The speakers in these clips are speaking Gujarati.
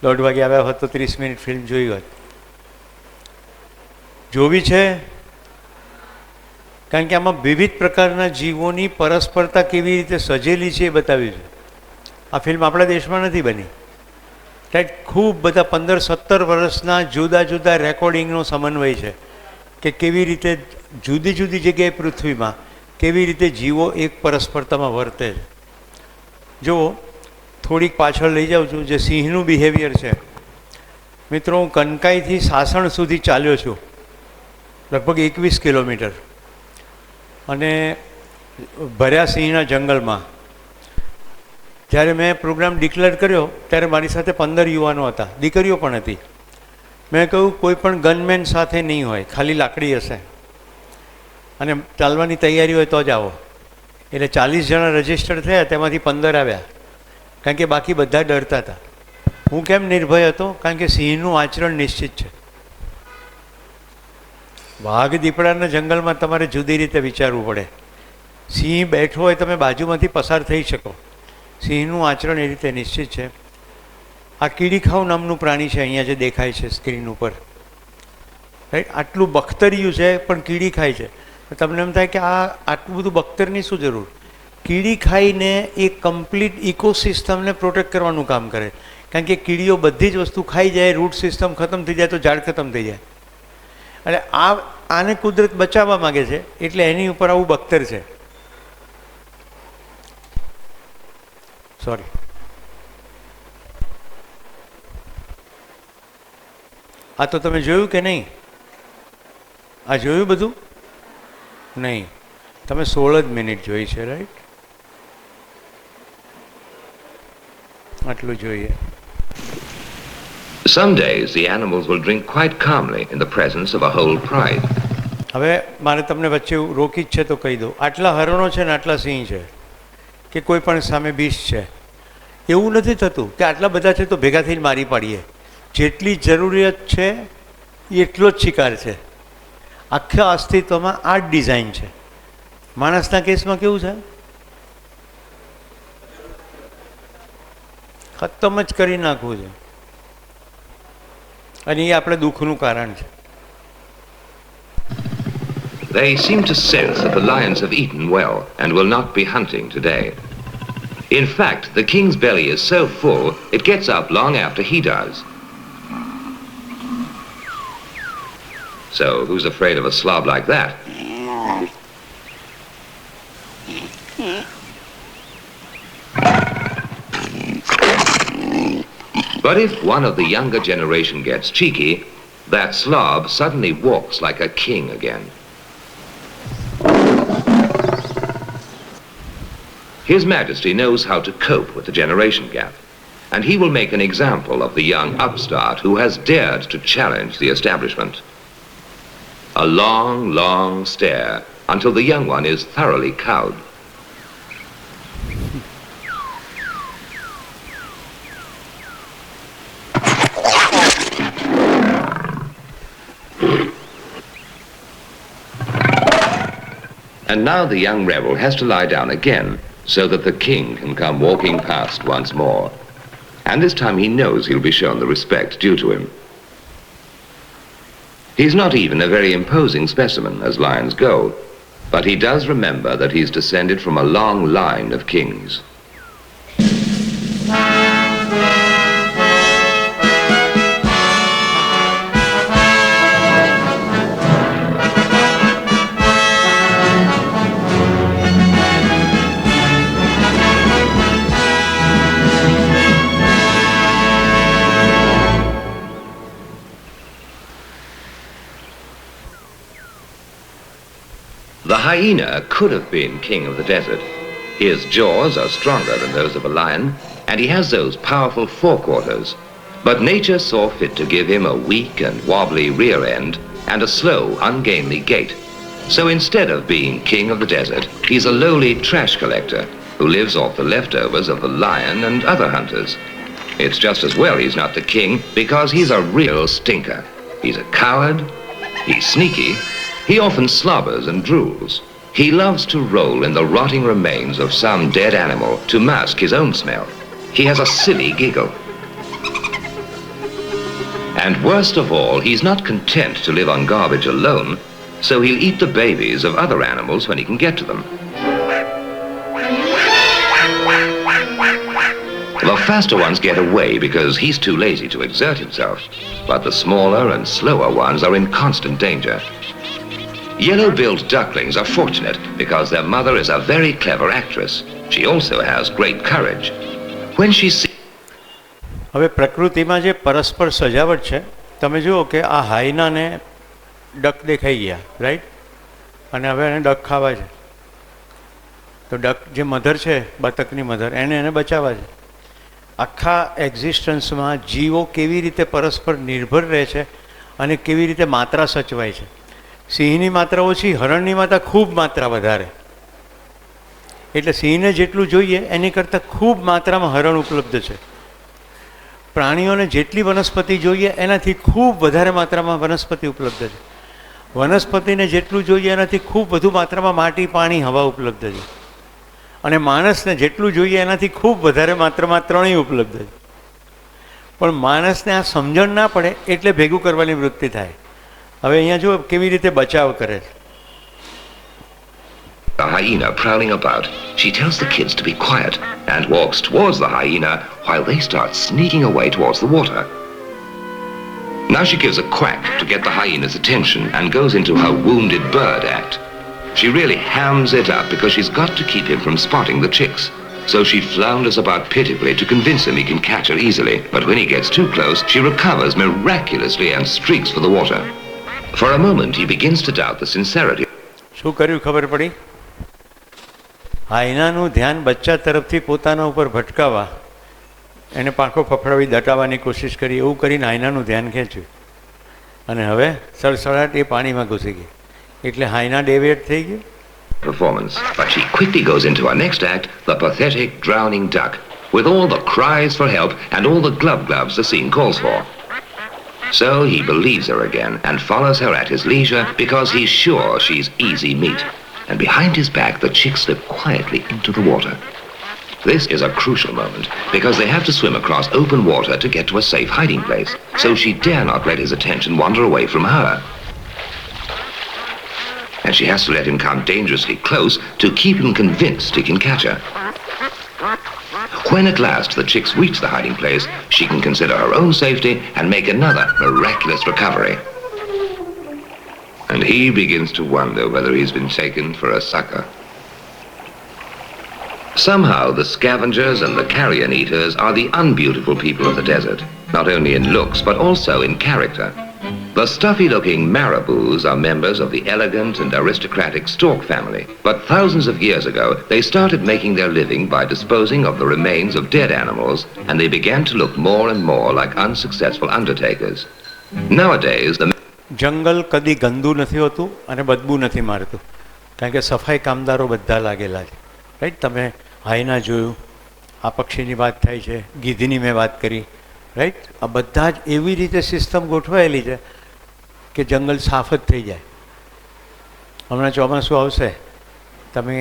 1:30 વાગે આવ્યા હોત તો 30 મિનિટ ફિલ્મ જોઈ હોત. જોવી છે કારણ કે આમાં વિવિધ પ્રકારના જીવોની પરસ્પરતા કેવી રીતે સજેલી છે એ બતાવ્યું છે. આ ફિલ્મ આપણા દેશમાં નથી બની, રાઈટ. ખૂબ બધા 15-17 વર્ષના જુદા જુદા રેકોર્ડિંગનો સમન્વય છે કે કેવી રીતે જુદી જુદી જગ્યાએ પૃથ્વીમાં કેવી રીતે જીવો એક પરસ્પરતામાં વર્તે છે. જુઓ, થોડીક પાછળ લઈ જાઉં છું. જે સિંહનું બિહેવિયર છે મિત્રો, હું કનકાઈથી સાસણ સુધી ચાલ્યો છું, લગભગ 21 કિલોમીટર, અને ભર્યા સિંહના જંગલમાં. જ્યારે મેં પ્રોગ્રામ ડિક્લેર કર્યો ત્યારે મારી સાથે 15 યુવાનો હતા, દીકરીઓ પણ હતી. મેં કહ્યું કોઈ પણ ગનમેન સાથે નહીં હોય, ખાલી લાકડી હશે અને ચાલવાની તૈયારી હોય તો જ આવો. એટલે 40 જણા રજિસ્ટર થયા, તેમાંથી 15 આવ્યા, કારણ કે બાકી બધા ડરતા હતા. હું કેમ નિર્ભય હતો? કારણ કે સિંહનું આચરણ નિશ્ચિત છે. વાઘ દીપડાના જંગલમાં તમારે જુદી રીતે વિચારવું પડે. સિંહ બેઠો હોય, તમે બાજુમાંથી પસાર થઈ શકો. સિંહનું આચરણ એ રીતે નિશ્ચિત છે. આ કીડીખાવ નામનું પ્રાણી છે, અહીંયા જે દેખાય છે સ્ક્રીન ઉપર, રાઈટ. આટલું બખ્તરિયું છે પણ કીડી ખાય છે. તમને એમ થાય કે આ આટલું બધું બખ્તરની શું જરૂર? કીડી ખાઈને એ કમ્પ્લીટ ઇકોસિસ્ટમને પ્રોટેક્ટ કરવાનું કામ કરે. કારણ કે કીડીઓ બધી જ વસ્તુ ખાઈ જાય, રૂટ સિસ્ટમ ખતમ થઈ જાય તો ઝાડ ખતમ થઈ જાય. એટલે આને કુદરત બચાવવા માગે છે, એટલે એની ઉપર આવું બખ્તર છે. સોરી. આ તો તમે જોયું કે નહીં? આ જોયું બધું? નહીં. તમે 16 જ મિનિટ જોઈ છે, રાઈટ? આટલું જોઈએ. Some days the animals will drink quite calmly in the presence of a whole pride. હવે મારે તમને વચ્ચે રોકી જ છે તો કહી દઉં. આટલા હરણો છે ને આટલા સિંહ છે કે કોઈ પણ સામે બીસ છે, એવું નથી થતું કે આટલા બધા છે તો ભેગા થઈને મારી પાડીએ. જેટલી જરૂરિયાત છે એટલો જ શિકાર છે. આખા અસ્તિત્વમાં આ જ ડિઝાઇન છે. માણસના કેસમાં કેવું છે? ખતમ જ કરી નાખવું છે, અને એ આપણે દુઃખનું કારણ છે. They seem to sense that the lions have eaten well and will not be hunting today. In fact, the king's belly is so full, it gets up long after he does. So, who's afraid of a slob like that? But if one of the younger generation gets cheeky, that slob suddenly walks like a king again. His Majesty knows how to cope with the generation gap, and he will make an example of the young upstart who has dared to challenge the establishment. A long, long stare until the young one is thoroughly cowed. And now the young rebel has to lie down again so that the king can come walking past once more. And this time he knows he'll be shown the respect due to him. He's not even a very imposing specimen as lions go, but he does remember that he's descended from a long line of kings. The hyena could have been king of the desert. His jaws are stronger than those of a lion, and he has those powerful forequarters. But nature saw fit to give him a weak and wobbly rear end and a slow, ungainly gait. So instead of being king of the desert, he's a lowly trash collector who lives off the leftovers of the lion and other hunters. It's just as well he's not the king, because he's a real stinker. He's a coward, he's sneaky, he often slobbers and drools. He loves to roll in the rotting remains of some dead animal to mask his own smell. He has a silly giggle. And worst of all, he's not content to live on garbage alone, so he'll eat the babies of other animals when he can get to them. The faster ones get away because he's too lazy to exert himself, but the smaller and slower ones are in constant danger. Yellow-billed ducklings are fortunate because their mother is a very clever actress. She also has great courage. When she sees હવે પ્રકૃતિમાં જે પરસ્પર સજાવટ છે, તમે જુઓ કે આ હાઈનાને ડક દેખાઈ ગયા, રાઈટ, અને હવે એને ડક ખાવા છે. તો ડક જે મધર છે, બતકની મધર, એને બચાવવા છે. આખા એક્ઝિસ્ટન્સમાં જીવો કેવી રીતે પરસ્પર નિર્ભર રહે છે અને કેવી રીતે માત્રા સચવાય છે. સિંહની માત્રા ઓછી, હરણની માત્રા ખૂબ માત્રા વધારે. એટલે સિંહને જેટલું જોઈએ એની કરતાં ખૂબ માત્રામાં હરણ ઉપલબ્ધ છે. પ્રાણીઓને જેટલી વનસ્પતિ જોઈએ એનાથી ખૂબ વધારે માત્રામાં વનસ્પતિ ઉપલબ્ધ છે. વનસ્પતિને જેટલું જોઈએ એનાથી ખૂબ વધુ માત્રામાં માટી, પાણી, હવા ઉપલબ્ધ છે. અને માણસને જેટલું જોઈએ એનાથી ખૂબ વધારે માત્રામાં ત્રણેય ઉપલબ્ધ છે. પણ માણસને આ સમજણ ના પડે એટલે ભેગું કરવાની વૃત્તિ થાય. હવે અહીંયા જો કેવી રીતે બચાવ કરે છે. a hyena prowling about, she tells the kids to be quiet and walks towards the hyena while they start sneaking away towards the water. Now she gives a quack to get the hyena's attention and goes into her wounded bird act. She really hams it up because she's got to keep him from spotting the chicks. So she flounders about pitifully to convince him he can catch her easily. But when he gets too close, she recovers miraculously and streaks for the water. For a moment, he begins to doubt the sincerity. શું કર્યું ખબર પડી? હાઈનાનું ધ્યાન બચ્ચા તરફથી પોતાના ઉપર ભટકાવા એને પાંખો ફફડાવી દટાવવાની કોશિશ કરી. એવું કરીને હાઈનાનું ધ્યાન ખેંચ્યું અને હવે સળસળાટ એ પાણીમાં ઘૂસી ગઈ. એટલે હાઈના ડેવિએટ થઈ ગયું. Performance, but she quickly goes into her next act, the pathetic drowning duck, with all the cries for help and all the gloves the scene calls for. So he believes her again and follows her at his leisure because he's sure she's easy meat. And behind his back, the chicks slip quietly into the water. This is a crucial moment because they have to swim across open water to get to a safe hiding place. So she dare not let his attention wander away from her. And she has to let him come dangerously close to keep him convinced he can catch her. When at last the chicks reach the hiding place, she can consider her own safety and make another miraculous recovery. And he begins to wonder whether he's been taken for a sucker. Somehow the scavengers and the carrion eaters are the unbeautiful people of the desert, not only in looks but also in character. The stuffy-looking marabous are members of the elegant and aristocratic stork family, but thousands of years ago they started making their living by disposing of the remains of dead animals, and they began to look more and more like unsuccessful undertakers. Nowadays the જંગલ કદી ગંદુ નથી હોતું અને બદબુ નથી મારતું, કારણ કે સફાઈ કામદારો બધા લાગેલા છે, રાઈટ. તમે હાઈના જોયું, આ પક્ષીની વાત થાય છે, ગીધની મેં વાત કરી, રાઈટ. આ બધા જ એવી રીતે સિસ્ટમ ગોઠવાયેલી છે કે જંગલ સાફ જ થઈ જાય. હમણાં ચોમાસું આવશે, તમે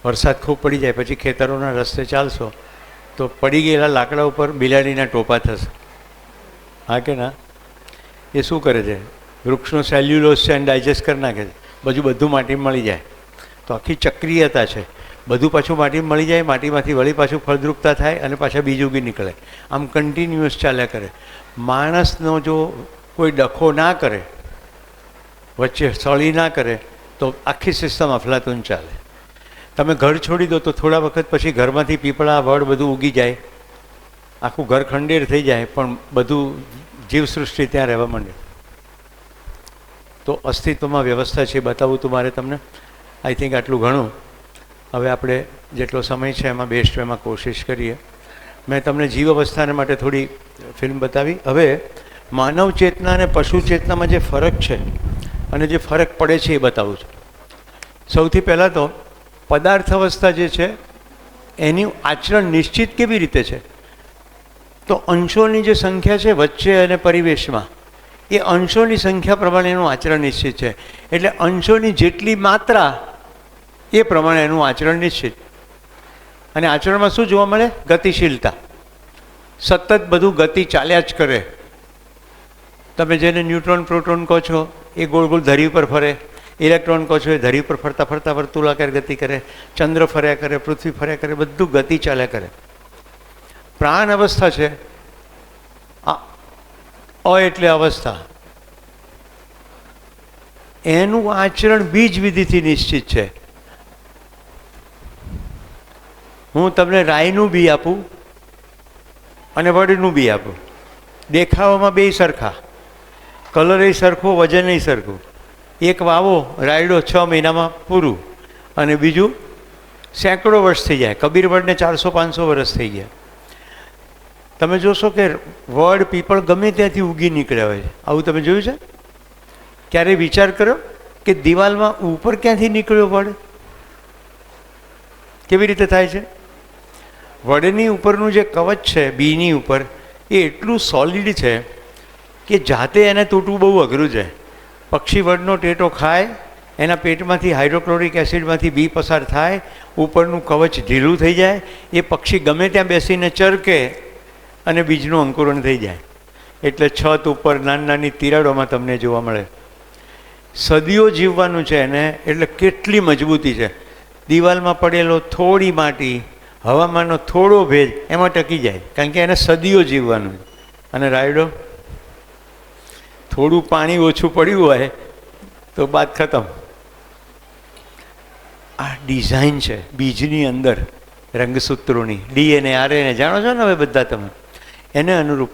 વરસાદ ખૂબ પડી જાય પછી ખેતરોના રસ્તે ચાલશો તો પડી ગયેલા લાકડા ઉપર બિલાડીના ટોપા થશે, હા કે ના? એ શું કરે છે? વૃક્ષનો સેલ્યુલોઝ છે એને ડાયજેસ્ટ કરી નાખે છે, બધું માટીમાં મળી જાય. તો આખી ચક્રિયતા છે, બધું પાછું માટીમાં મળી જાય, માટીમાંથી વળી પાછું ફળદ્રુપતા થાય અને પાછા બીજ ઉગી નીકળે. આમ કન્ટિન્યુઅસ ચાલ્યા કરે. માણસનો જો કોઈ ડખો ના કરે, વચ્ચે સળી ના કરે તો આખી સિસ્ટમ અફલાતુન ચાલે. તમે ઘર છોડી દો તો થોડા વખત પછી ઘરમાંથી પીપળા, વડ બધું ઉગી જાય, આખું ઘર ખંડેર થઈ જાય, પણ બધું જીવસૃષ્ટિ ત્યાં રહેવા માંડે. તો અસ્તિત્વમાં વ્યવસ્થા છે, બતાવું તું મારે તમને. આઈ થિંક આટલું ઘણું. હવે આપણે જેટલો સમય છે એમાં બેસ્ટ વેમાં કોશિશ કરીએ. મેં તમને જીવ અવસ્થાને માટે થોડી ફિલ્મ બતાવી. હવે માનવ ચેતના અને પશુ ચેતનામાં જે ફરક છે અને જે ફરક પડે છે એ બતાવું છું. સૌથી પહેલાં તો પદાર્થ અવસ્થા જે છે એનું આચરણ નિશ્ચિત કેવી રીતે છે? તો અંશોની જે સંખ્યા છે વચ્ચે અને પરિવેશમાં, એ અંશોની સંખ્યા પ્રમાણે એનું આચરણ નિશ્ચિત છે. એટલે અંશોની જેટલી માત્રા એ પ્રમાણે એનું આચરણ નિશ્ચિત. અને આચરણમાં શું જોવા મળે? ગતિશીલતા. સતત બધું ગતિ ચાલ્યા જ કરે. તમે જેને ન્યુટ્રોન પ્રોટોન કહો છો એ ગોળ ગોળ ધરી ઉપર ફરે, ઇલેક્ટ્રોન કહો છો એ ધરી ઉપર ફરતા ફરતા વર્તુળાકાર ગતિ કરે, ચંદ્ર ફર્યા કરે, પૃથ્વી ફર્યા કરે, બધું ગતિ ચાલ્યા કરે. પ્રાણ અવસ્થા છે, અ એટલે અવસ્થા, એનું આચરણ બીજ વિધિથી નિશ્ચિત છે. હું તમને રાઈનું બી આપું અને વડનું બી આપું, દેખાવામાં બે સરખા, કલર એ સરખો, વજન એ સરખું. એક વાવો રાયડો 6 મહિનામાં પૂરું અને બીજું સેંકડો વર્ષ થઈ જાય. કબીર વડને 400-500 વર્ષ થઈ ગયા. તમે જોશો કે વડ પીપળ ગમે ત્યાંથી ઉગી નીકળ્યા હોય છે. આવું તમે જોયું છે? ક્યારેય વિચાર કરો કે દિવાલમાં ઉપર ક્યાંથી નીકળ્યો વડ? કેવી રીતે થાય છે? વડની ઉપરનું જે કવચ છે બીની ઉપર, એ એટલું સોલિડ છે કે જાતે એને તૂટવું બહુ અઘરું છે. પક્ષી વડનો ટેટો ખાય, એના પેટમાંથી હાઇડ્રોક્લોરિક એસિડમાંથી બી પસાર થાય, ઉપરનું કવચ ઢીલું થઈ જાય, એ પક્ષી ગમે ત્યાં બેસીને ચરકે અને બીજનું અંકુરણ થઈ જાય. એટલે છત ઉપર નાની નાની તિરાડોમાં તમને જોવા મળે. સદીઓ જીવવાનું છે એને, એટલે કેટલી મજબૂતી છે. દિવાલમાં પડેલો થોડી માટી, હવામાનનો થોડો ભેજ એમાં ટકી જાય, કારણ કે એને સદીઓ જીવવાનું છે. અને રાયડો થોડું પાણી ઓછું પડ્યું હોય તો બાદ ખતમ. આ ડિઝાઇન છે બીજની અંદર રંગસૂત્રોની, DNA RNA જાણો છો ને હવે બધા તમે, એને અનુરૂપ.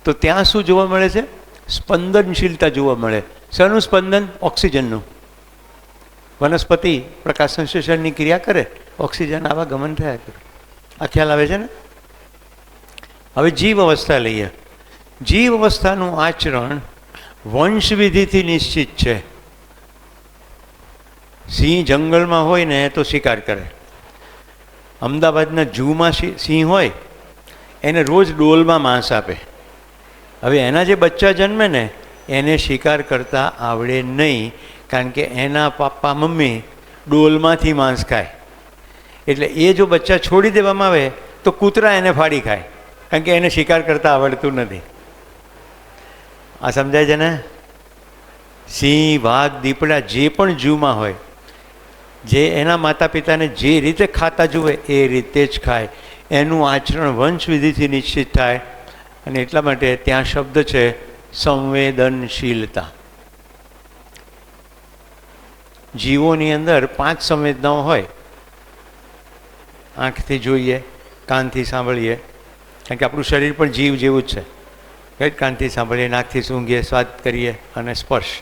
તો ત્યાં શું જોવા મળે છે? સ્પંદનશીલતા જોવા મળે. શાનું સ્પંદન? ઓક્સિજનનું. વનસ્પતિ પ્રકાશ સંશ્લેષણની ક્રિયા કરે, ઓક્સિજન આવાગમન થયા કરે. આ ખ્યાલ આવે છે ને? હવે જીવ અવસ્થા લઈએ. જીવ અવસ્થાનું આચરણ વંશવિધિથી નિશ્ચિત છે. સિંહ જંગલમાં હોય ને તો શિકાર કરે. અમદાવાદના ઝૂમાં સિંહ હોય, એને રોજ ડોલમાં માંસ આપે. હવે એના જે બચ્ચા જન્મે ને એને શિકાર કરતા આવડે નહીં, કારણ કે એના પપ્પા મમ્મી ડોલમાંથી માંસ ખાય. એટલે એ જો બચ્ચા છોડી દેવામાં આવે તો કૂતરા એને ફાડી ખાય, કારણ કે એને શિકાર કરતા આવડતું નથી. આ સમજાય છે ને? સિંહ, વાઘ, દીપડા જે પણ ઝૂમાં હોય, જે એના માતા પિતાને જે રીતે ખાતા જુએ એ રીતે જ ખાય. એનું આચરણ વંશવિધિથી નિશ્ચિત થાય. અને એટલા માટે ત્યાં શબ્દ છે સંવેદનશીલતા. જીવોની અંદર 5 સંવેદનાઓ હોય. આંખથી જોઈએ, કાનથી સાંભળીએ, કારણ કે આપણું શરીર પણ જીવ જેવું જ છે. રાઈટ? કાનથી સાંભળીએ, નાકથી સૂંઘીએ, સ્વાદ કરીએ અને સ્પર્શ.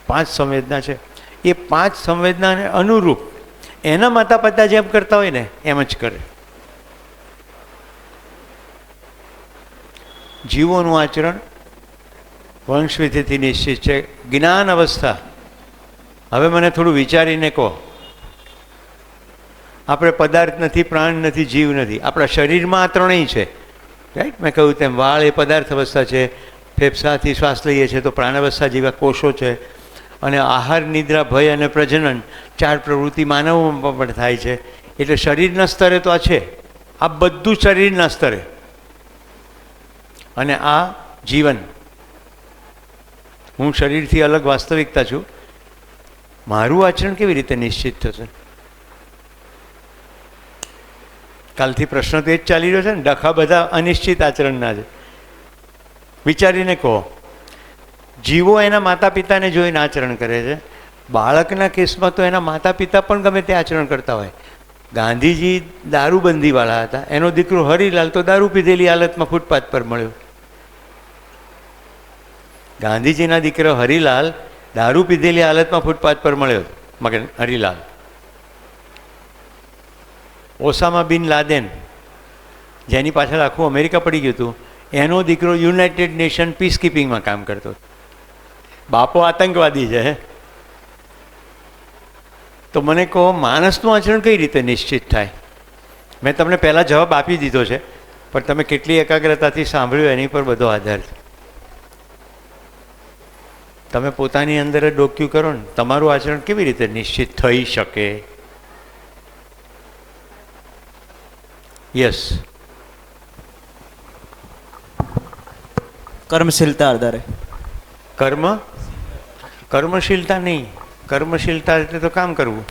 5 સંવેદના છે. એ 5 સંવેદનાને અનુરૂપ એના માતા પિતા જેમ કરતા હોય ને એમ જ કરે. જીવોનું આચરણ વંશવિધિથી નિશ્ચિત છે. જ્ઞાન અવસ્થા. હવે મને થોડું વિચારીને કહો, આપણે પદાર્થ નથી, પ્રાણ નથી, જીવ નથી. આપણા શરીરમાં આ ત્રણેય છે. રાઈટ? મેં કહ્યું તેમ વાળ એ પદાર્થ અવસ્થા છે, ફેફસાથી શ્વાસ લઈએ છીએ તો પ્રાણ અવસ્થા જેવા કોષો છે, અને આહાર, નિદ્રા, ભય અને પ્રજનન 4 પ્રવૃત્તિ માનવોમાં પણ થાય છે. એટલે શરીરના સ્તરે તો આ છે. આ બધું શરીરના સ્તરે. અને આ જીવન. હું શરીરથી અલગ વાસ્તવિકતા છું. મારું આચરણ કેવી રીતે નિશ્ચિત થશે? કાલથી પ્રશ્ન તો એ જ ચાલી રહ્યો છે ને, ડખા બધા અનિશ્ચિત આચરણના છે. વિચારીને કહો. જીવો એના માતા પિતાને જોઈને આચરણ કરે છે. બાળકના કેસમાં તો એના માતા પિતા પણ ગમે તે આચરણ કરતા હોય. ગાંધીજી દારૂબંધીવાળા હતા. એનો દીકરો હરિલાલ તો દારૂ પીધેલી હાલતમાં ફૂટપાથ પર મળ્યો. ગાંધીજીના દીકરો હરિલાલ દારૂ પીધેલી હાલતમાં ફૂટપાથ પર મળ્યો. મગન હરિલાલ. ઓસામા બિન લાદેન, જેની પાછળ આખું અમેરિકા પડી ગયું હતું, એનો દીકરો યુનાઇટેડ નેશન પીસ કીપિંગમાં કામ કરતો. બાપો આતંકવાદી છે. તો મને કહો, માણસનું આચરણ કઈ રીતે નિશ્ચિત થાય? મેં તમને પહેલાં જવાબ આપી દીધો છે, પણ તમે કેટલી એકાગ્રતાથી સાંભળ્યું એની પર બધો આધાર છે. તમે પોતાની અંદર જ ડોક્યું કરો ને, તમારું આચરણ કેવી રીતે નિશ્ચિત થઈ શકે? યસ. કર્મશીલતા આધારે. કર્મશીલતા નહીં. કર્મશીલતા એટલે તો કામ કરવું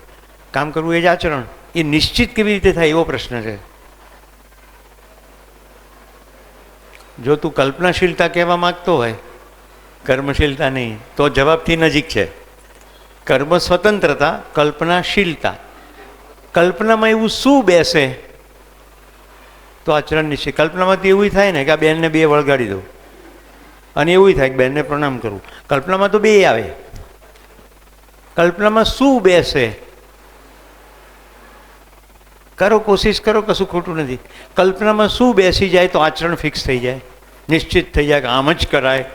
એ જ આચરણ. એ નિશ્ચિત કેવી રીતે થાય એવો પ્રશ્ન છે. જો તું કલ્પનાશીલતા કહેવા માગતો હોય, કર્મશીલતા નહીં, તો જવાબથી નજીક છે. કર્મ સ્વતંત્રતા, કલ્પનાશીલતા. કલ્પનામાં એવું શું બેસે તો આચરણ નિશ્ચિત. કલ્પનામાં તો એવું થાય ને કે આ બેનને 2 વળગાડી દઉં, અને એવું થાય કે બેનને પ્રણામ કરું. કલ્પનામાં તો 2 આવે. કલ્પનામાં શું બેસે કરો, કોશિશ કરો, કશું ખોટું નથી. કલ્પનામાં શું બેસી જાય તો આચરણ ફિક્સ થઈ જાય, નિશ્ચિત થઈ જાય કે આમ જ કરાય.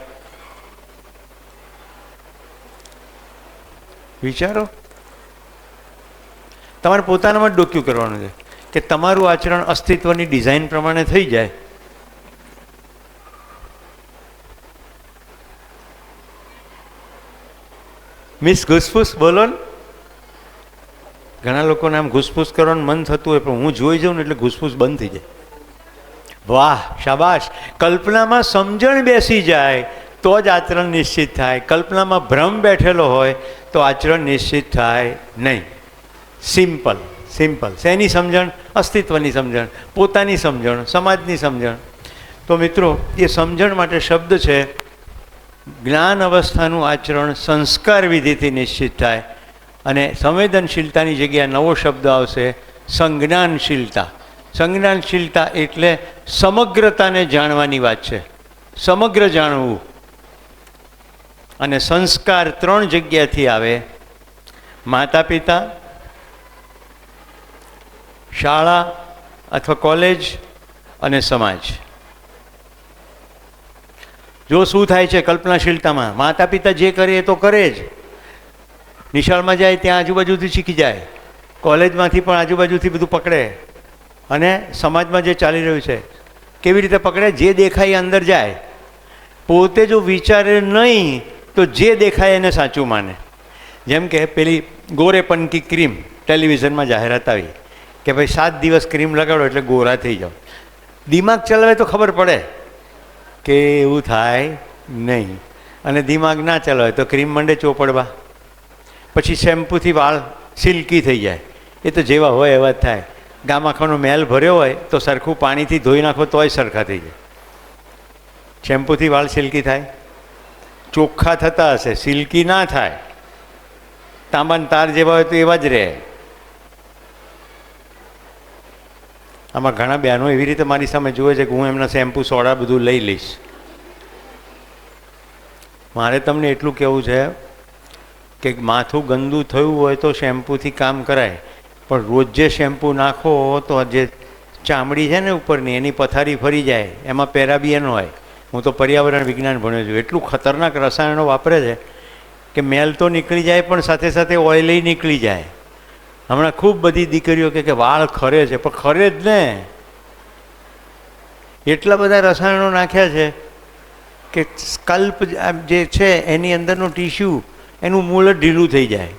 વિચારો, તમારે પોતાનામાં જ ડોક્યું કરવાનું છે કે તમારું આચરણ અસ્તિત્વની ડિઝાઇન પ્રમાણે થઈ જાય. મિસ ઘૂસફૂસ બોલો ને. ઘણા લોકોને આમ ઘૂસફૂસ કરવાનું મન થતું હોય, પણ હું જોઈ જાઉં ને એટલે ઘૂસફૂસ બંધ થઈ જાય. વાહ, શાબાશ. કલ્પનામાં સમજણ બેસી જાય તો જ આચરણ નિશ્ચિત થાય. કલ્પનામાં ભ્રમ બેઠેલો હોય તો આચરણ નિશ્ચિત થાય નહીં. સિમ્પલ. શેની સમજણ? અસ્તિત્વની સમજણ, પોતાની સમજણ, સમાજની સમજણ. તો મિત્રો, એ સમજણ માટે શબ્દ છે જ્ઞાન અવસ્થાનું આચરણ સંસ્કાર વિધિથી નિશ્ચિત થાય. અને સંવેદનશીલતાની જગ્યાએ નવો શબ્દ આવશે, સંજ્ઞાનશીલતા. સંજ્ઞાનશીલતા એટલે સમગ્રતાને જાણવાની વાત છે, સમગ્ર જાણવું. અને સંસ્કાર 3 જગ્યાથી આવે: માતા પિતા, શાળા અથવા કોલેજ અને સમાજ. જો શું થાય છે કલ્પનાશીલતામાં, માતા પિતા જે કરે એ તો કરે જ. નિશાળમાં જાય ત્યાં આજુબાજુથી શીખી જાય, કોલેજમાંથી પણ આજુબાજુથી બધું પકડે, અને સમાજમાં જે ચાલી રહ્યું છે કેવી રીતે પકડે? જે દેખાય અંદર જાય. પોતે જો વિચારે નહીં તો જે દેખાય એને સાચું માને. જેમ કે પેલી ગોરેપન કી ક્રીમ, ટેલિવિઝનમાં જાહેરાત આવી કે ભાઈ 7 દિવસ ક્રીમ લગાડો એટલે ગોરા થઈ જાઓ. દિમાગ ચલાવે તો ખબર પડે કે એવું થાય નહીં, અને દિમાગ ના ચલાવે તો ક્રીમ મંડે ચોપડવા. પછી શેમ્પૂથી વાળ સિલ્કી થઈ જાય. એ તો જેવા હોય એવા જ થાય. ગામાખાનો મેલ ભર્યો હોય તો સરખું પાણીથી ધોઈ નાખો તોય સરખા થઈ જાય. શેમ્પૂથી વાળ સિલ્કી થાય? ચોખ્ખા થતા હશે, સિલ્કી ના થાય. તાંબાના તાર જેવા હોય તો એવા જ રહે. આમાં ઘણા બહેનો એવી રીતે મારી સામે જુએ છે કે હું એમના શેમ્પૂ સોડા બધું લઈ લઈશ. મારે તમને એટલું કહેવું છે કે માથું ગંદુ થયું હોય તો શેમ્પૂથી કામ કરાય, પણ રોજ જે શેમ્પૂ નાખો તો જે ચામડી છે ને ઉપરની એની પથારી ફરી જાય. એમાં પેરાબિયન હોય. હું તો પર્યાવરણ વિજ્ઞાન ભણ્યો છું. એટલું ખતરનાક રસાયણો વાપરે છે કે મેલ તો નીકળી જાય પણ સાથે સાથે ઓઇલ નીકળી જાય. હમણાં ખૂબ બધી દીકરીઓ કે વાળ ખરે છે, પણ ખરે જ ને. એટલા બધા રસાયણો નાખ્યા છે કે સ્કલ્પ જે છે એની અંદરનું ટીશ્યુ એનું મૂળ જ ઢીલું થઈ જાય.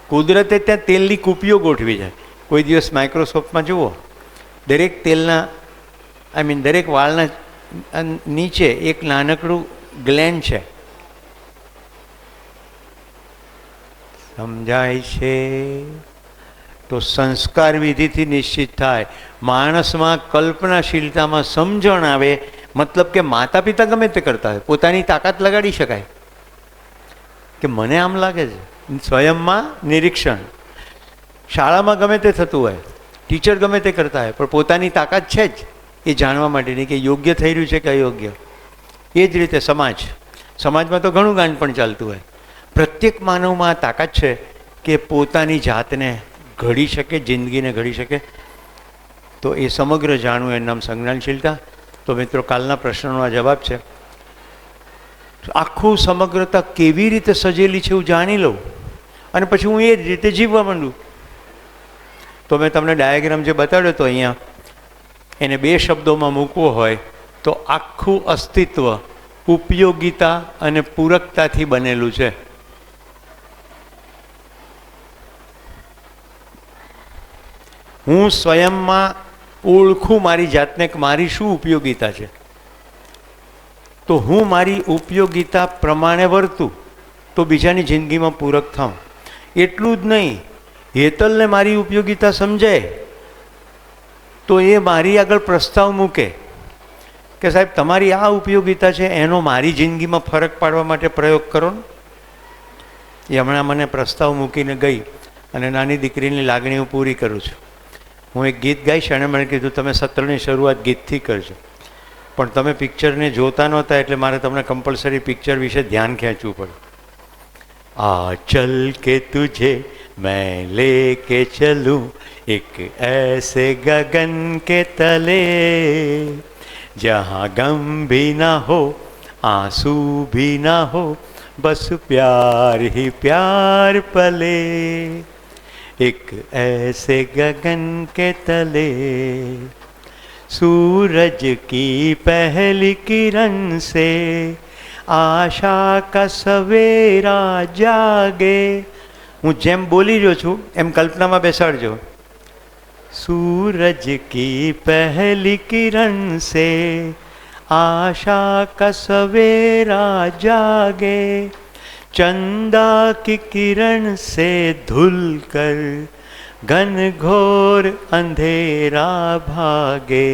કુદરતે ત્યાં તેલની કૂપીઓ ગોઠવી છે. કોઈ દિવસ માઇક્રોસ્કોપમાં જુઓ, દરેક તેલના દરેક વાળના નીચે એક નાનકડું ગ્લેન્ડ છે. સમજાય છે? તો સંસ્કાર વિધિથી નિશ્ચિત થાય. માણસમાં કલ્પનાશીલતામાં સમજણ આવે. મતલબ કે માતા પિતા ગમે તે કરતા હોય, પોતાની તાકાત લગાડી શકાય કે મને આમ લાગે છે. સ્વયંમાં નિરીક્ષણ. શાળામાં ગમે તે થતું હોય, ટીચર ગમે તે કરતા હોય, પણ પોતાની તાકાત છે જ એ જાણવા માટેની કે યોગ્ય થઈ રહ્યું છે કે અયોગ્ય. એ જ રીતે સમાજમાં તો ઘણું ગાંડ પણ ચાલતું હોય. પ્રત્યેક માનવમાં આ તાકાત છે કે પોતાની જાતને ઘડી શકે, જિંદગીને ઘડી શકે. તો એ સમગ્ર જાણવું એનું નામ સંજ્ઞાનશીલતા. તો મિત્રો, કાલના પ્રશ્નનો આ જવાબ છે. આખું સમગ્રતા કેવી રીતે સજેલી છે એવું જાણી લઉં, અને પછી હું એ જ રીતે જીવવા માંડું. તો મેં તમને ડાયાગ્રામ જે બતાડ્યો હતો અહીંયા, એને 2 શબ્દોમાં મૂકવો હોય તો આખું અસ્તિત્વ ઉપયોગિતા અને પૂરકતાથી બનેલું છે. હું સ્વયંમાં ઓળખું મારી જાતને કે મારી શું ઉપયોગિતા છે. તો હું મારી ઉપયોગિતા પ્રમાણે વર્તું તો બીજાની જિંદગીમાં પૂરક થાઉં. એટલું જ નહીં, હેતલને મારી ઉપયોગિતા સમજાય તો એ મારી આગળ પ્રસ્તાવ મૂકે કે સાહેબ તમારી આ ઉપયોગિતા છે, એનો મારી જિંદગીમાં ફરક પાડવા માટે પ્રયોગ કરો ને. એ હમણાં મને પ્રસ્તાવ મૂકીને ગઈ અને નાની દીકરીની લાગણી હું પૂરી કરું છું. હું એક ગીત ગાઈશ, એણે મને કીધું તમે સત્રની શરૂઆત ગીતથી કરજો, પણ તમે પિક્ચરને જોતા નહોતા એટલે મારે તમને કમ્પલસરી પિક્ચર વિશે ધ્યાન ખેંચવું પડે. આ ચલ કે તુझे मैं लेके चलूं एक ऐसे गगन के तले जहाँ गम भी ना हो आंसू भी ना हो बस प्यार ही प्यार पले एक ऐसे गगन के तले सूरज की पहली किरण से आशा का सवेरा जागे. હું જેમ બોલી રહ્યો છું એમ કલ્પનામાં બેસાડજો. सूरज की पहली किरण से आशा का सवेरा जागे चंदा की किरण से धुल कर घन घोर अंधेरा भागे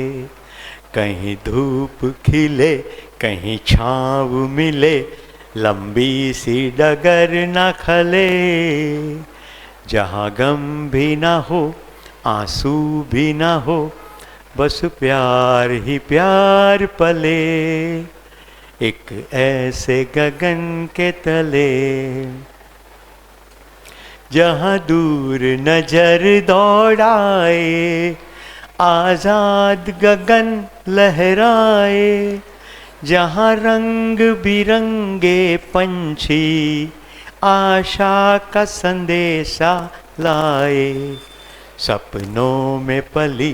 कहीं धूप खिले कहीं छाँव मिले लंबी सी डगर न खले जहाँ गम भी ना हो आंसू भी ना हो बस प्यार ही प्यार पले एक ऐसे गगन के तले जहाँ दूर नजर दौड़ाए आजाद गगन लहराए जहाँ रंग बिरंगे पंछी आशा का संदेशा लाए सपनों में पली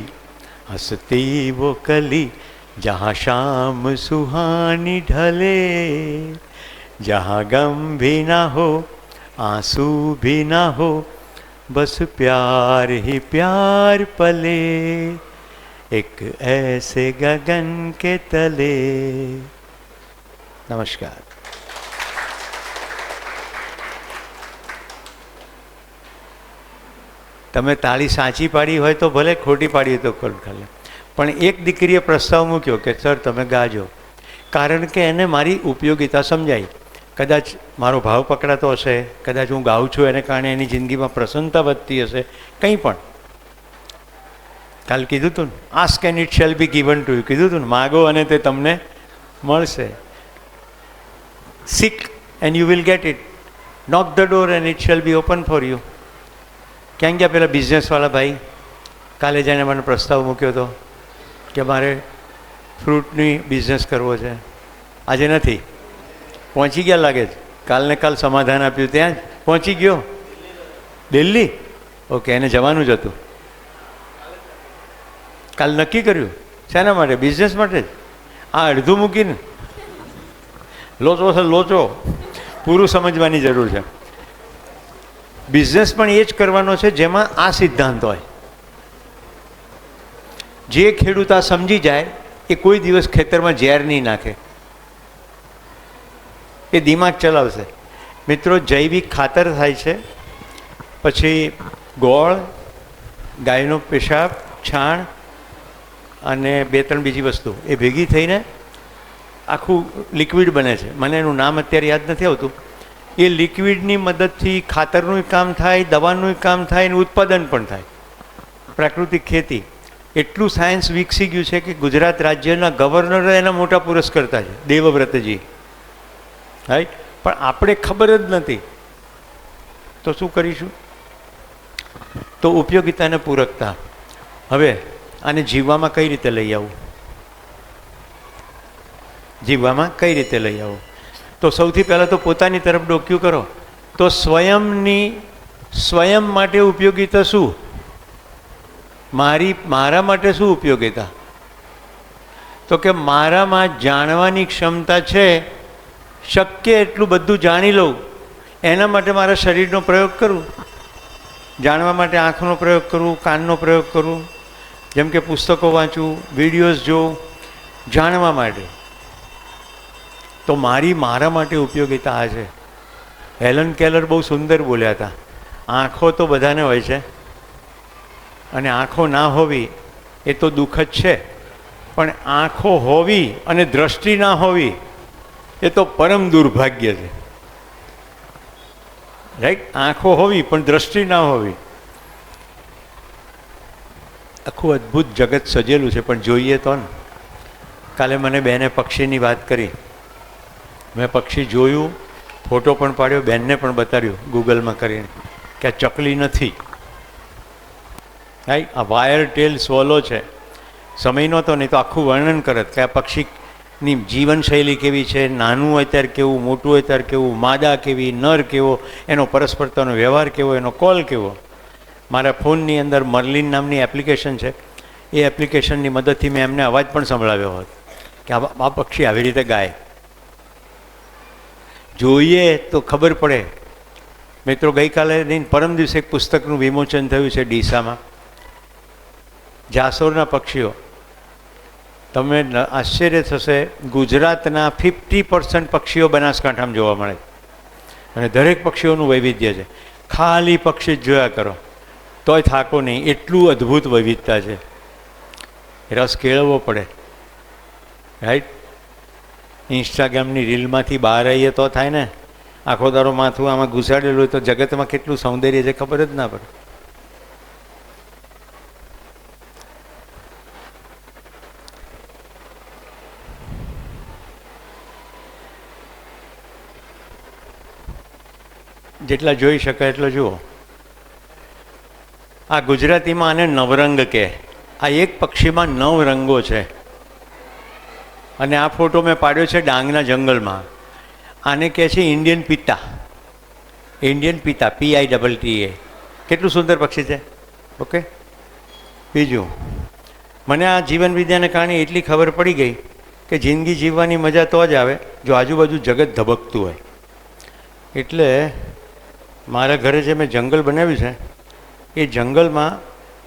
हंसती वो कली जहाँ शाम सुहानी ढले जहाँ गम भी ना हो आंसू भी ना हो बस प्यार ही प्यार पले एक ऐसे गगन के तले. नमस्कार. તમે તાળી સાચી પાડી હોય તો ભલે, ખોટી પાડી હોય તો ખાલી, પણ એક દીકરીએ પ્રસ્તાવ મૂક્યો કે સર તમે ગાજો, કારણ કે એને મારી ઉપયોગિતા સમજાઈ. કદાચ મારો ભાવ પકડાતો હશે, કદાચ હું ગાઉં છું એને કારણે એની જિંદગીમાં પ્રસન્નતા વધતી હશે, કંઈ પણ. કાલ કીધું હતું ને, ask and it shall be given to you, કીધું હતું ને, માગો અને તે તમને મળશે. Seek and you will get it, knock the door and it shall be open for you. ક્યાં ગયા પેલા બિઝનેસવાળા ભાઈ? કાલે જઈને મને પ્રસ્તાવ મૂક્યો હતો કે મારે ફ્રૂટની બિઝનેસ કરવો છે. આજે નથી, પહોંચી ગયા લાગે છે. કાલને કાલ સમાધાન આપ્યું, ત્યાં જ પહોંચી ગયો. દિલ્હી? ઓકે, એને જવાનું જ હતું. કાલ નક્કી કર્યું. શેના માટે? બિઝનેસ માટે જ. આ અડધું મૂકીને લોચો છે, લોચો પૂરું સમજવાની જરૂર છે. બિઝનેસ પણ એ જ કરવાનો છે જેમાં આ સિદ્ધાંત હોય. જે ખેડૂત આ સમજી જાય એ કોઈ દિવસ ખેતરમાં ઝેર નહીં નાખે, એ દિમાગ ચલાવશે. મિત્રો, જૈવિક ખાતર થાય છે, પછી ગોળ, ગાયનો પેશાબ, છાણ અને 2-3 બીજી વસ્તુ એ ભેગી થઈને આખું લિક્વિડ બને છે. મને એનું નામ અત્યારે યાદ નથી આવતું. એ લિક્વિડની મદદથી ખાતરનું કામ થાય, દવાનું કામ થાય અને ઉત્પાદન પણ થાય. પ્રાકૃતિક ખેતી, એટલું સાયન્સ વિકસી ગયું છે કે ગુજરાત રાજ્યના ગવર્નર એના મોટા પુરસ્કર્તા છે, દેવવ્રતજી. રાઈટ? પણ આપણે ખબર જ નથી. તો શું કરીશું? તો ઉપયોગિતાને પૂરકતા. હવે આને જીવવામાં કઈ રીતે લઈ આવવું? જીવવામાં કઈ રીતે લઈ આવવું? તો સૌથી પહેલાં તો પોતાની તરફ ડોક્યું કરો. તો સ્વયં માટે ઉપયોગિતા શું? મારા માટે શું ઉપયોગિતા? તો કે મારામાં જાણવાની ક્ષમતા છે, શક્ય એટલું બધું જાણી લઉં, એના માટે મારા શરીરનો પ્રયોગ કરું. જાણવા માટે આંખનો પ્રયોગ કરું, કાનનો પ્રયોગ કરું, જેમ કે પુસ્તકો વાંચું, વિડીયોઝ જોઉં, જાણવા માટે. તો મારા માટે ઉપયોગિતા આ છે. હેલન કેલર બહુ સુંદર બોલ્યા હતા, આંખો તો બધાને હોય છે અને આંખો ના હોવી એ તો દુઃખ જ છે, પણ આંખો હોવી અને દ્રષ્ટિ ના હોવી એ તો પરમ દુર્ભાગ્ય છે. રાઈટ? આંખો હોવી પણ દ્રષ્ટિ ના હોવી. આખું અદ્ભુત જગત સજેલું છે, પણ જોઈએ તો ને. કાલે મને બેને પક્ષીની વાત કરી, મેં પક્ષી જોયું, ફોટો પણ પાડ્યો, બેનને પણ બતાવ્યું ગૂગલમાં કરીને કે આ ચકલી નથી, રાઈટ, આ વાયર ટેલ સ્વોલો છે. સમય નહોતો નહીં તો આખું વર્ણન કરત કે આ પક્ષીની જીવનશૈલી કેવી છે, નાનું હોય ત્યારે કેવું, મોટું હોય ત્યારે કેવું, માદા કેવી, નર કેવો, એનો પરસ્પરતાનો વ્યવહાર કેવો, એનો કોલ કેવો. મારા ફોનની અંદર મર્લિન નામની એપ્લિકેશન છે, એ એપ્લિકેશનની મદદથી મેં એમને અવાજ પણ સંભળાવ્યો હોત કે આ પક્ષી આવી રીતે ગાય. જોઈએ તો ખબર પડે. મિત્રો, ગઈકાલે નહીં પરમ દિવસે એક પુસ્તકનું વિમોચન થયું છે ડીસામાં, જાસોરના પક્ષીઓ. તમે આશ્ચર્ય થશે, ગુજરાતના 50% પક્ષીઓ બનાસકાંઠામાં જોવા મળે અને દરેક પક્ષીઓનું વૈવિધ્ય છે. ખાલી પક્ષી જ જોયા કરો તોય થાકો નહીં, એટલું અદ્ભુત વૈવિધતા છે. રસ કેળવવો પડે. રાઈટ? ઇન્સ્ટાગ્રામની રીલમાંથી બહાર આવીએ તો થાય ને. આખો દારો માથું આમાં ઘુસાડેલું હોય તો જગતમાં કેટલું સૌંદર્ય છે ખબર જ ના પડે. જેટલા જોઈ શકાય એટલો જુઓ. આ ગુજરાતીમાં આને નવરંગ કહે. આ એક પક્ષીમાં 9 રંગો છે અને આ ફોટો મેં પાડ્યો છે ડાંગના જંગલમાં. આને કહે છે ઇન્ડિયન પિતા. ઇન્ડિયન પિતા, PITTA. કેટલું સુંદર પક્ષી છે. ઓકે. બીજું, મને આ જીવન વિદ્યાને કારણે એટલી ખબર પડી ગઈ કે જિંદગી જીવવાની મજા તો જ આવે જો આજુબાજુ જગત ધબકતું હોય. એટલે મારા ઘરે જે મેં જંગલ બનાવ્યું છે એ જંગલમાં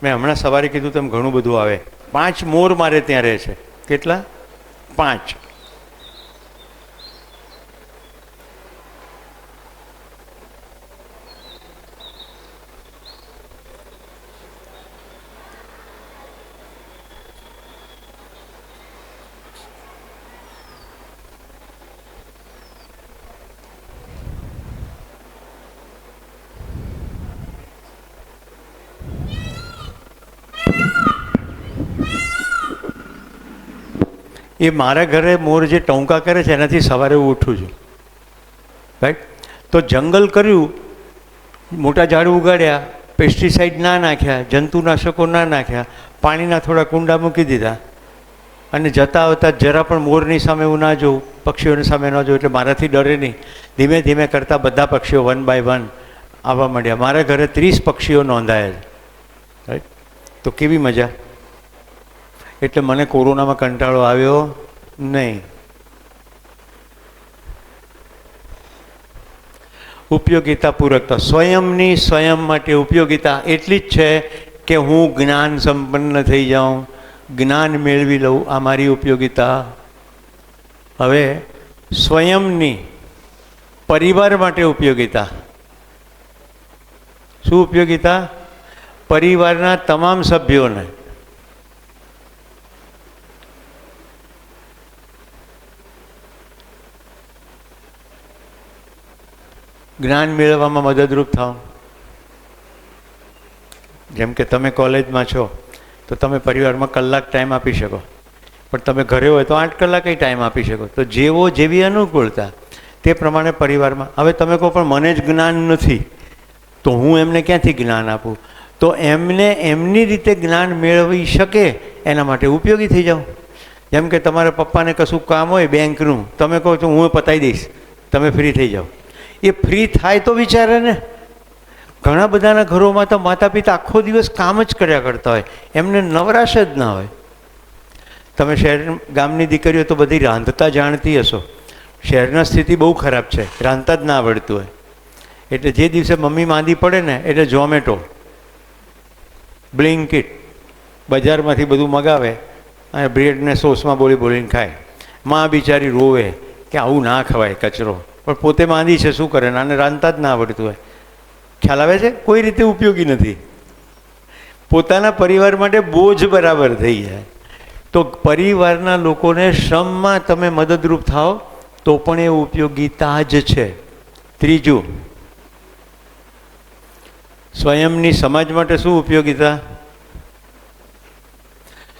મેં હમણાં સવારે કીધું તેમ ઘણું બધું આવે. 5 મોર મારે ત્યાં રહે છે. કેટલા? 5. એ મારા ઘરે મોર જે ટોંકા કરે છે એનાથી સવારે હું ઉઠું છું. રાઈટ? તો જંગલ કર્યું, મોટા ઝાડ ઉગાડ્યા, પેસ્ટિસાઇડ ના નાખ્યા, જંતુનાશકો ના નાખ્યા, પાણીના થોડા કુંડા મૂકી દીધા અને જતા આવતા જરા પણ મોરની સામે હું ના જોઉં, પક્ષીઓની સામે ન જોઉં, એટલે મારાથી ડરે નહીં. ધીમે ધીમે કરતાં બધા પક્ષીઓ 1 by 1 આવવા માંડ્યા. મારા ઘરે 30 પક્ષીઓ નોંધાયા છે. રાઈટ? તો કેવી મજા. એટલે મને કોરોનામાં કંટાળો આવ્યો નહીં. ઉપયોગિતા પૂરકતા, સ્વયંની સ્વયં માટે ઉપયોગિતા એટલી જ છે કે હું જ્ઞાન સંપન્ન થઈ જાઉં, જ્ઞાન મેળવી લઉં. આ મારી ઉપયોગિતા. હવે સ્વયંની પરિવાર માટે ઉપયોગિતા. શું ઉપયોગિતા? પરિવારના તમામ સભ્યોને જ્ઞાન મેળવવામાં મદદરૂપ થાવ. જેમ કે તમે કોલેજમાં છો તો તમે પરિવારમાં કલાક ટાઈમ આપી શકો, પણ તમે ઘરે હોય તો 8 કલાકે ટાઈમ આપી શકો. તો જેવો જેવી અનુકૂળતા તે પ્રમાણે પરિવારમાં. હવે તમે કહો પણ મને જ જ્ઞાન નથી તો હું એમને ક્યાંથી જ્ઞાન આપું? તો એમને એમની રીતે જ્ઞાન મેળવી શકે એના માટે ઉપયોગી થઈ જાઓ. જેમ કે તમારા પપ્પાને કશું કામ હોય બેંકનું, તમે કહો તો હું પતાવી દઈશ, તમે ફ્રી થઈ જાઓ. એ ફ્રી થાય તો વિચારે ને. ઘણા બધાના ઘરોમાં તો માતા પિતા આખો દિવસ કામ જ કર્યા કરતા હોય, એમને નવરાશ જ ના હોય. તમે શહેર ગામની દીકરીઓ તો બધી રાંધતા જાણતી હશો. શહેરના સ્થિતિ બહુ ખરાબ છે, રાંધતા જ ના આવડતું હોય. એટલે જે દિવસે મમ્મી માંદી પડે ને એટલે ઝોમેટો, બ્લિંકિટ, બજારમાંથી બધું મગાવે અને બ્રેડને સોસમાં બોલીને ખાય. માં બિચારી રોવે કે આવું ના ખવાય કચરો, પણ પોતે માંદી છે, શું કરે, આને રાંધતા જ ના આવડતું હોય. ખ્યાલ આવે છે? કોઈ રીતે ઉપયોગી નથી, પોતાના પરિવાર માટે બોજ બરાબર થઈ જાય. તો પરિવારના લોકોને શ્રમમાં તમે મદદરૂપ થાઓ તો પણ એ ઉપયોગીતા જ છે. ત્રીજું, સ્વયંની સમાજ માટે શું ઉપયોગીતા?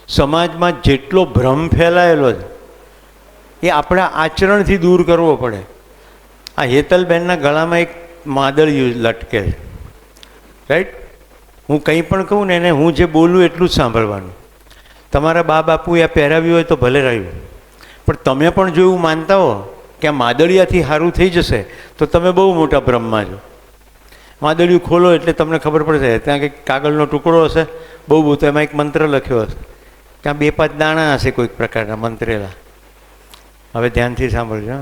સમાજમાં જેટલો ભ્રમ ફેલાયેલો છે એ આપણા આચરણથી દૂર કરવો પડે. આ હેતલબેનના ગળામાં એક માદળિયું લટકે છે, રાઈટ? હું કંઈ પણ કહું ને એને હું જે બોલું એટલું જ સાંભળવાનું. તમારા બા બાપુએ આ પહેરાવ્યું હોય તો ભલે રહ્યું, પણ તમે પણ જો એવું માનતા હો કે આ માદળિયાથી સારું થઈ જશે તો તમે બહુ મોટા ભ્રમમાં છો. માદળિયું ખોલો એટલે તમને ખબર પડશે ત્યાં કંઈક કાગળનો ટુકડો હશે, બહુ તો એમાં એક મંત્ર લખ્યો હશે, ત્યાં 2-5 દાણા હશે કોઈક પ્રકારના મંત્રેલા. હવે ધ્યાનથી સાંભળજો,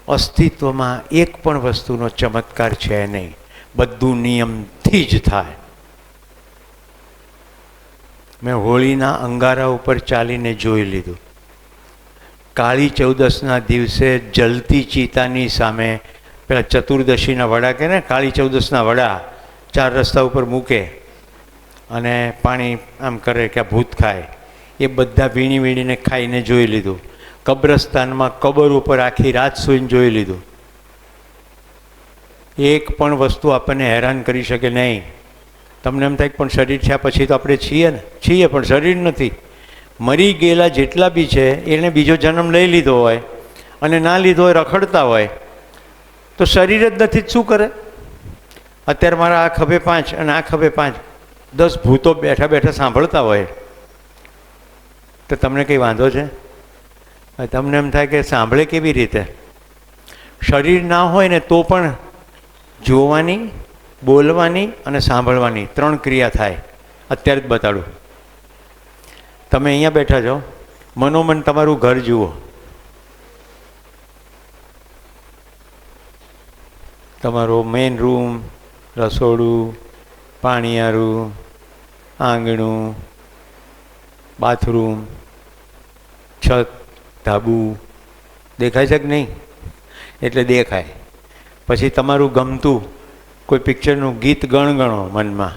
અસ્તિત્વમાં એક પણ વસ્તુનો ચમત્કાર છે નહીં, બધું નિયમથી જ થાય. મેં હોળીના અંગારા ઉપર ચાલીને જોઈ લીધું. કાળી ચૌદસના દિવસે જલતી ચિતાની સામે પેલા ચતુર્દશીના વડા કે ને, કાળી ચૌદસના વડા 4 રસ્તા ઉપર મૂકે અને પાણી આમ કરે કે આ ભૂત ખાય, એ બધા વીણી વીણીને ખાઈને જોઈ લીધું. કબ્રસ્તાનમાં કબર ઉપર આખી રાત સૂઈને જોઈ લીધું. એક પણ વસ્તુ આપણને હેરાન કરી શકે નહીં. તમને એમ થાય પણ શરીર થયા પછી તો આપણે છીએ ને, છીએ પણ શરીર નથી. મરી ગયેલા જેટલા બી છે એને બીજો જન્મ લઈ લીધો હોય અને ના લીધો હોય, રખડતા હોય, તો શરીર જ નથી શું કરે? અત્યારે મારા આ ખભે 5 અને આ ખભે 5, 10 ભૂતો બેઠા બેઠા સાંભળતા હોય તો તમને કંઈ વાંધો છે? તમને એમ થાય કે સાંભળે કેવી રીતે? શરીર ના હોય ને તો પણ જોવાની, બોલવાની અને સાંભળવાની 3 ક્રિયા થાય. અત્યારે જ બતાડું. તમે અહીંયા બેઠા છો, મનોમન તમારું ઘર જુઓ. તમારો મેઇન રૂમ, રસોડું, પાણીયારું, આંગણું, બાથરૂમ, છત, ધાબુ દેખાય છે કે નહીં? એટલે દેખાય. પછી તમારું ગમતું કોઈ પિક્ચરનું ગીત ગણગણો મનમાં.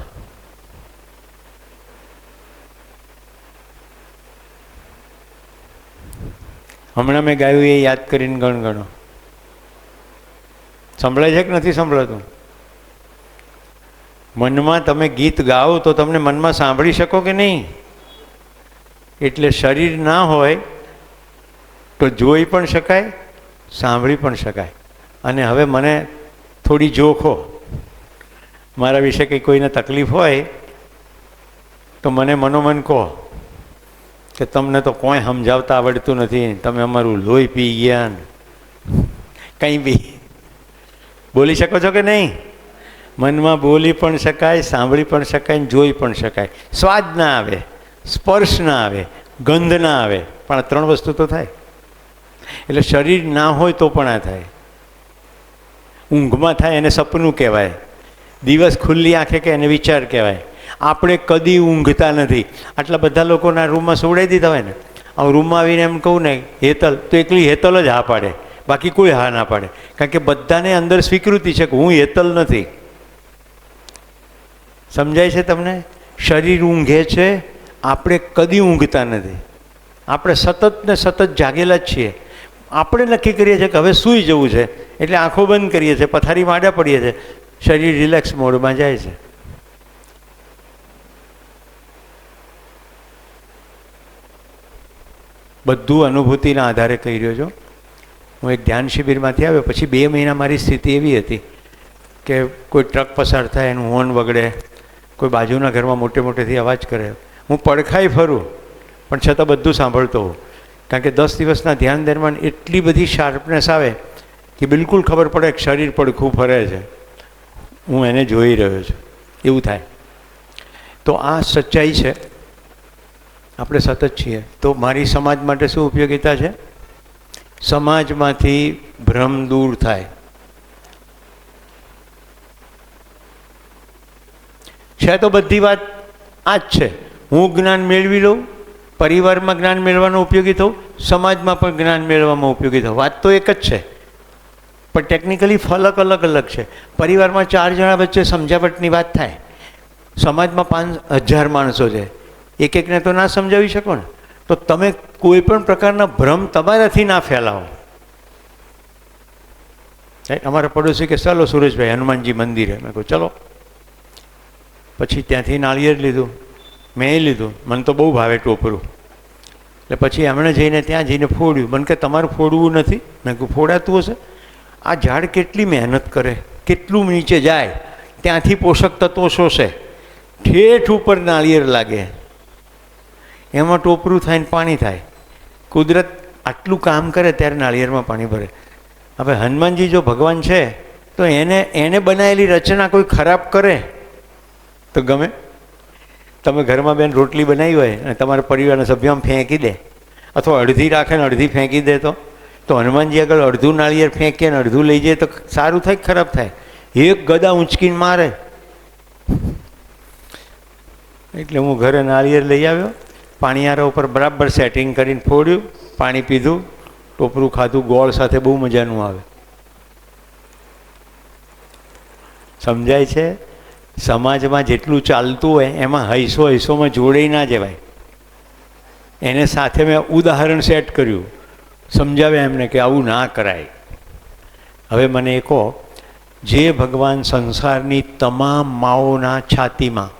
હમણાં મેં ગાયું એ યાદ કરીને ગણગણો. સંભળાય છે કે નથી સંભળાતું? મનમાં તમે ગીત ગાઓ તો તમને મનમાં સાંભળી શકો કે નહીં? એટલે શરીર ના હોય તો જોઈ પણ શકાય, સાંભળી પણ શકાય. અને હવે મને થોડી જોખો, મારા વિશે કંઈ કોઈને તકલીફ હોય તો મને મનોમન કહો કે તમને તો કોઈ સમજાવતા આવડતું નથી, તમે અમારું લોહી પી ગયા ને કંઈ બી બોલી શકો છો કે નહીં? મનમાં બોલી પણ શકાય, સાંભળી પણ શકાય, જોઈ પણ શકાય. સ્વાદ ના આવે, સ્પર્શ ના આવે, ગંધ ના આવે, પણ આ 3 વસ્તુ તો થાય. એટલે શરીર ના હોય તો પણ આ થાય. ઊંઘમાં થાય એને સપનું કહેવાય, દિવસ ખુલ્લી આંખે કે એને વિચાર કહેવાય. આપણે કદી ઊંઘતા નથી. આટલા બધા લોકોના રૂમમાં સુવડાવી દીધા હોય ને, આ રૂમમાં આવીને એમ કહું ને હેતલ, તો એકલી હેતલ જ હા પાડે, બાકી કોઈ હા ના પાડે. કારણ કે બધાને અંદર સ્વીકૃતિ છે કે હું હેતલ નથી. સમજાય છે તમને? શરીર ઊંઘે છે, આપણે કદી ઊંઘતા નથી. આપણે સતત ને સતત જાગેલા જ છીએ. આપણે નક્કી કરીએ છીએ કે હવે સૂઈ જવું છે, એટલે આંખો બંધ કરીએ છીએ, પથારીમાં આડા પડીએ છીએ, શરીર રિલેક્સ મોડમાં જાય છે. બધું અનુભૂતિના આધારે કહી રહ્યો છું. હું એક ધ્યાન શિબિરમાંથી આવ્યો પછી 2 મહિના મારી સ્થિતિ એવી હતી કે કોઈ ટ્રક પસાર થાય એનું હોર્ન વગડે, કોઈ બાજુના ઘરમાં મોટેથી અવાજ કરે, હું પડખાઈ ફરું પણ છતાં બધું સાંભળતો હોઉં. કારણ કે 10 દિવસના ધ્યાન દરમિયાન એટલી બધી શાર્પનેસ આવે કે બિલકુલ ખબર પડે કે શરીર પડખું ફરે છે, હું એને જોઈ રહ્યો છું, એવું થાય. તો આ સચ્ચાઈ છે, આપણે સતત છીએ. તો મારી સમાજ માટે શું ઉપયોગિતા છે? સમાજમાંથી ભ્રમ દૂર થાય. છે તો બધી વાત આ જ છે. હું જ્ઞાન મેળવી લઉં, પરિવારમાં જ્ઞાન મેળવવાનો ઉપયોગી થવું, સમાજમાં પણ જ્ઞાન મેળવવામાં ઉપયોગી થાય. વાત તો એક જ છે, પણ ટેકનિકલી ફલક અલગ અલગ છે. પરિવારમાં 4 જણા વચ્ચે સમજાવટની વાત થાય, સમાજમાં 5000 માણસો છે, એક એકને તો ના સમજાવી શકો ને. તો તમે કોઈ પણ પ્રકારના ભ્રમ તમારાથી ના ફેલાવો. અમારા પડોશી કે ચાલો સુરેશભાઈ હનુમાનજી મંદિરે. મેં કહું ચલો. પછી ત્યાંથી નાળિયેર લીધું, મેં લીધું, મને તો બહુ ભાવે ટોપરું. એટલે પછી એમણે જઈને ત્યાં જઈને ફોડ્યું. મને કે તમારે ફોડવું નથી. મેં કહું ફોડાતું હશે. આ ઝાડ કેટલી મહેનત કરે, કેટલું નીચે જાય, ત્યાંથી પોષક તત્વો શોષે, ઠેઠ ઉપર નાળિયેર લાગે, એમાં ટોપરું થાય ને પાણી થાય. કુદરત આટલું કામ કરે ત્યારે નાળિયેરમાં પાણી ભરે. હવે હનુમાનજી જો ભગવાન છે તો એને બનાવેલી રચના કોઈ ખરાબ કરે તો ગમે? તમે ઘરમાં બેન રોટલી બનાવી હોય અને તમારા પરિવારના સભ્યોમાં ફેંકી દે, અથવા અડધી રાખે ને અડધી ફેંકી દે, તો હનુમાનજી આગળ અડધું નાળિયેર ફેંકે ને અડધું લઈ જાય તો સારું થાય કે ખરાબ થાય? એક ગદા ઊંચકીને મારે. એટલે હું ઘરે નાળિયેર લઈ આવ્યો, પાણીયારા ઉપર બરાબર સેટિંગ કરીને ફોડ્યું, પાણી પીધું, ટોપરું ખાધું. ગોળ સાથે બહુ મજાનું આવે. સમજાય છે? સમાજમાં જેટલું ચાલતું હોય એમાં હૈસોમાં જોડે ના જવાય. એને સાથે મેં ઉદાહરણ સેટ કર્યું, સમજાવ્યા એમને કે આવું ના કરાય. હવે મને એ કહો, જે ભગવાન સંસારની તમામ માઓના છાતીમાં,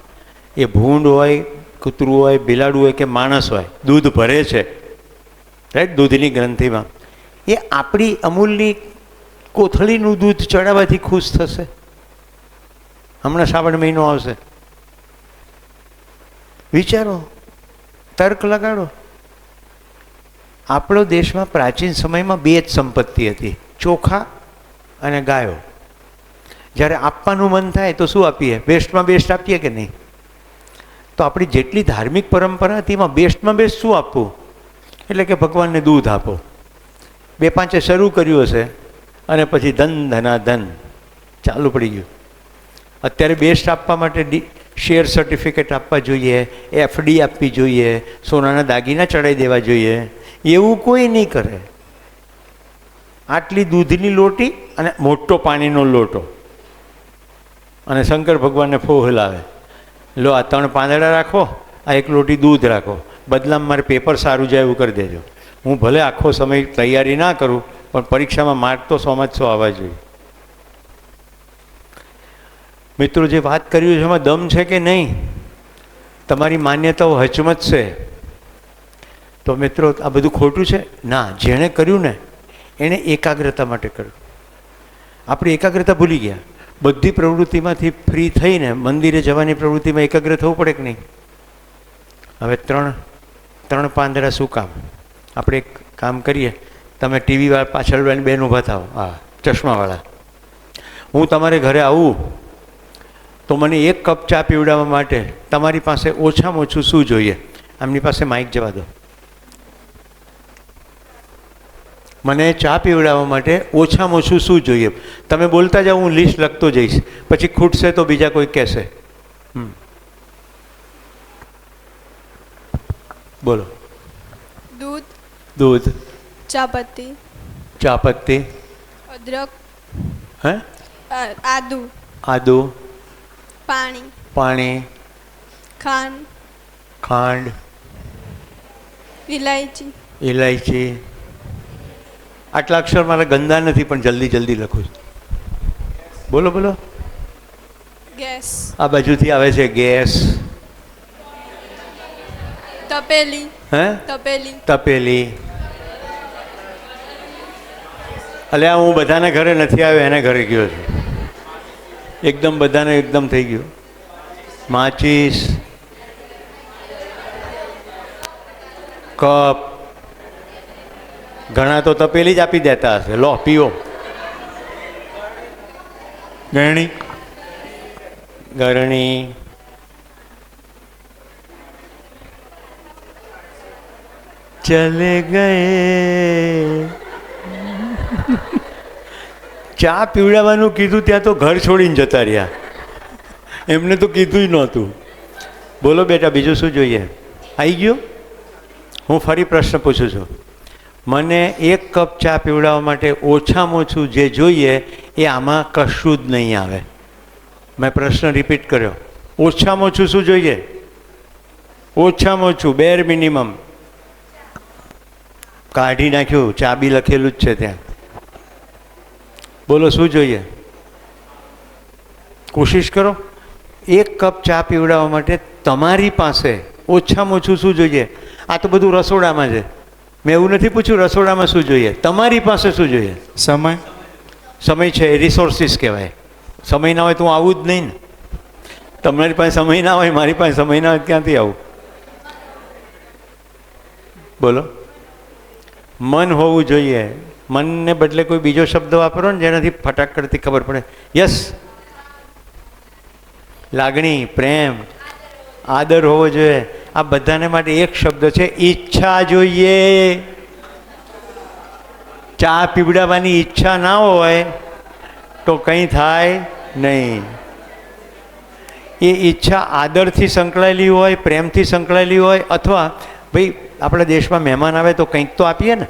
એ ભૂંડ હોય, કૂતરું હોય, બિલાડું હોય કે માણસ હોય, દૂધ ભરે છે, રાઈટ, દૂધની ગ્રંથિમાં, એ આપણી અમૂલની કોથળીનું દૂધ ચડાવવાથી ખુશ થશે? હમણાં શ્રાવણ મહિનો આવશે, વિચારો, તર્ક લગાડો. આપણો દેશમાં પ્રાચીન સમયમાં 2 જ સંપત્તિ હતી, ચોખા અને ગાયો. જ્યારે આપવાનું મન થાય તો શું આપીએ? બેસ્ટમાં બેસ્ટ આપીએ કે નહીં? તો આપણી જેટલી ધાર્મિક પરંપરા હતી એમાં બેસ્ટમાં બેસ્ટ શું આપવું? એટલે કે ભગવાનને દૂધ આપો. 2-5 શરૂ કર્યું હશે અને પછી ધન ધના ધન ચાલુ પડી ગયું. અત્યારે બેસ્ટ આપવા માટે શેર સર્ટિફિકેટ આપવા જોઈએ, FD આપવી જોઈએ, સોનાના દાગીના ચડાવી દેવા જોઈએ. એવું કોઈ નહીં કરે. આટલી દૂધની લોટી અને મોટો પાણીનો લોટો, અને શંકર ભગવાનને ફોહલાવે, લો આ 3 પાંદડા રાખો, આ 1 લોટી દૂધ રાખો, બદલામાં મારે પેપર સારું જાય એવું કરી દેજો. હું ભલે આખો સમય તૈયારી ના કરું, પણ પરીક્ષામાં માર્ક તો 100 માં 100 આવવા જોઈએ. મિત્રો, જે વાત કર્યું છે એમાં દમ છે કે નહીં? તમારી માન્યતાઓ હચમત છે તો મિત્રો આ બધું ખોટું છે? ના, જેણે કર્યું ને એણે એકાગ્રતા માટે કર્યું. આપણી એકાગ્રતા ભૂલી ગયા. બધી પ્રવૃત્તિમાંથી ફ્રી થઈને મંદિરે જવાની પ્રવૃત્તિમાં એકાગ્ર થવું પડે કે નહીં? હવે 3 પાંદડા શું કામ? આપણે એક કામ કરીએ, તમે ટીવી પાછળ બેન ઊભા થાવ, હા ચશ્માવાળા, હું તમારે ઘરે આવું તો મને 1 કપ ચા પીવડાવવા માટે તમારી પાસે ઓછામાં ઓછું શું જોઈએ? આમની પાસે માઇક જવા દો. મને ચા પીવડાવવા માટે ઓછામાં ઓછું શું જોઈએ? તમે બોલતા જાઓ, હું લિસ્ટ લખતો જઈશ, પછી ખૂટશે તો બીજા કોઈ કહેશે. બોલો. દૂધ, ચાપત્તી, અદરક, હે, આદુ, પાણી, ખાંડ, ઇલાયચી. આટલા અક્ષર મારા ગંદા નથી, પણ જલ્દી લખું છું. બોલો. ગેસ, આ બાજુથી આવે છે ગેસ, તપેલી, તપેલી. અલ્યા હું બધાના ઘરે નથી આવ્યો, એને ઘરે ગયો છું. એકદમ બધાને એકદમ થઈ ગયું. માચીસ, કપ, ઘણા તો તપેલી જ આપી દેતા હશે, લો પીઓ. ગરણી, ચલે ગયે. ચા પીવડાવવાનું કીધું ત્યાં તો ઘર છોડીને જતા રહ્યા. એમને તો કીધું જ નહોતું. બોલો બેટા, બીજું શું જોઈએ? આવી ગયું? હું ફરી પ્રશ્ન પૂછું છું. મને 1 કપ ચા પીવડાવવા માટે ઓછામાં ઓછું જે જોઈએ એ આમાં કશું જ નહીં આવે. મેં પ્રશ્ન રિપીટ કર્યો, ઓછામાં ઓછું શું જોઈએ? ઓછામાં ઓછું બેર મિનિમમ. કાઢી નાખ્યું, ચા બી લખેલું જ છે ત્યાં. બોલો શું જોઈએ? કોશિશ કરો. 1 કપ ચા પીવડાવવા માટે તમારી પાસે ઓછામાં ઓછું શું જોઈએ? આ તો બધું રસોડામાં છે. મેં એવું નથી પૂછ્યું રસોડામાં શું જોઈએ, તમારી પાસે શું જોઈએ? સમય. સમય છે એ રિસોર્સિસ કહેવાય. સમય ના હોય તો હું આવું જ નહીં ને. તમારી પાસે સમય ના હોય, મારી પાસે સમય ના હોય, ક્યાંથી આવું? બોલો. મન હોવું જોઈએ. મનને બદલે કોઈ બીજો શબ્દ વાપરો ને જેનાથી ફટાક કરતી ખબર પડે. યસ. લાગણી, પ્રેમ, આદર હોવો જોઈએ. આ બધાને માટે એક શબ્દ છે, ઈચ્છા જોઈએ. ચા પીવડાવવાની ઈચ્છા ના હોય તો કંઈ થાય નહીં. એ ઈચ્છા આદરથી સંકળાયેલી હોય, પ્રેમથી સંકળાયેલી હોય, અથવા ભાઈ આપણા દેશમાં મહેમાન આવે તો કંઈક તો આપીએ ને,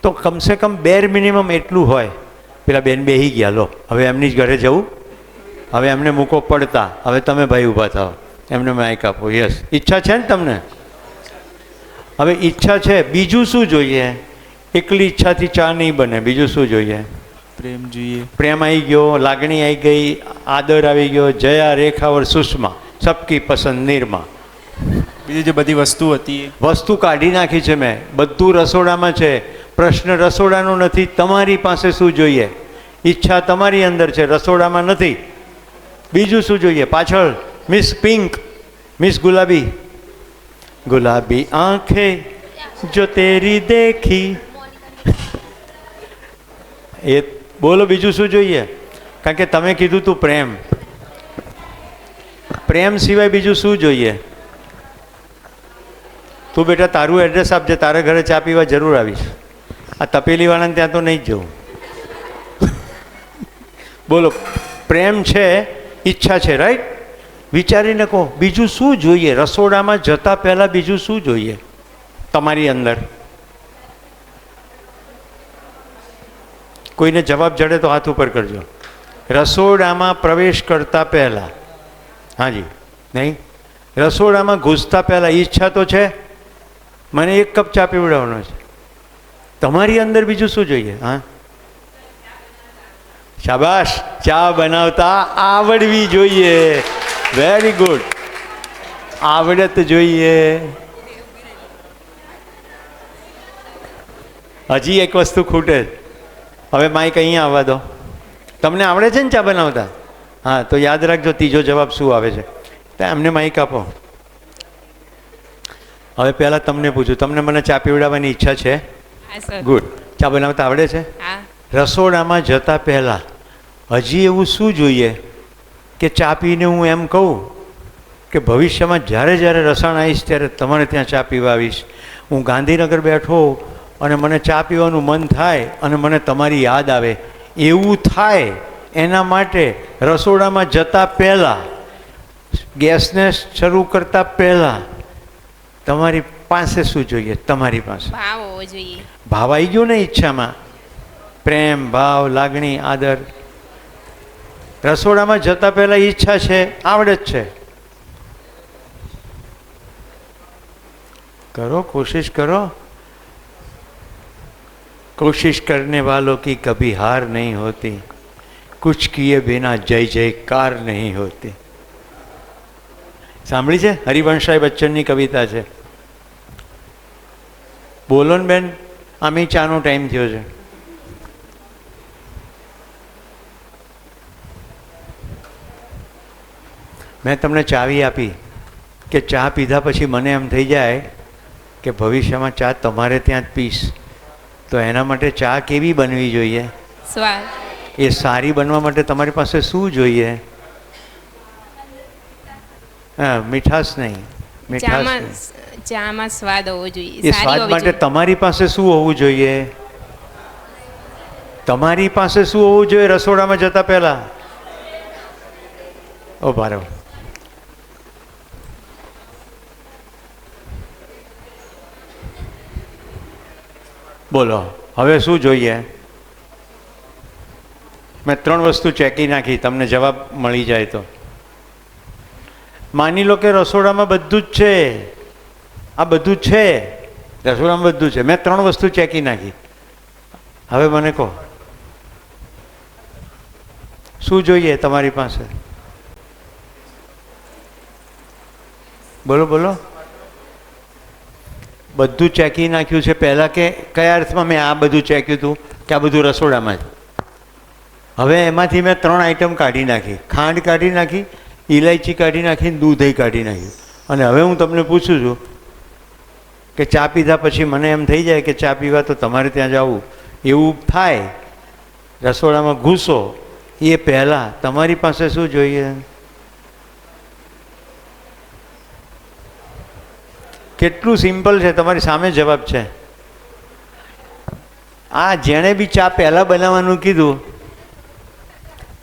તો કમસે કમ બેર મિનિમમ એટલું હોય. પેલા બેન બેહી ગયા, લો હવે એમની જ ઘરે જવું, હવે એમને મૂકો પડતા, હવે તમે ભાઈ ઊભા થાઓ, એમને માઇક આપો. યસ, ઈચ્છા છે ને તમને? હવે ઈચ્છા છે, બીજું શું જોઈએ? એકલી ઈચ્છાથી ચા નહીં બને. બીજું શું જોઈએ? પ્રેમ જોઈએ. પ્રેમ આવી ગયો, લાગણી આવી ગઈ, આદર આવી ગયો. જયા, રેખા ઓર સુષ્મા, સબકી પસંદ નિરમા. બીજી જે બધી વસ્તુ હતી એ વસ્તુ કાઢી નાખી છે મેં. બધું રસોડામાં છે. પ્રશ્ન રસોડાનો નથી, તમારી પાસે શું જોઈએ? ઈચ્છા તમારી અંદર છે, રસોડામાં નથી. બીજું શું જોઈએ? પાછળ મિસ પિંક, મિસ ગુલાબી. ગુલાબી આંખે જો તેરી દેખી. એ બોલો બીજું શું જોઈએ? કારણ કે તમે કીધું તું પ્રેમ. પ્રેમ સિવાય બીજું શું જોઈએ? તું બેટા તારું એડ્રેસ આપજે, તારા ઘરે ચા પીવા જરૂર આવીશ. આ તપેલીવાળાને ત્યાં તો નહીં જ જવું. બોલો. પ્રેમ છે, ઈચ્છા છે, રાઈટ? વિચારીને કહો બીજું શું જોઈએ? રસોડામાં જતા પહેલાં બીજું શું જોઈએ તમારી અંદર? કોઈને જવાબ જડે તો હાથ ઉપર કરજો. રસોડામાં પ્રવેશ કરતા પહેલાં. હાજી. નહીં? રસોડામાં ઘૂસતા પહેલાં ઈચ્છા તો છે, મને 1 કપ ચા પીવડાવવાનો છે. તમારી અંદર બીજું શું જોઈએ? હા, શાબાશ. ચા બનાવતા આવડવી જોઈએ. Very good. આવડત જોઈએ. હજી એક વસ્તુ ખૂટે. હવે માઇક અહીંયા આવવા દો. તમને આવડે છે ને ચા બનાવતા? હા, તો યાદ રાખજો ત્રીજો જવાબ શું આવે છે. તો એમને માઇક આપો. હવે પહેલાં તમને પૂછું, તમને મને ચા પીવડાવવાની ઈચ્છા છે? ગુડ. ચા બનાવતા આવડે છે? રસોડામાં જતા પહેલાં હજી એવું શું જોઈએ કે ચા પીને હું એમ કહું કે ભવિષ્યમાં જ્યારે જ્યારે રસાણ આવીશ ત્યારે તમારે ત્યાં ચા પીવા આવીશ. હું ગાંધીનગર બેઠો અને મને ચા પીવાનું મન થાય અને મને તમારી યાદ આવે, એવું થાય એના માટે રસોડામાં જતા પહેલાં, ગેસને શરૂ કરતા પહેલાં તમારી પાસે શું જોઈએ? તમારી પાસે ભાવ હોવો જોઈએ. ભાવ આવી ગયો ને ઈચ્છામાં? પ્રેમ, ભાવ, લાગણી, આદર. રસોડામાં જતા પહેલાં ઈચ્છા છે, આવડત છે. કરો, કોશિશ કરો. कोशिश करने वालों की कभी हार नहीं होती, कुछ किए बिना जय जयकार नहीं होती. સાંભળી છે? હરિવંશરાય બચ્ચનની કવિતા છે. બોલો ને બેન, આમે ચાનો ટાઈમ થયો છે. મેં તમને ચાવી આપી કે ચા પીધા પછી મને એમ થઈ જાય કે ભવિષ્યમાં ચા તમારે ત્યાં જ પીશ, તો એના માટે ચા કેવી બનવી જોઈએ? સ્વાદ. એ સારી બનવા માટે તમારી પાસે શું જોઈએ? હા, મીઠાશ નહીં. ચામાં સ્વાદ હોવો જોઈએ. એ સ્વાદ માટે તમારી પાસે શું હોવું જોઈએ? તમારી પાસે શું હોવું જોઈએ રસોડામાં જતા પહેલા? ઓ ભારો. બોલો હવે શું જોઈએ? મેં 3 વસ્તુ ચેકી નાખી, તમને જવાબ મળી જાય તો. માની લો કે રસોડામાં બધું જ છે, આ બધું જ છે, રસોડામાં બધું છે. મેં 3 વસ્તુ ચેકી નાખી. હવે મને કહો શું જોઈએ તમારી પાસે? બોલો બોલો. બધું ચેકી નાખ્યું છે પહેલાં કે કયા અર્થમાં મેં આ બધું ચેક્યું હતું કે આ બધું રસોડામાં જ? હવે એમાંથી મેં 3 આઈટમ કાઢી નાખી. ખાંડ કાઢી નાખી, ઇલાયચી કાઢી નાખી, દૂધ કાઢી નાખ્યું. અને હવે હું તમને પૂછું છું કે ચા પીધા પછી મને એમ થઈ જાય કે ચા પીવા તો તમારે ત્યાં જવું, એવું થાય, રસોડામાં ઘૂસો એ પહેલાં તમારી પાસે શું જોઈએ? કેટલું સિમ્પલ છે, તમારી સામે જવાબ છે. આ જેણે બી ચા પહેલાં બનાવવાનું કીધું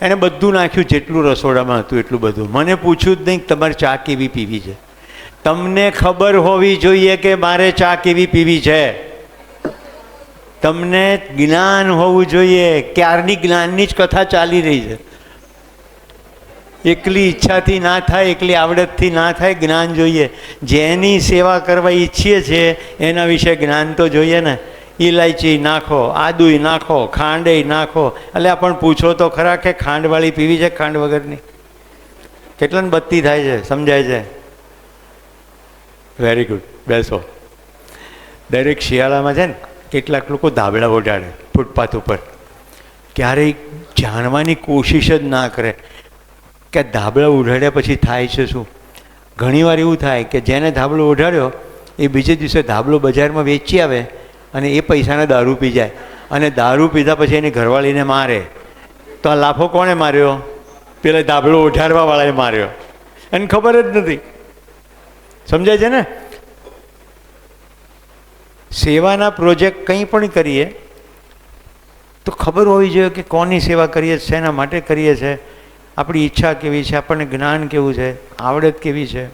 એણે બધું નાખ્યું, જેટલું રસોડામાં હતું એટલું બધું. મને પૂછ્યું જ નહીં કે તમારે ચા કેવી પીવી છે. તમને ખબર હોવી જોઈએ કે મારે ચા કેવી પીવી છે. તમને જ્ઞાન હોવું જોઈએ. ક્યારની જ્ઞાનની જ કથા ચાલી રહી છે. એકલી ઈચ્છાથી ના થાય, એકલી આવડતથી ના થાય, જ્ઞાન જોઈએ. જેની સેવા કરવા ઈચ્છીએ છીએ એના વિશે જ્ઞાન તો જોઈએ ને. ઇલાયચી નાખો, આદુય નાખો, ખાંડેય નાખો. એટલે પણ પૂછો તો ખરા કે ખાંડવાળી પીવી છે ખાંડ વગરની? કેટલાને બત્તી થાય છે, સમજાય છે? વેરી ગુડ, બેસો. દરેક શિયાળામાં છે ને કેટલાક લોકો ધાબળા ઓઢાડે ફૂટપાથ ઉપર. ક્યારેય જાણવાની કોશિશ જ ના કરે કે ધાબળા ઓઢાડ્યા પછી થાય છે શું. ઘણીવાર એવું થાય કે જેને ધાબળો ઓઢાડ્યો એ બીજે દિવસે ધાબળો બજારમાં વેચી આવે અને એ પૈસાને દારૂ પી જાય. અને દારૂ પીધા પછી એની ઘરવાળીને મારે. તો આ લાફો કોણે માર્યો? પેલા ધાબળો ઓઢાડવાવાળાએ માર્યો. એને ખબર જ નથી. સમજાય છે ને? સેવાના પ્રોજેક્ટ કંઈ પણ કરીએ તો ખબર હોવી જોઈએ કે કોની સેવા કરીએ છીએ, શેના માટે કરીએ છીએ, આપણી ઈચ્છા કેવી છે, આપણને જ્ઞાન કેવું છે, આવડત કેવી છે.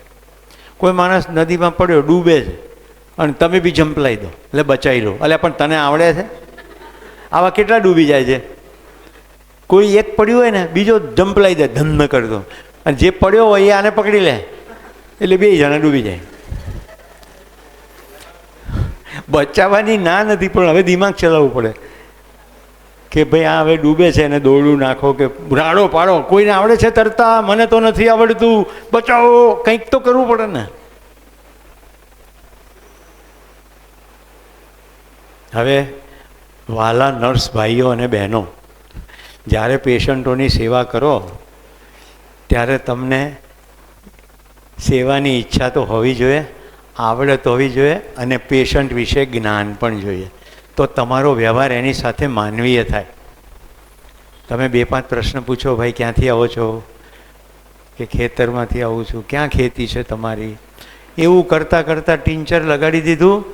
કોઈ માણસ નદીમાં પડ્યો, ડૂબે છે, અને તમે બી જંપલાઈ દો એટલે બચાવી લો. એટલે પણ તને આવડે છે? આવા કેટલા ડૂબી જાય છે? કોઈ એક પડ્યું હોય ને, બીજો જંપલાઈ દે, ધમ ન કરતો, અને જે પડ્યો હોય એ આને પકડી લે એટલે 2 જણા ડૂબી જાય. બચાવવાની ના નથી, પણ હવે દિમાગ ચલાવવું પડે કે ભાઈ આ હવે ડૂબે છે એને દોરડું નાખો કે રાડો પાડો. કોઈને આવડે છે તરતા? મને તો નથી આવડતું, બચાવો. કંઈક તો કરવું પડે ને. હવે વાલા નર્સ ભાઈઓ અને બહેનો, જ્યારે પેશન્ટોની સેવા કરો ત્યારે તમને સેવાની ઈચ્છા તો હોવી જોઈએ, આવડત હોવી જોઈએ, અને પેશન્ટ વિશે જ્ઞાન પણ જોઈએ. તો તમારો વ્યવહાર એની સાથે માનવીય થાય. તમે 2-5 પ્રશ્ન પૂછો, ભાઈ ક્યાંથી આવો છો? કે ખેતરમાંથી આવું છું. ક્યાં ખેતી છે તમારી? એવું કરતાં કરતાં ટિંચર લગાડી દીધું,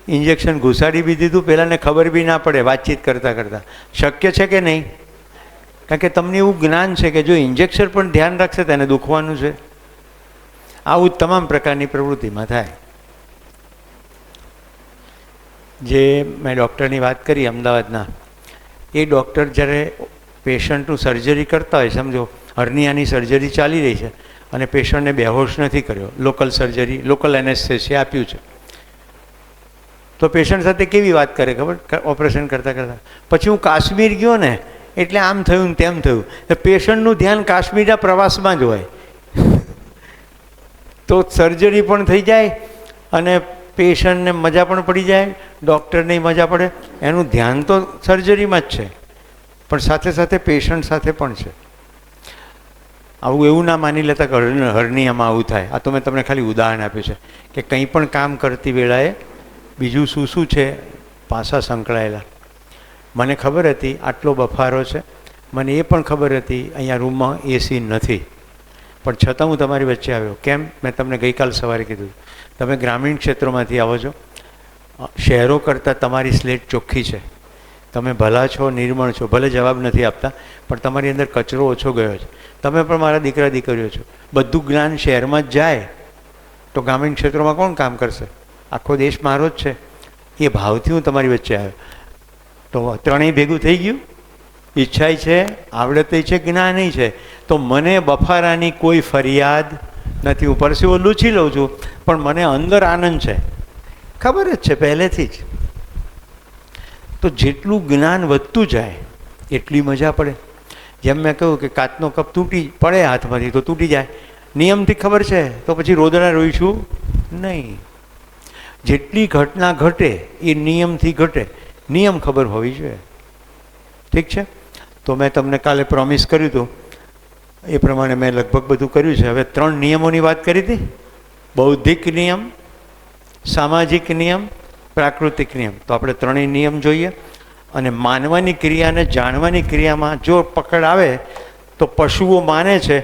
ઇન્જેક્શન ઘુસાડી બી દીધું, પહેલાંને ખબર બી ના પડે વાતચીત કરતાં કરતાં. શક્ય છે કે નહીં? કારણ કે તમને એવું જ્ઞાન છે કે જો ઇન્જેક્શન પણ ધ્યાન રાખશે તેને દુખવાનું છે. આવું તમામ પ્રકારની પ્રવૃત્તિમાં થાય. જે મેં ડૉક્ટરની વાત કરી અમદાવાદના, એ ડૉક્ટર જ્યારે પેશન્ટનું સર્જરી કરતા હોય, સમજો હર્નિયાની સર્જરી ચાલી રહી છે અને પેશન્ટને બેહોશ નથી કર્યો, લોકલ સર્જરી, લોકલ એનેસ્થેસિયા આપ્યું છે, તો પેશન્ટ સાથે કેવી વાત કરે ખબર? ઓપરેશન કરતાં કરતાં પછી હું કાશ્મીર ગયો ને એટલે આમ થયું ને તેમ થયું. પેશન્ટનું ધ્યાન કાશ્મીરના પ્રવાસમાં જ હોય. તો સર્જરી પણ થઈ જાય અને પેશન્ટને મજા પણ પડી જાય, ડૉક્ટરને મજા પડે. એનું ધ્યાન તો સર્જરીમાં જ છે, પણ સાથે સાથે પેશન્ટ સાથે પણ છે. આવું એવું ના માની લેતા કે હર્નિયામાં આવું થાય. આ તો મેં તમને ખાલી ઉદાહરણ આપ્યું છે કે કંઈ પણ કામ કરતી વેળાએ બીજું શું શું છે પાસા સંકળાયેલા. મને ખબર હતી આટલો બફારો છે, મને એ પણ ખબર હતી અહીંયા રૂમમાં એસી નથી, પણ છતાં હું તમારી વચ્ચે આવ્યો. કેમ? મેં તમને ગઈકાલ સવારે કીધું, તમે ગ્રામીણ ક્ષેત્રોમાંથી આવો છો, શહેરો કરતાં તમારી સ્લેટ ચોખ્ખી છે, તમે ભલા છો, નિર્મળ છો, ભલે જવાબ નથી આપતા, પણ તમારી અંદર કચરો ઓછો ગયો છે. તમે પણ મારા દીકરા દીકરીઓ છો. બધું જ્ઞાન શહેરમાં જ જાય તો ગ્રામીણ ક્ષેત્રોમાં કોણ કામ કરશે? આખો દેશ મારો જ છે. એ ભાવથી હું તમારી વચ્ચે આવ્યો. તો ત્રણેય ભેગું થઈ ગયું. ઈચ્છાય છે, આવડતે છે, જ્ઞાનય છે. તો મને બફારાની કોઈ ફરિયાદ નથી. હું પરસેવો લૂછી લઉં છું, પણ મને અંદર આનંદ છે, ખબર જ છે પહેલેથી જ. તો જેટલું જ્ઞાન વધતું જાય એટલી મજા પડે. જેમ મેં કહ્યું કે કાચનો કપ તૂટી પડે હાથમાંથી તો તૂટી જાય, નિયમથી ખબર છે, તો પછી રોદડા રોઈશું નહીં. જેટલી ઘટના ઘટે એ નિયમથી ઘટે, નિયમ ખબર હોવી જોઈએ. ઠીક છે? તો મેં તમને કાલે પ્રોમિસ કર્યું હતું એ પ્રમાણે મેં લગભગ બધું કર્યું છે. હવે 3 નિયમોની વાત કરી હતી: બૌદ્ધિક નિયમ, સામાજિક નિયમ, પ્રાકૃતિક નિયમ. તો આપણે 3 નિયમ જોઈએ. અને માનવાની ક્રિયાને જાણવાની ક્રિયામાં જો પકડ આવે તો પશુઓ માને છે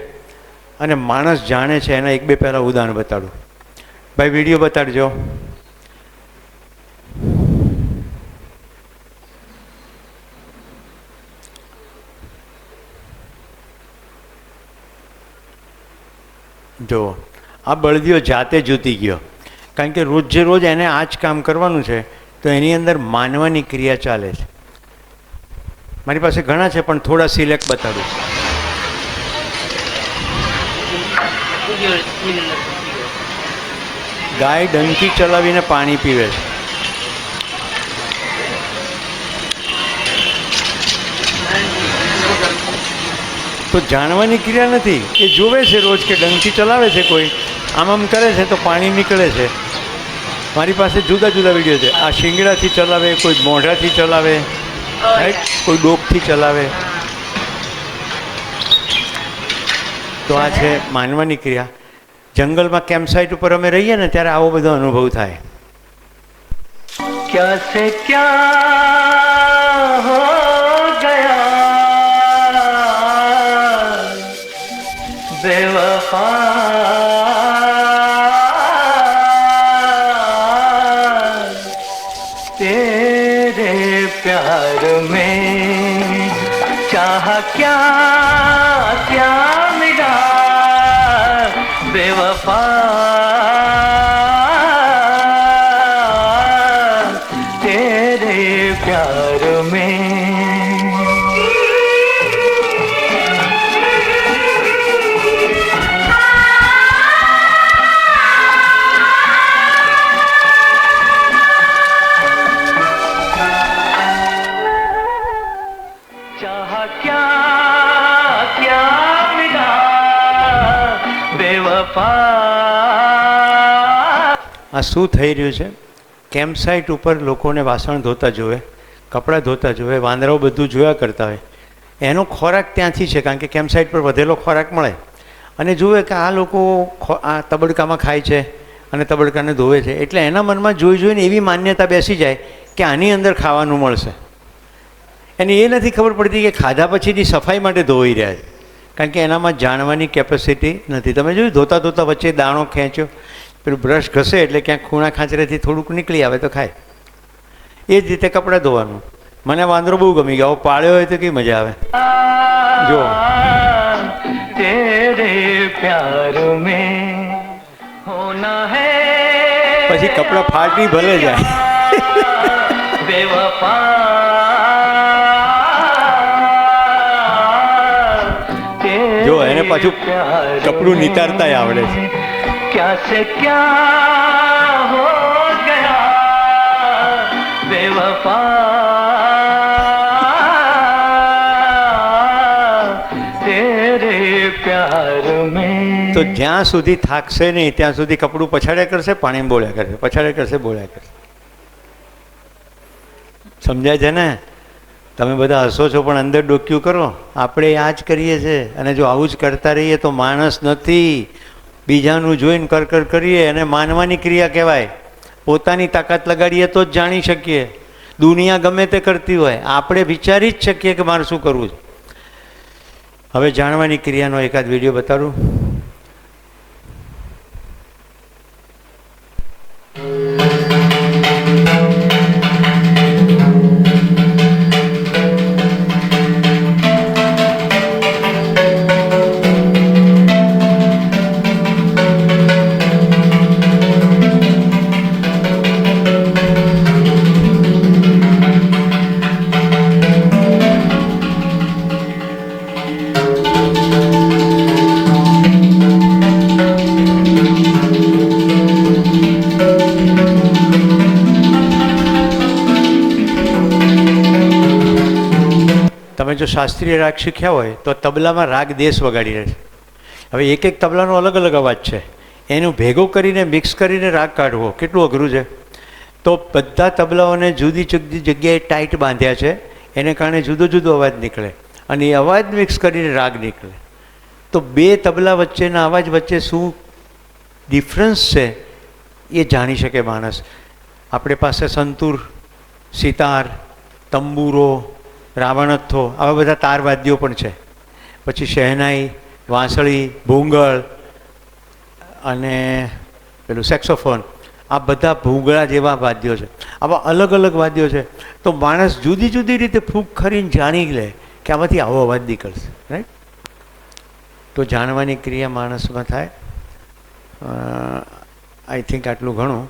અને માણસ જાણે છે. એના 1-2 પહેલાં ઉદાહરણ બતાડું. ભાઈ વિડીયો બતાડજો. જો આ બળદિયો જાતે જૂતી ગયો, કારણ કે રોજે રોજ એને આ જ કામ કરવાનું છે. તો એની અંદર માનવાની ક્રિયા ચાલે છે. મારી પાસે ઘણા છે પણ થોડા સિલેક્ટ બતાડું. ગાય ડંકી ચલાવીને પાણી પીવે છે. તો જાણવાની ક્રિયા નથી, એ જોવે છે રોજ કે ડંકી ચલાવે છે કોઈ, આમ કરે છે તો પાણી નીકળે છે. મારી પાસે જુદા જુદા વિડીયો છે. આ શિંગડાથી ચલાવે, કોઈ મોઢાથી ચલાવે, કોઈ ડોકથી ચલાવે. તો આ છે માનવાની ક્રિયા. જંગલમાં કેમ્પસાઇટ ઉપર અમે રહીએ ને ત્યારે આવો બધો અનુભવ થાય. क्या से क्या हो गया बेवफा तेरे प्यार में चाह क्या क्या मिला बेवफा तेरे प्यार में चाह क्या मिला बेवफा. આ શું થઈ રહ્યું છે? કેમ્પસાઇટ ઉપર લોકોને વાસણ ધોતા જોવે, કપડાં ધોતા જોવે, વાંદરાઓ બધું જોયા કરતા હોય. એનો ખોરાક ત્યાંથી છે, કારણ કે કેમ્પસાઇટ પર વધેલો ખોરાક મળે. અને જુએ કે આ લોકો આ તબડકામાં ખાય છે અને તબડકાને ધોવે છે, એટલે એના મનમાં જોઈ જોઈને એવી માન્યતા બેસી જાય કે આની અંદર ખાવાનું મળશે. એને એ નથી ખબર પડતી કે ખાધા પછીની સફાઈ માટે ધોઈ રહ્યા છે, કારણ કે એનામાં જાણવાની કેપેસિટી નથી. તમે જોયું ધોતા ધોતા વચ્ચે દાણો ખેંચ્યો, પેલું બ્રશ ઘસે એટલે ક્યાંક ખૂણા ખાંચરેથી થોડુંક નીકળી આવે તો ખાય. એ જ રીતે કપડાં ધોવાનું. મને વાંદરો બહુ ગમી ગયો, પાળ્યો હોય તો કેવી મજા આવે. જો तेरे प्यार में होना है પછી કપડાં ફાટી ભલે જાય. बेवफा જો એને પાછું કપડું નિતારતાય આવડે છે. क्या से क्या हो गया बेवफा तेरे प्यार में. તો જ્યાં સુધી થાકશે નહીં ત્યાં સુધી કપડું પછાડ્યા કરશે, પાણી બોલ્યા કરશે, પછાડ્યા કરશે, બોલ્યા કરશે. સમજાય છે ને? તમે બધા હસો છો પણ અંદર ડોક્યું કરો. આપણે આ જ કરીએ છીએ, અને જો આવું જ કરતા રહીએ તો માણસ નથી. બીજાનું જોઈને કર કરીએ અને માનવાની ક્રિયા કહેવાય. પોતાની તાકાત લગાડીએ તો જ જાણી શકીએ. દુનિયા ગમે તે કરતી હોય, આપણે વિચારી જ શકીએ કે મારે શું કરવું છે. હવે જાણવાની ક્રિયાનો એકાદ વિડીયો બતાડું. જો શાસ્ત્રીય રાગ શીખ્યા હોય તો તબલામાં રાગ દેશ વગાડી રહે છે. હવે એક એક તબલાનો અલગ અલગ અવાજ છે, એનું ભેગો કરીને મિક્સ કરીને રાગ કાઢવો કેટલું અઘરું છે. તો બધા તબલાઓને જુદી જુદી જગ્યાએ ટાઈટ બાંધ્યા છે, એને કારણે જુદો જુદો અવાજ નીકળે અને એ અવાજ મિક્સ કરીને રાગ નીકળે. તો બે તબલા વચ્ચેના અવાજ વચ્ચે શું ડિફરન્સ છે એ જાણી શકે માણસ. આપણી પાસે સંતૂર, સિતાર, તંબુરો, રાવણથ્થો આવા બધા તારવાદ્યો પણ છે. પછી શહેનાઈ, વાંસળી, ભૂંગળ અને પેલું સેક્સોફોન, આ બધા ભૂંગળા જેવા વાદ્યો છે. આવા અલગ અલગ વાદ્યો છે. તો માણસ જુદી જુદી રીતે ફૂંક ખરીને જાણી લે કે આમાંથી આવો અવાજ નીકળશે, રાઈટ. તો જાણવાની ક્રિયા માણસમાં થાય. આઈ થિંક આટલું ઘણું.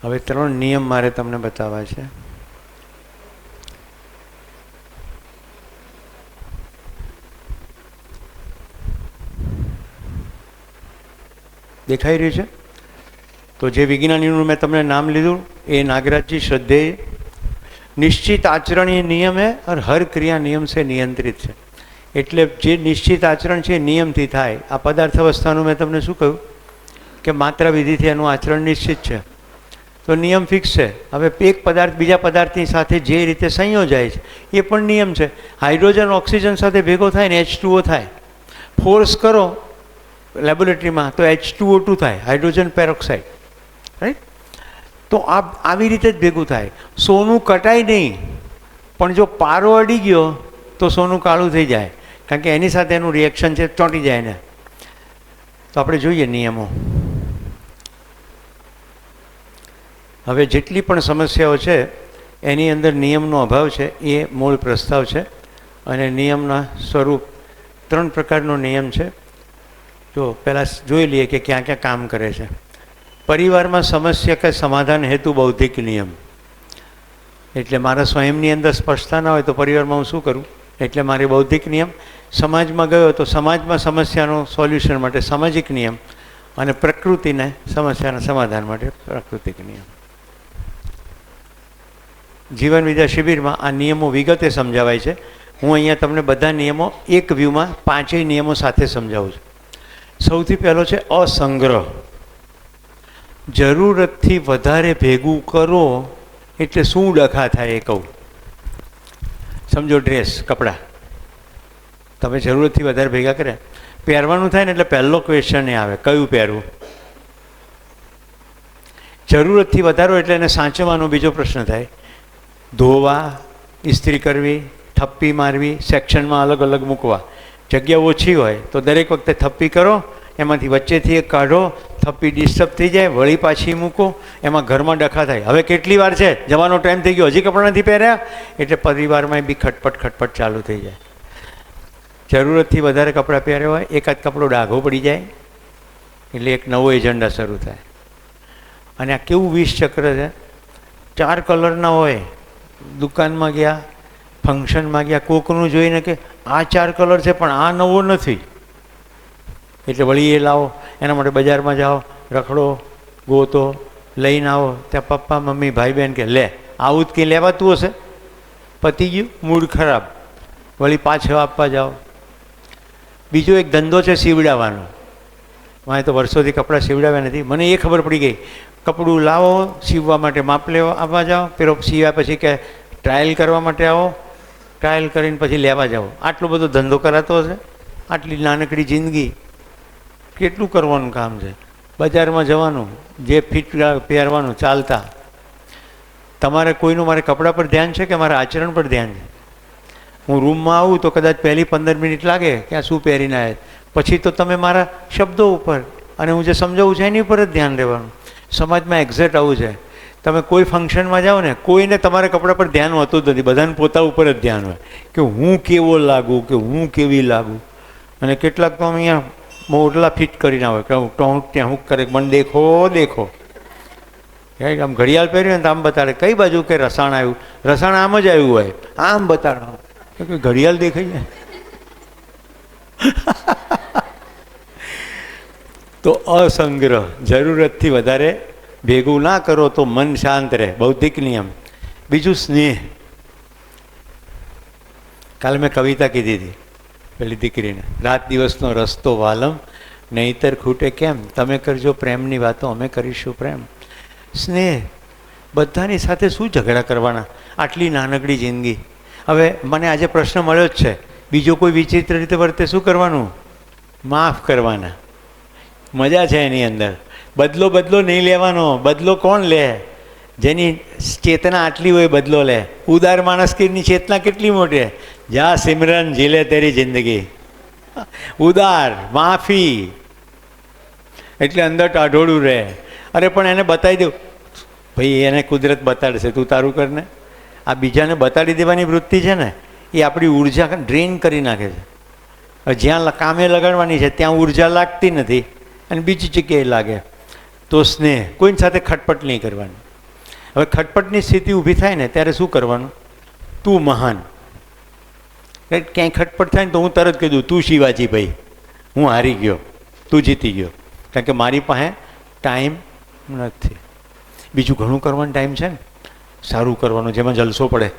હવે 3 નિયમ મારે તમને બતાવવા છે. દેખાઈ રહ્યું છે? તો જે વિજ્ઞાનીનું મેં તમને નામ લીધું એ નાગરાજજી શ્રદ્ધેય. નિશ્ચિત આચરણ નિયમ है और हर क्रिया नियम से नियंत्रित છે. એટલે જે નિશ્ચિત આચરણ છે એ નિયમથી થાય. આ પદાર્થ અવસ્થાનું મેં તમને શું કહ્યું કે માત્ર વિધિથી એનું આચરણ નિશ્ચિત છે, તો નિયમ ફિક્સ છે. હવે એક પદાર્થ બીજા પદાર્થની સાથે જે રીતે સંયોજાય છે એ પણ નિયમ છે. હાઇડ્રોજન ઓક્સિજન સાથે ભેગો થાય ને H2O થાય. ફોર્સ કરો લેબોરેટરીમાં તો H2O2 થાય, હાઇડ્રોજન પેરોક્સાઇડ, રાઈટ. તો આવી રીતે જ ભેગું થાય. સોનું કટાય નહીં, પણ જો પારો અડી ગયો તો સોનું કાળું થઈ જાય, કારણ કે એની સાથે એનું રિએક્શન છે, ચોંટી જાય ને. તો આપણે જોઈએ નિયમો. હવે જેટલી પણ સમસ્યાઓ છે એની અંદર નિયમનો અભાવ છે એ મૂળ પ્રસ્તાવ છે. અને નિયમના સ્વરૂપ 3 પ્રકારનો નિયમ છે. જો પહેલાં જોઈ લઈએ કે ક્યાં ક્યાં કામ કરે છે. પરિવારમાં સમસ્યા કે સમાધાન હેતુ બૌદ્ધિક નિયમ. એટલે મારા સ્વયંની અંદર સ્પષ્ટતા ના હોય તો પરિવારમાં હું શું કરું, એટલે મારે બૌદ્ધિક નિયમ. સમાજમાં ગયો તો સમાજમાં સમસ્યાનો સોલ્યુશન માટે સામાજિક નિયમ, અને પ્રકૃતિને સમસ્યાના સમાધાન માટે પ્રાકૃતિક નિયમ. જીવન વિદ્યા શિબિરમાં આ નિયમો વિગતે સમજાવાય છે. હું અહીંયા તમને બધા નિયમો એક વ્યૂમાં 5 નિયમો સાથે સમજાવું છું. સૌથી પહેલો છે અસંગ્રહ. જરૂરતથી વધારે ભેગું કરો એટલે શું ડખા થાય એ કહું. સમજો ડ્રેસ, કપડાં તમે જરૂરતથી વધારે ભેગા કર્યા, પહેરવાનું થાય ને એટલે પહેલો ક્વેશ્ચન એ આવે કયું પહેરવું. જરૂરતથી વધારો એટલે એને સાચવવાનો બીજો પ્રશ્ન થાય. ધોવા, ઇસ્ત્રી કરવી, થપ્પી મારવી, સેક્શનમાં અલગ અલગ મૂકવા. જગ્યા ઓછી હોય તો દરેક વખતે થપ્પી કરો, એમાંથી વચ્ચેથી એક કાઢો, થપ્પી ડિસ્ટર્બ થઈ જાય, વળી પાછી મૂકો, એમાં ઘરમાં ડખા થાય. હવે કેટલી વાર છે, જવાનો ટાઈમ થઈ ગયો, હજી કપડાં નથી પહેર્યા, એટલે પરિવારમાં બી ખટપટ ચાલુ થઈ જાય. જરૂરતથી વધારે કપડાં પહેર્યા હોય, એકાદ કપડો ડાઘો પડી જાય એટલે એક નવો એજન્ડા શરૂ થાય. અને આ કેવું વિષ ચક્ર છે. 4 કલરના હોય, દુકાનમાં ગયા, ફંક્શનમાં ગયા, કોકનું જોઈને કે આ 4 કલર છે પણ આ નવો નથી, એટલે વળી એ લાવો. એના માટે બજારમાં જાઓ, રખડો, ગોતો, લઈને આવો. ત્યાં પપ્પા, મમ્મી, ભાઈ, બહેન કે લે આવું જ કંઈ લેવાતું હશે, પતી ગયું, મૂડ ખરાબ, વળી પાછો આપવા જાઓ. બીજો એક ધંધો છે સીવડાવવાનો. મારે તો વર્ષોથી કપડાં સીવડાવ્યા નથી, મને એ ખબર પડી ગઈ. કપડું લાવો, સીવવા માટે માપ લેવા આવવા જાઓ, પેલો સીવ્યા પછી કે ટ્રાયલ કરવા માટે આવો, ટ્રાયલ કરીને પછી લેવા જાઓ. આટલો બધો ધંધો કરાતો હશે? આટલી નાનકડી જિંદગી, કેટલું કરવાનું કામ છે. બજારમાં જવાનું, જે ફિટ પહેરવાનું, ચાલતા. તમારે કોઈનું મારે કપડાં પર ધ્યાન છે કે મારા આચરણ પર ધ્યાન છે? હું રૂમમાં આવું તો કદાચ પહેલી 15 મિનિટ લાગે કે આ શું પહેરીને આવે, પછી તો તમે મારા શબ્દો ઉપર અને હું જે સમજાવું છું એની ઉપર જ ધ્યાન રહેવાનું. સમાજમાં એક્ઝેક્ટ આવું છે. તમે કોઈ ફંક્શનમાં જાઓ ને, કોઈને તમારા કપડાં પર ધ્યાન હોતું જ નથી, બધાને પોતા ઉપર જ ધ્યાન હોય કે હું કેવો લાગું, કે હું કેવી લાગું. અને કેટલાક તો અહીંયા મોટલા ફિટ કરીને આવે કે હું ટોંક ત્યાં હું કરે, મને દેખો દેખો. આમ ઘડિયાળ પહેર્યું ને તો આમ બતાડે કઈ બાજુ કે રસાણ આવ્યું, રસાણ આમ જ આવ્યું હોય, આમ બતાડો કે ઘડિયાળ દેખાય જાય. તો અસંગ્રહ, જરૂરતથી વધારે ભેગું ના કરો તો મન શાંત રહે, બૌદ્ધિક નિયમ. બીજું સ્નેહ. કાલે મેં કવિતા કીધી હતી પેલી દીકરીને, રાત દિવસનો રસ્તો વાલમ નહીતર ખૂટે કેમ, તમે કરજો પ્રેમની વાતો અમે કરીશું પ્રેમ. સ્નેહ, બધાની સાથે શું ઝઘડા કરવાના આટલી નાનકડી જિંદગી. હવે મને આજે પ્રશ્ન મળ્યો જ છે, બીજો કોઈ વિચિત્ર રીતે વર્તે શું કરવાનું? માફ કરવાના. મજા છે એની અંદર. બદલો નહીં લેવાનો. બદલો કોણ લે? જેની ચેતના આટલી હોય બદલો લે. ઉદાર માણસ ની ચેતના કેટલી મોટી? જા સિમરન જીલે તેરી જિંદગી. ઉદાર, માફી એટલે અંદર ટાઢોળું રહે. અરે પણ એને બતાવી દઉં, ભાઈ એને કુદરત બતાડશે, તું તારું કરને. આ બીજાને બતાડી દેવાની વૃત્તિ છે ને, એ આપણી ઉર્જા ડ્રેન કરી નાખે છે. જ્યાં કામે લગાડવાની છે ત્યાં ઉર્જા લાગતી નથી અને બીજી જગ્યાએ લાગે. તો સ્નેહ, કોઈની સાથે ખટપટ નહીં કરવાની. હવે ખટપટની સ્થિતિ ઊભી થાય ને ત્યારે શું કરવાનું? તું મહાન. ક્યાંય ખટપટ થાય ને તો હું તરત કહી દઉં, તું શિવાજી ભાઈ, હું હારી ગયો, તું જીતી ગયો. કારણ કે મારી પાસે ટાઈમ નથી. બીજું ઘણું કરવાનો ટાઈમ છે ને, સારું કરવાનું, જેમાં જલસો પડે.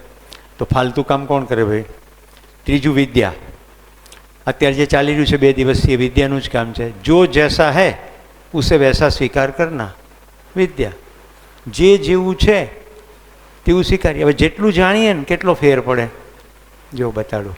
તો ફાલતુ કામ કોણ કરે ભાઈ? ત્રીજું વિદ્યા. અત્યારે જે ચાલી રહ્યું છે 2 દિવસથી, એ વિદ્યાનું જ કામ છે. જો જૈસા હૈ ઉસે વૈસા સ્વીકાર કરના. વિદ્યા, જે જેવું છે તેવું સ્વીકારીએ. હવે જેટલું જાણીએ ને કેટલો ફેર પડે જો બતાડું.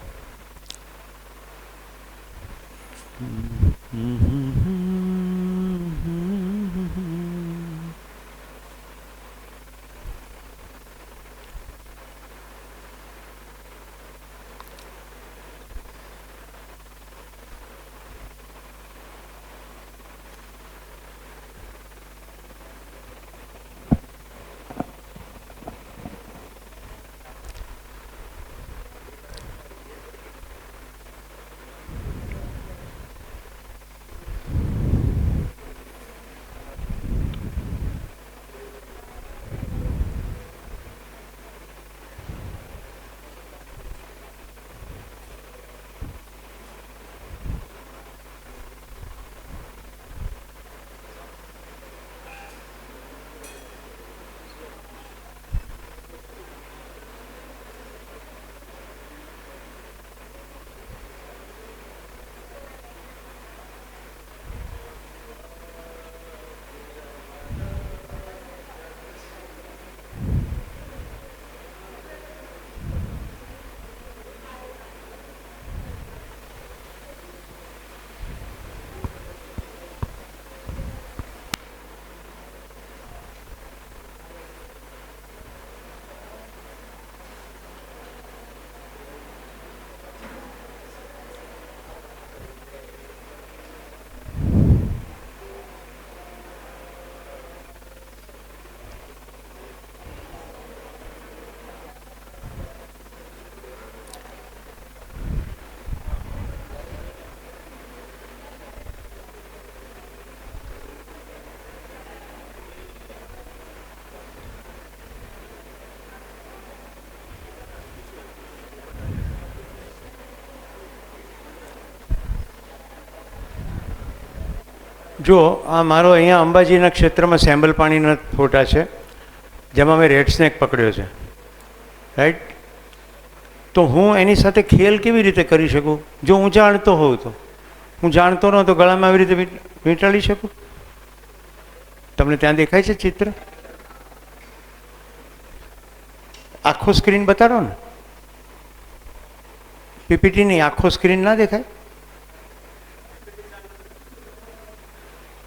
જો આ મારો અહીંયા અંબાજીના ક્ષેત્રમાં સેમ્બલ પાણીના ફોટા છે, જેમાં મેં રેડ સ્નેક પકડ્યો છે, રાઈટ. તો હું એની સાથે ખેલ કેવી રીતે કરી શકું? જો હું જાણતો હોઉં તો. હું જાણતો ન તો ગળામાં આવી રીતે વીંટાળી શકું? તમને ત્યાં દેખાય છે ચિત્ર? આખો સ્ક્રીન બતાડો ને. પીપીટી નહીં, આખો સ્ક્રીન ના દેખાય?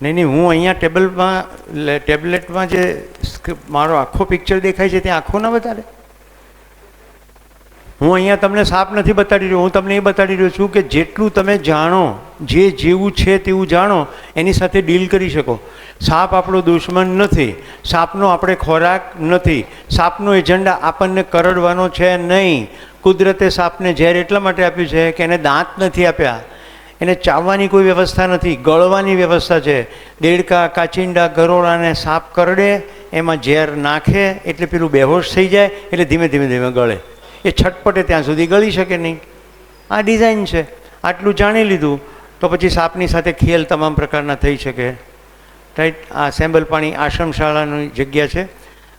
નહીં, હું અહીંયા ટેબ્લેટમાં જે મારો આખો પિક્ચર દેખાય છે ત્યાં આખો ના બતાડે? હું અહીંયા તમને સાપ નથી બતાડી રહ્યો, હું તમને એ બતાડી રહ્યો છું કે જેટલું તમે જાણો, જે જેવું છે તેવું જાણો, એની સાથે ડીલ કરી શકો. સાપ આપણો દુશ્મન નથી, સાપનો આપણે ખોરાક નથી, સાપનો એજન્ડા આપણને કરડવાનો છે નહીં. કુદરતે સાપને ઝેર એટલા માટે આપ્યું છે કે એને દાંત નથી આપ્યા, એને ચાવવાની કોઈ વ્યવસ્થા નથી, ગળવાની વ્યવસ્થા છે. દેડકા, કાચિંડા, ગરોળાને સાપ કરડે, એમાં ઝેર નાખે એટલે પેલું બેહોશ થઈ જાય, એટલે ધીમે ધીમે ધીમે ગળે. એ છટપટે ત્યાં સુધી ગળી શકે નહીં. આ ડિઝાઇન છે. આટલું જાણી લીધું તો પછી સાપની સાથે ખેલ તમામ પ્રકારના થઈ શકે, રાઈટ. આ સેમ્બલ પાણી આશ્રમ શાળાની જગ્યા છે.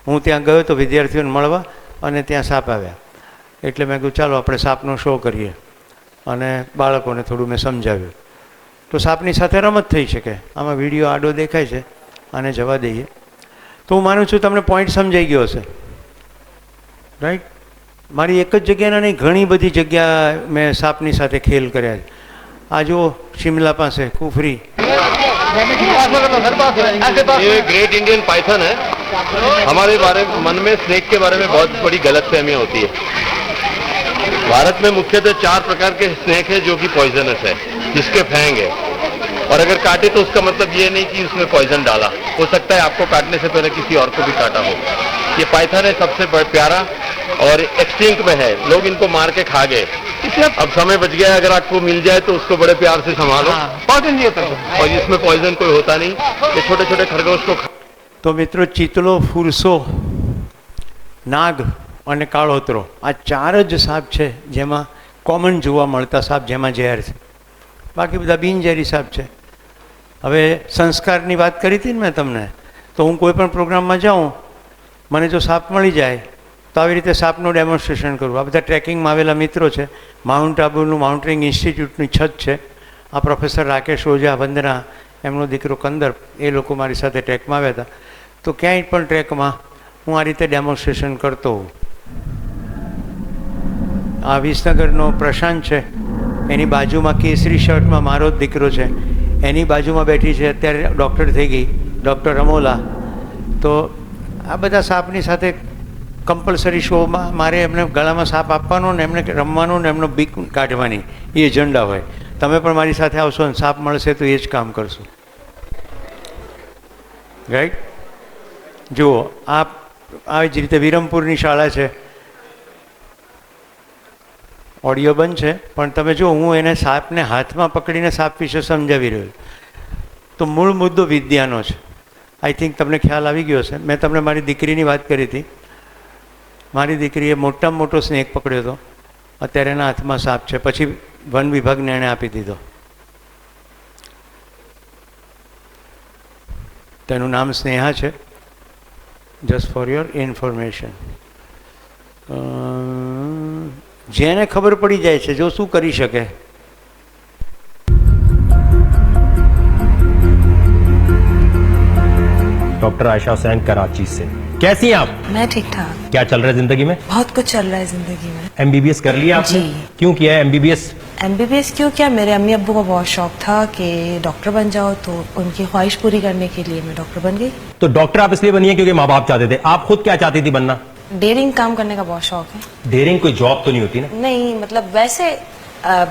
હું ત્યાં ગયો તો વિદ્યાર્થીઓને મળવા, અને ત્યાં સાપ આવ્યા. એટલે મેં કીધું ચાલો આપણે સાપનો શો કરીએ અને બાળકોને થોડું મેં સમજાવ્યું. તો સાપની સાથે રમત થઈ શકે. આમાં વિડીયો આડો દેખાય છે, આને જવા દઈએ. તો હું માનું છું તમને પોઈન્ટ સમજાઈ ગયો હશે, રાઈટ? મારી એક જ જગ્યાના નહીં, ઘણી બધી જગ્યા મેં સાપની સાથે ખેલ કર્યા છે. આ જુઓ શિમલા પાસે કુફરી, ये ग्रेट इंडियन पाइथन है. हमारे मन में स्नेक के बारे में बहुत बड़ी गलतफहमियां होती है. भारत में मुख्यतः 4 प्रकार के स्नेक है जो कि पॉइजनस है, जिसके फैंग है, और अगर काटे तो उसका मतलब ये नहीं कि उसमें पॉइजन डाला. हो सकता है आपको काटने से पहले किसी और को भी काटा हो. ये पाइथन है सबसे प्यारा और एक्सटिंक्ट में है. लोग इनको मार के खा गए. अब समय बच गया है, अगर आपको मिल जाए तो उसको बड़े प्यार से संभालो. पॉइजन नहीं होता और इसमें पॉइजन कोई होता नहीं. ये छोटे छोटे खरगोश को તો મિત્રો ચિતલો, ફુરસો, નાગ અને કાળોતરો આ 4 જ સાપ છે જેમાં કોમન જોવા મળતા સાપ, જેમાં ઝેર છે. બાકી બધા બિનઝેરી સાપ છે. હવે સંસ્કારની વાત કરી હતી ને મેં તમને, તો હું કોઈ પણ પ્રોગ્રામમાં જાઉં, મને જો સાપ મળી જાય તો આવી રીતે સાપનું ડેમોન્સ્ટ્રેશન કરું. આ બધા ટ્રેકિંગમાં આવેલા મિત્રો છે. માઉન્ટ આબુનું માઉન્ટેનિંગ ઇન્સ્ટિટ્યૂટની છત છે. આ પ્રોફેસર રાકેશ ઓઝા, વંદના, એમનો દીકરો કંદર, એ લોકો મારી સાથે ટ્રેકમાં આવ્યા હતા. તો ક્યાંય પણ ટ્રેકમાં હું આ રીતે ડેમોન્સ્ટ્રેશન કરતો હોઉં. આ વિસનગરનો પ્રશાંત છે, એની બાજુમાં કેસરી શર્ટમાં મારો જ દીકરો છે, એની બાજુમાં બેઠી છે, અત્યારે ડૉક્ટર થઈ ગઈ, ડૉક્ટર અમોલા. તો આ બધા સાપની સાથે કમ્પલસરી શોમાં મારે એમને ગળામાં સાપ આપવાનો ને એમને રમવાનું ને એમનો બીક કાઢવાની, એ એજન્ડા હોય. તમે પણ મારી સાથે આવશો ને સાપ મળશે તો એ જ કામ કરશો, રાઈટ? જુઓ, આવી જ રીતે વિરમપુરની શાળા છે. ઓડિયો બંધ છે પણ તમે જો, હું એને સાપને હાથમાં પકડીને સાપ વિશે સમજાવી રહ્યો. તો મૂળ મુદ્દો વિદ્યાનો છે. આઈ થિંક તમને ખ્યાલ આવી ગયો હશે. મેં તમને મારી દીકરીની વાત કરી હતી. મારી દીકરીએ મોટામાં મોટો સ્નેક પકડ્યો હતો. અત્યારે એના હાથમાં સાપ છે. પછી વન વિભાગને એણે આપી દીધો. તેનું નામ સ્નેહા છે. Just for your information. જેને ખબર પડી જાય છે જો શું કરી શકે. डॉक्टर आयशा हुसैन कराची से. कैसी हैं आप? मैं ठीक ठाक. क्या चल रहा है जिंदगी में? बहुत कुछ चल रहा है जिंदगी में. एमबीबीएस कर लिया आपने? जी. क्यों किया है एमबीबीएस? एमबीबीएस क्यों किया? मेरे अम्मी अब्बू को बहुत शौक था कि डॉक्टर बन जाओ, तो उनकी ख्वाहिश पूरी करने के लिए मैं डॉक्टर बन गई. तो डॉक्टर आप इसलिए बनी है क्योंकि माँ बाप चाहते थे. आप खुद क्या चाहती थी बनना? डेयरिंग काम करने का बहुत शौक है. डेयरिंग कोई जॉब तो नहीं होती ना? नहीं, मतलब वैसे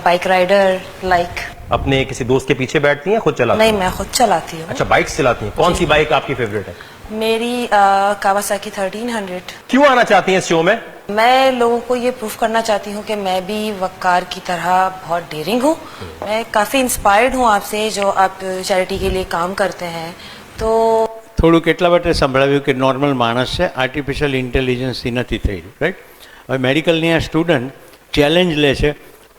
बाइक राइडर लाइक. अपने किसी दोस्त के पीछे बैठती हैं, खुद चलाती नहीं, हैं? मैं खुद चलाती हूँ. अच्छा, बाइक चलाती हैं. कौन सी बाइक आपकी फेवरेट है? मेरी कावासाकी 1300. क्यों आना चाहती हैं इस शो में? मैं लोगों को ये प्रूफ करना चाहती हूँ कि मैं भी वक्कार की तरह बहुत डेयरिंग हूँ. मैं काफ़ी इंस्पायर्ड हूँ आपसे, जो आप चैरिटी के लिए काम करते हैं. तो થોડુંક એટલા માટે સંભળાવ્યું કે નોર્મલ માણસ છે, આર્ટિફિશિયલ ઇન્ટેલિજન્સથી નથી થઈ રહ્યું, રાઈટ? હવે મેડિકલની આ સ્ટુડન્ટ ચેલેન્જ લે છે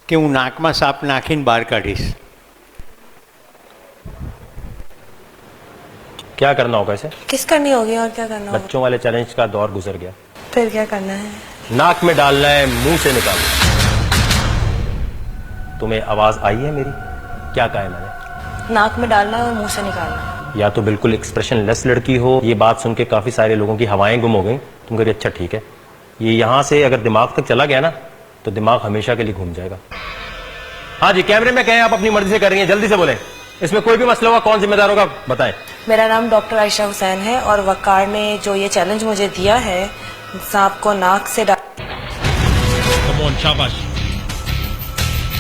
કે હું નાકમાં સાપ નાખીને બહાર કાઢીશ. क्या करना होगा इसे? किस करनी होगी और क्या करना होगा? बच्चों वाले चैलेंज का दौर गुजर गया. फिर क्या करना है? नाक में डालना है, मुंह से निकालना. तुम्हें आवाज आई है मेरी? क्या कहा है मैंने? नाक में डालना है और मुंह से निकालना है. या तो बिल्कुल एक्सप्रेशन लेस लड़की हो. ये बात सुन के काफी सारे लोगों की हवाएं गुम हो गई. तुम कह रही अच्छा ठीक है. ये यहाँ से अगर दिमाग तक चला गया ना तो दिमाग हमेशा के लिए घूम जाएगा. हाँ जी, कैमरे में कहें आप अपनी मर्जी से कर रही हैं, जल्दी से बोलें. इसमें कोई भी मसला होगा, कौन जिम्मेदार होगा बताएं. मेरा नाम डॉक्टर आयशा हुसैन है और वकार ने जो ये चैलेंज मुझे दिया है, सांप को नाक से डाल. कम ऑन, शाबाश.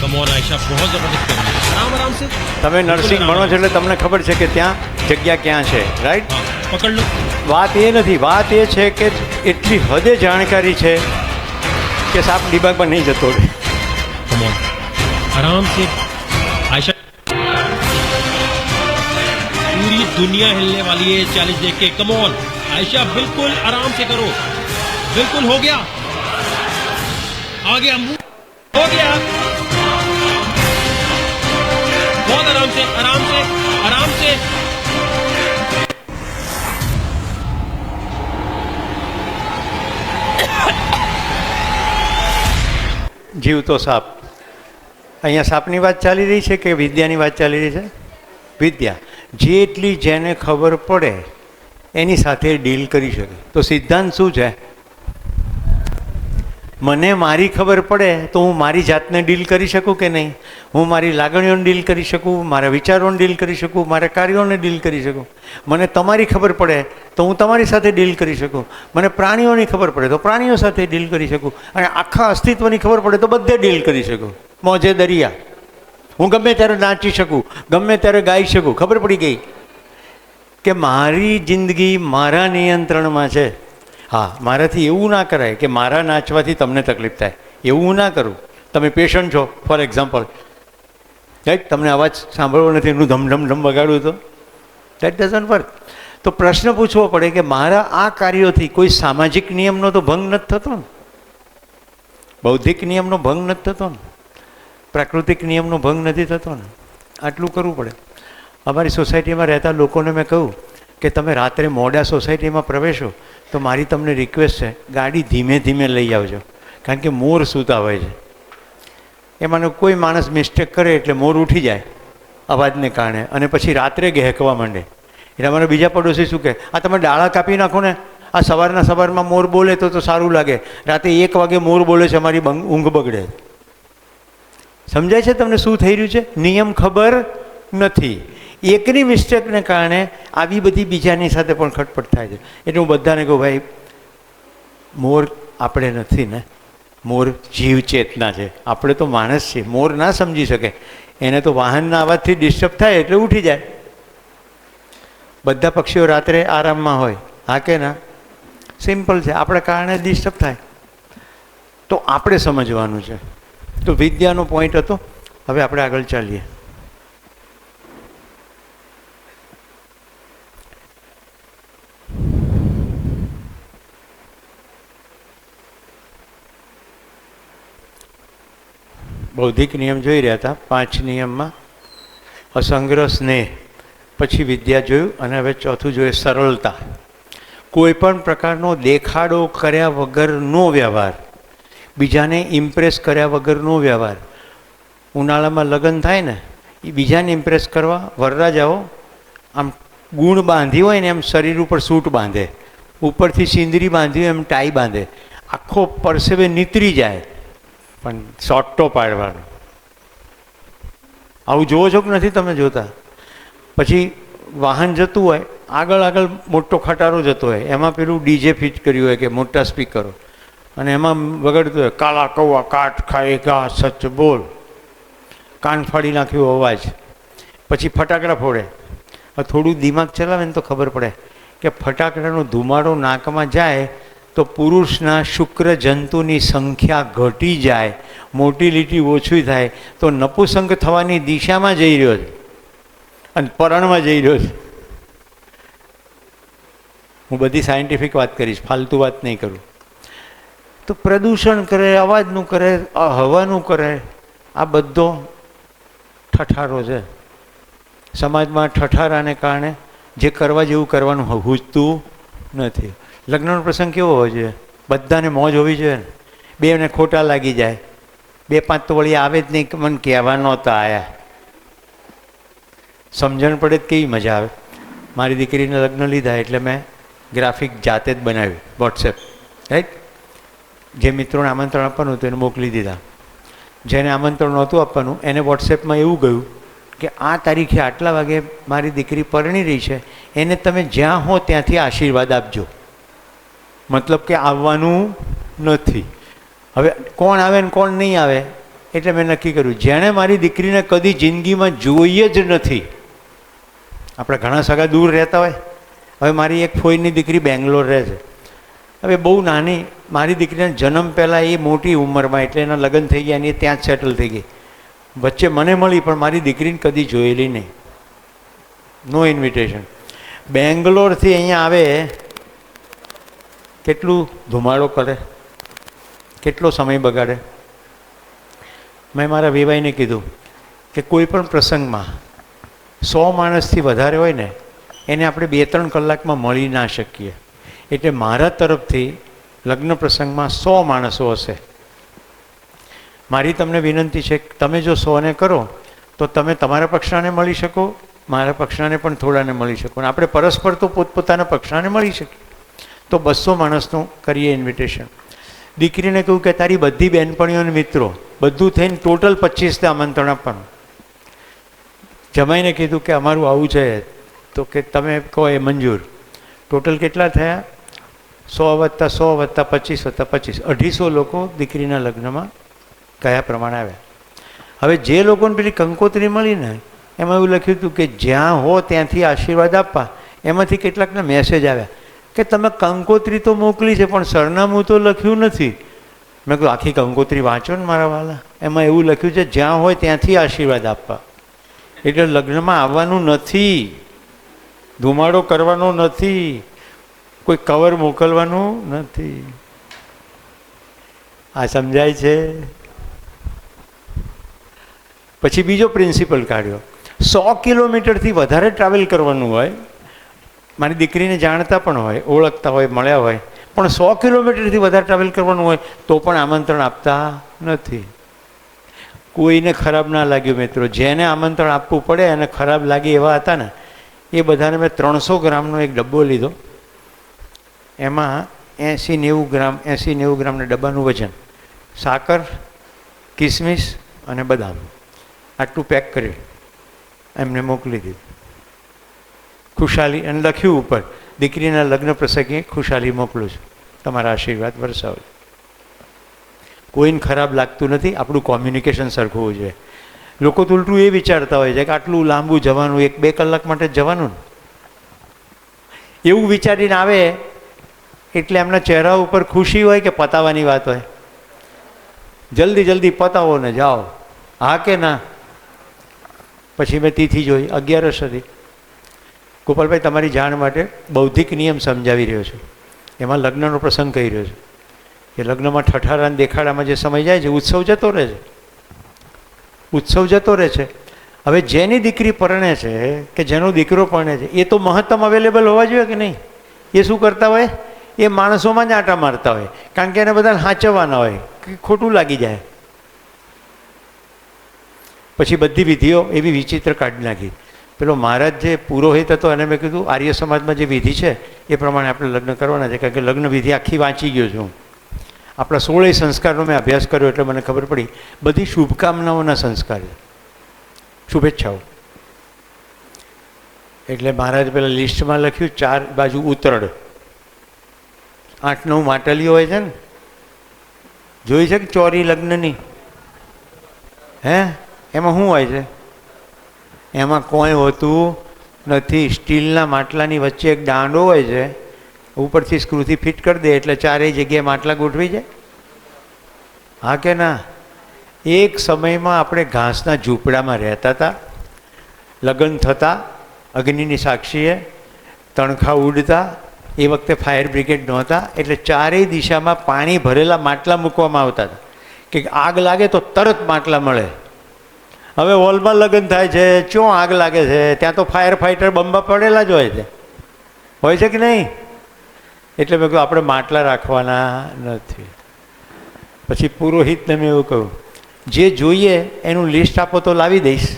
कम ऑन आयशा, बहुत जबरदस्त कर रही है. आराम आराम से. તમે નર્સિંગ ભણો છો એટલે તમને ખબર છે કે ત્યાં જગ્યા ક્યાં છે, રાઈટ? पकड़ लो. વાત એ નથી, વાત એ છે કે એટલી હદે જાણકારી છે કે સાપ દિમાગમાં નહીં જતો રહે. कम ऑन, आराम से. आयशा, पूरी दुनिया हिलने वाली है चैलेंज देख के. कम ऑन आयशा, बिल्कुल आराम से करो. बिल्कुल हो गया, आ गया, हो गया. बहुत आराम से, आराम से, आराम से. જીવતો સાપ. અહીંયા સાપની વાત ચાલી રહી છે કે વિદ્યાની વાત ચાલી રહી છે? વિદ્યા. જેટલી જેને ખબર પડે એની સાથે ડીલ કરી શકે. તો સિદ્ધાંત શું છે? મને મારી ખબર પડે તો હું મારી જાતને ડીલ કરી શકું કે નહીં? હું મારી લાગણીઓને ડીલ કરી શકું, મારા વિચારોને ડીલ કરી શકું, મારા કાર્યોને ડીલ કરી શકું. મને તમારી ખબર પડે તો હું તમારી સાથે ડીલ કરી શકું. મને પ્રાણીઓની ખબર પડે તો પ્રાણીઓ સાથે ડીલ કરી શકું. અને આખા અસ્તિત્વની ખબર પડે તો બધે ડીલ કરી શકું. મોજે દરિયા. હું ગમે ત્યારે નાચી શકું, ગમે ત્યારે ગાઈ શકું. ખબર પડી ગઈ કે મારી જિંદગી મારા નિયંત્રણમાં છે. હા, મારાથી એવું ના કરાય કે મારા નાચવાથી તમને તકલીફ થાય. એવું ના કરું. તમે પેશન્ટ છો ફોર એક્ઝામ્પલ, રાઈટ? તમને અવાજ સાંભળવો નથી, એનું ધમ વગાડવું તો દેટ ડઝન્ટ વર્ક. તો પ્રશ્ન પૂછવો પડે કે મારા આ કાર્યોથી કોઈ સામાજિક નિયમનો તો ભંગ નથી થતો ને, બૌદ્ધિક નિયમનો ભંગ નથી થતો ને, પ્રાકૃતિક નિયમનો ભંગ નથી થતો ને. આટલું કરવું પડે. અમારી સોસાયટીમાં રહેતા લોકોને મેં કહ્યું કે તમે રાત્રે મોડા સોસાયટીમાં પ્રવેશો તો મારી તમને રિક્વેસ્ટ છે, ગાડી ધીમે ધીમે લઈ આવજો, કારણ કે મોર સૂતા હોય છે. એમાંનો કોઈ માણસ મિસ્ટેક કરે એટલે મોર ઉઠી જાય અવાજને કારણે અને પછી રાત્રે ગહેકવા માંડે. એટલે અમારા બીજા પડોશી શું કહે, આ તમે ડાળા કાપી નાખો ને, આ સવારમાં મોર બોલે તો સારું લાગે, રાતે 1 વાગે મોર બોલે છે, અમારી ઊંઘ બગડે. સમજાય છે તમને શું થઈ રહ્યું છે? નિયમ ખબર નથી. એકની મિસ્ટેકને કારણે આવી બધી બીજાની સાથે પણ ખટપટ થાય છે. એટલે હું બધાને કહું, ભાઈ મોર આપણે નથી ને, મોર જીવ ચેતના છે, આપણે તો માણસ છીએ. મોર ના સમજી શકે, એને તો વાહનના અવાજથી ડિસ્ટર્બ થાય એટલે ઉઠી જાય. બધા પક્ષીઓ રાત્રે આરામમાં હોય, હા કે ના? સિમ્પલ છે, આપણા કારણે ડિસ્ટર્બ થાય. તો આપણે સમજવાનું છે. તો વિદ્યાનો પોઈન્ટ હતો. હવે આપણે આગળ ચાલીએ. બૌદ્ધિક નિયમ જોઈ રહ્યા હતા. 5 નિયમમાં અસંગ્રહ સ્નેહ, પછી વિદ્યા જોયું, અને હવે ચોથું જોઈએ સરળતા. કોઈ પણ પ્રકારનો દેખાડો કર્યા વગરનો વ્યવહાર, બીજાને ઇમ્પ્રેસ કર્યા વગરનો વ્યવહાર. ઉનાળામાં લગ્ન થાય ને, એ બીજાને ઇમ્પ્રેસ કરવા વરરાજાઓ આમ ગુણ બાંધી હોય ને એમ શરીર ઉપર સૂટ બાંધે, ઉપરથી સિંદરી બાંધી હોય એમ ટાઈ બાંધે, આખો પરસેવે નીતરી જાય પણ સોટ્ટો પાડવાનો. આવું જોવો છો કે નથી તમે જોતા? પછી વાહન જતું હોય, આગળ મોટો ખટારો જતો હોય, એમાં પેલું ડીજે ફિટ કર્યું હોય કે મોટા સ્પીકરો, અને એમાં વગાડતું હોય કાલા કૌવા કાટ ખાએગા સચ બોલ, કાન ફાડી નાખ્યો અવાજ. પછી ફટાકડા ફોડે. થોડું દિમાગ ચલાવે ને તો ખબર પડે કે ફટાકડાનો ધુમાડો નાકમાં જાય તો પુરુષના શુક્ર જંતુની સંખ્યા ઘટી જાય, મોટિલિટી ઓછી થાય, તો નપુસંગ થવાની દિશામાં જઈ રહ્યો છે અને પરણમાં જઈ રહ્યો છે. હું બધી સાયન્ટિફિક વાત કરીશ, ફાલતુ વાત નહીં કરું. તો પ્રદૂષણ કરે, અવાજનું કરે, હવાનું કરે, આ બધો ઠઠારો છે. સમાજમાં ઠઠારાને કારણે જે કરવા જેવું કરવાનું હુજતું નથી. લગ્નનો પ્રસંગ કેવો હોવો જોઈએ? બધાને મોજ હોવી જોઈએ ને. બેને ખોટા લાગી જાય, 2-5 તો વળી આવે જ નહીં, મને કહેવા નહોતા આવ્યા. સમજણ પડે તો કેવી મજા આવે. મારી દીકરીને લગ્ન લીધા એટલે મેં ગ્રાફિક જાતે જ બનાવ્યું, વોટ્સએપ, રાઈટ? જે મિત્રોને આમંત્રણ આપવાનું હતું એને મોકલી દીધા. જેને આમંત્રણ નહોતું આપવાનું એને વોટ્સએપમાં એવું ગયું કે આ તારીખે આટલા વાગે મારી દીકરી પરણી રહી છે, એને તમે જ્યાં હો ત્યાંથી આશીર્વાદ આપજો. મતલબ કે આવવાનું નથી. હવે કોણ આવે ને કોણ નહીં આવે એટલે મેં નક્કી કર્યું, જેણે મારી દીકરીને કદી જિંદગીમાં જોઈએ જ નથી. આપણે ઘણા સગા દૂર રહેતા હોય. હવે મારી એક ફોઈની દીકરી બેંગ્લોર રહે છે. હવે બહુ નાની, મારી દીકરીના જન્મ પહેલાં એ મોટી ઉંમરમાં, એટલે એના લગ્ન થઈ ગયા અને એ ત્યાં જ સેટલ થઈ ગઈ. વચ્ચે મને મળી પણ મારી દીકરીને કદી જોયેલી નહીં. નો ઇન્વિટેશન. બેંગ્લોરથી અહીંયા આવે, કેટલું ધુમાડો કરે, કેટલો સમય બગાડે. મેં મારા વેવાઈને કીધું કે કોઈ પણ પ્રસંગમાં 100 માણસથી વધારે હોય ને એને આપણે 2-3 કલાકમાં મળી ના શકીએ. એટલે મારા તરફથી લગ્ન પ્રસંગમાં 100 માણસો હશે મારી તમને વિનંતી છે કે તમે જો 100ને કરો તો તમે તમારા પક્ષાને મળી શકો, મારા પક્ષાને પણ થોડાને મળી શકો, અને આપણે પરસ્પર તો પોતપોતાના પક્ષાને મળી શકીએ. તો 200 માણસનું કરીએ ઇન્વિટેશન. દીકરીને કહ્યું કે તારી બધી બહેનપણીઓને મિત્રો બધું થઈને ટોટલ 25ને આમંત્રણ આપવાનું. જમાઈને કીધું કે અમારું આવું છે, તો કે તમે કહો એ મંજૂર. ટોટલ કેટલા થયા? 100 + 100 + 25 + 25 250 લોકો દીકરીના લગ્નમાં કયા પ્રમાણે આવ્યા. હવે જે લોકોને પેલી કંકોત્રી મળી ને એમાં એવું લખ્યું હતું કે જ્યાં હો ત્યાંથી આશીર્વાદ આપવા. એમાંથી કેટલાકના મેસેજ આવ્યા કે તમે કંકોત્રી તો મોકલી છે પણ સરનામું તો લખ્યું નથી. મેં કહ્યું આખી કંકોત્રી વાંચો ને મારા વાલા, એમાં એવું લખ્યું છે જ્યાં હોય ત્યાંથી આશીર્વાદ આપવા. એટલે લગ્નમાં આવવાનું નથી, ધુમાડો કરવાનો નથી, કોઈ કવર મોકલવાનું નથી. આ સમજાય છે? પછી બીજો પ્રિન્સિપલ કાઢ્યો. 100 કિલોમીટરથી વધારે ટ્રાવેલ કરવાનું હોય, મારી દીકરીને જાણતા પણ હોય, ઓળખતા હોય, મળ્યા હોય, પણ 100 કિલોમીટરથી વધારે ટ્રાવેલ કરવાનું હોય તો પણ આમંત્રણ આપતા નથી. કોઈને ખરાબ ના લાગ્યું મિત્રો, જેને આમંત્રણ આપવું પડે એને ખરાબ લાગે એવા હતા ને એ બધાને મેં 300 ગ્રામનો એક ડબ્બો લીધો. એમાં 80-90 ગ્રામ 80-90 ગ્રામના ડબ્બાનું વજન, સાકર, કિસમિસ અને બદામ આટલું પેક કરી એમને મોકલી દીધું. ખુશાલી, અને લખ્યું ઉપર દીકરીના લગ્ન પ્રસંગે ખુશાલી મોકલું છું, તમારા આશીર્વાદ વરસાવો. કોઈને ખરાબ લાગતું નથી, આપણું કોમ્યુનિકેશન સરખું હોવું જોઈએ. લોકો તો ઉલટું એ વિચારતા હોય છે કે આટલું લાંબુ જવાનું, 1-2 કલાક માટે જવાનું એવું વિચારીને આવે એટલે એમના ચહેરા ઉપર ખુશી હોય કે પતાવવાની વાત હોય. જલ્દી જલ્દી પતાવો ને જાઓ, હા કે ના. પછી મેં તિથિ જોઈ 11 હતી. ગોપાલભાઈ તમારી જાણ માટે બૌદ્ધિક નિયમ સમજાવી રહ્યો છું. એમાં લગ્નનો પ્રસંગ કહી રહ્યો છું કે લગ્નમાં ઠઠારા અને દેખાડામાં જે સમય જાય છે ઉત્સવ જતો રહે છે, ઉત્સવ જતો રહે છે. હવે જેની દીકરી પરણે છે કે જેનો દીકરો પરણે છે એ તો મહત્તમ અવેલેબલ હોવા જોઈએ કે નહીં? એ શું કરતા હોય? એ માણસોમાં જ આંટા મારતા હોય, કારણ કે એને બધાને સાચવવાના હોય, ખોટું લાગી જાય. પછી બધી વિધિઓ એવી વિચિત્ર કાઢી નાખી. પેલો મહારાજ જે પુરોહિત હતો એને મેં કીધું આર્ય સમાજમાં જે વિધિ છે એ પ્રમાણે આપણે લગ્ન કરવાના છે, કારણ કે લગ્ન વિધિ આખી વાંચી ગયો છું. આપણા 16 સંસ્કારનો મેં અભ્યાસ કર્યો એટલે મને ખબર પડી બધી શુભકામનાઓના સંસ્કાર છે, શુભેચ્છાઓ. એટલે મહારાજ પેલા લિસ્ટમાં લખ્યું 4 બાજુ ઉતરડ, 8-9 માટલીઓ હોય છે ને, જોઈ છે કે ચોરી લગ્નની? હે, એમાં શું હોય છે? એમાં કોઈ હોતું નથી. સ્ટીલના માટલાની વચ્ચે એક દાંડો હોય છે, ઉપરથી સ્ક્રૂથી ફિટ કરી દે એટલે ચારેય જગ્યાએ માટલા ગોઠવી જાય. હા કે ના? એક સમયમાં આપણે ઘાસના ઝૂંપડામાં રહેતા હતા, લગ્ન થતા અગ્નિની સાક્ષીએ તણખા ઉડતા. એ વખતે ફાયર બ્રિગેડ નહોતા એટલે ચારેય દિશામાં પાણી ભરેલા માટલા મૂકવામાં આવતા હતા કે આગ લાગે તો તરત માટલા મળે. હવે હોલમાં લગ્ન થાય છે, ક્યાં આગ લાગે છે? ત્યાં તો ફાયર ફાઈટર બંબા પડેલા જ હોય છે કે નહીં? એટલે મેં કહ્યું આપણે માટલા રાખવાના નથી. પછી પુરોહિતને મેં એવું કહ્યું જે જોઈએ એનું લિસ્ટ આપો તો લાવી દઈશ,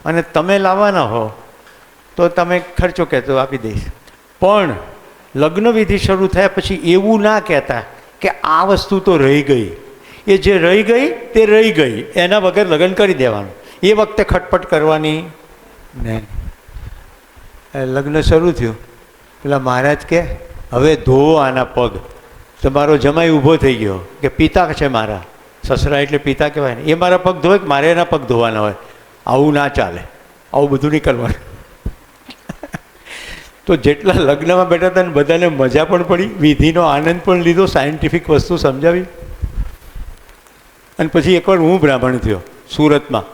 અને તમે લાવવાના હો તો તમે ખર્ચો કહેતો આપી દઈશ. પણ લગ્ન વિધિ શરૂ થયા પછી એવું ના કહેતા કે આ વસ્તુ તો રહી ગઈ. એ જે રહી ગઈ તે રહી ગઈ, એના વગર લગ્ન કરી દેવાનું. એ વખતે ખટપટ કરવાની નહીં. લગ્ન શરૂ થયું, પેલા મહારાજ કે હવે ધોવો આના પગ. તમારો જમાઈ ઊભો થઈ ગયો કે પિતા છે મારા, સસરા એટલે પિતા કહેવાય ને, એ મારા પગ ધોવે કે મારે એના પગ ધોવાના હોય? આવું ના ચાલે, આવું બધું નહીં કરવાનું. તો જેટલા લગ્નમાં બેઠા હતા ને બધાને મજા પણ પડી, વિધિનો આનંદ પણ લીધો, સાયન્ટિફિક વસ્તુ સમજાવી. અને પછી એકવાર હું બ્રાહ્મણ થયો સુરતમાં.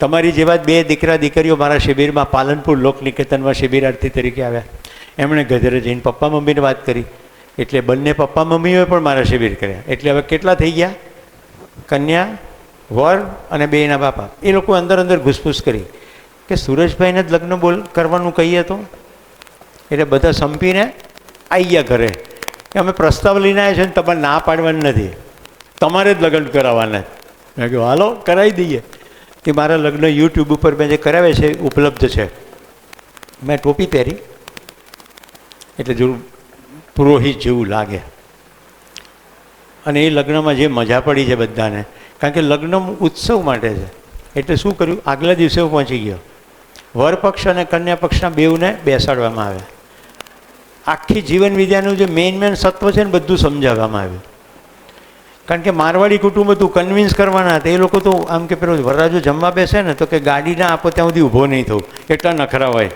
તમારી જેવા જ 2 દીકરા દીકરીઓ મારા શિબિરમાં પાલનપુર લોકનિકેતનમાં શિબિરાર્થી તરીકે આવ્યા. એમણે ગધેરે જઈને પપ્પા મમ્મીને વાત કરી એટલે બંને પપ્પા મમ્મીઓએ પણ મારા શિબિર કર્યા. એટલે હવે કેટલા થઈ ગયા? કન્યા, વર અને 2ના બાપા. એ લોકો અંદર અંદર ઘૂસપૂસ કરી કે સુરેશભાઈને જ લગ્ન કરવાનું કહીએ તો. એટલે બધા સંપીને આવી ગયા ઘરે કે અમે પ્રસ્તાવ લઈને આવ્યા છે ને તમારે ના પાડવાની નથી, તમારે જ લગ્ન કરાવવાના. મેં કહ્યું હાલો કરાવી દઈએ. કે મારા લગ્ન યુટ્યુબ ઉપર મેં જે કરાવે છે ઉપલબ્ધ છે. મેં ટોપી પહેરી એટલે જરૂર પુરોહિત જેવું લાગે. અને એ લગ્નમાં જે મજા પડી છે બધાને, કારણ કે લગ્ન ઉત્સવ માટે છે. એટલે શું કર્યું, આગલા દિવસે હું પહોંચી ગયો. વર પક્ષ અને કન્યા પક્ષના બેઉને બેસાડવામાં આવ્યા. આખી જીવન વિદ્યાનું જે મેઇન સત્વ છે ને બધું સમજાવવામાં આવ્યું. કારણ કે મારવાડી કુટુંબ હતું, કન્વિન્સ કરવાના હતા. એ લોકો તો આમ કે પેલો વરરાજો જમવા બેસે ને તો કે ગાડી ના આપો ત્યાં સુધી ઊભો નહીં થવું, એટલા નખરા હોય.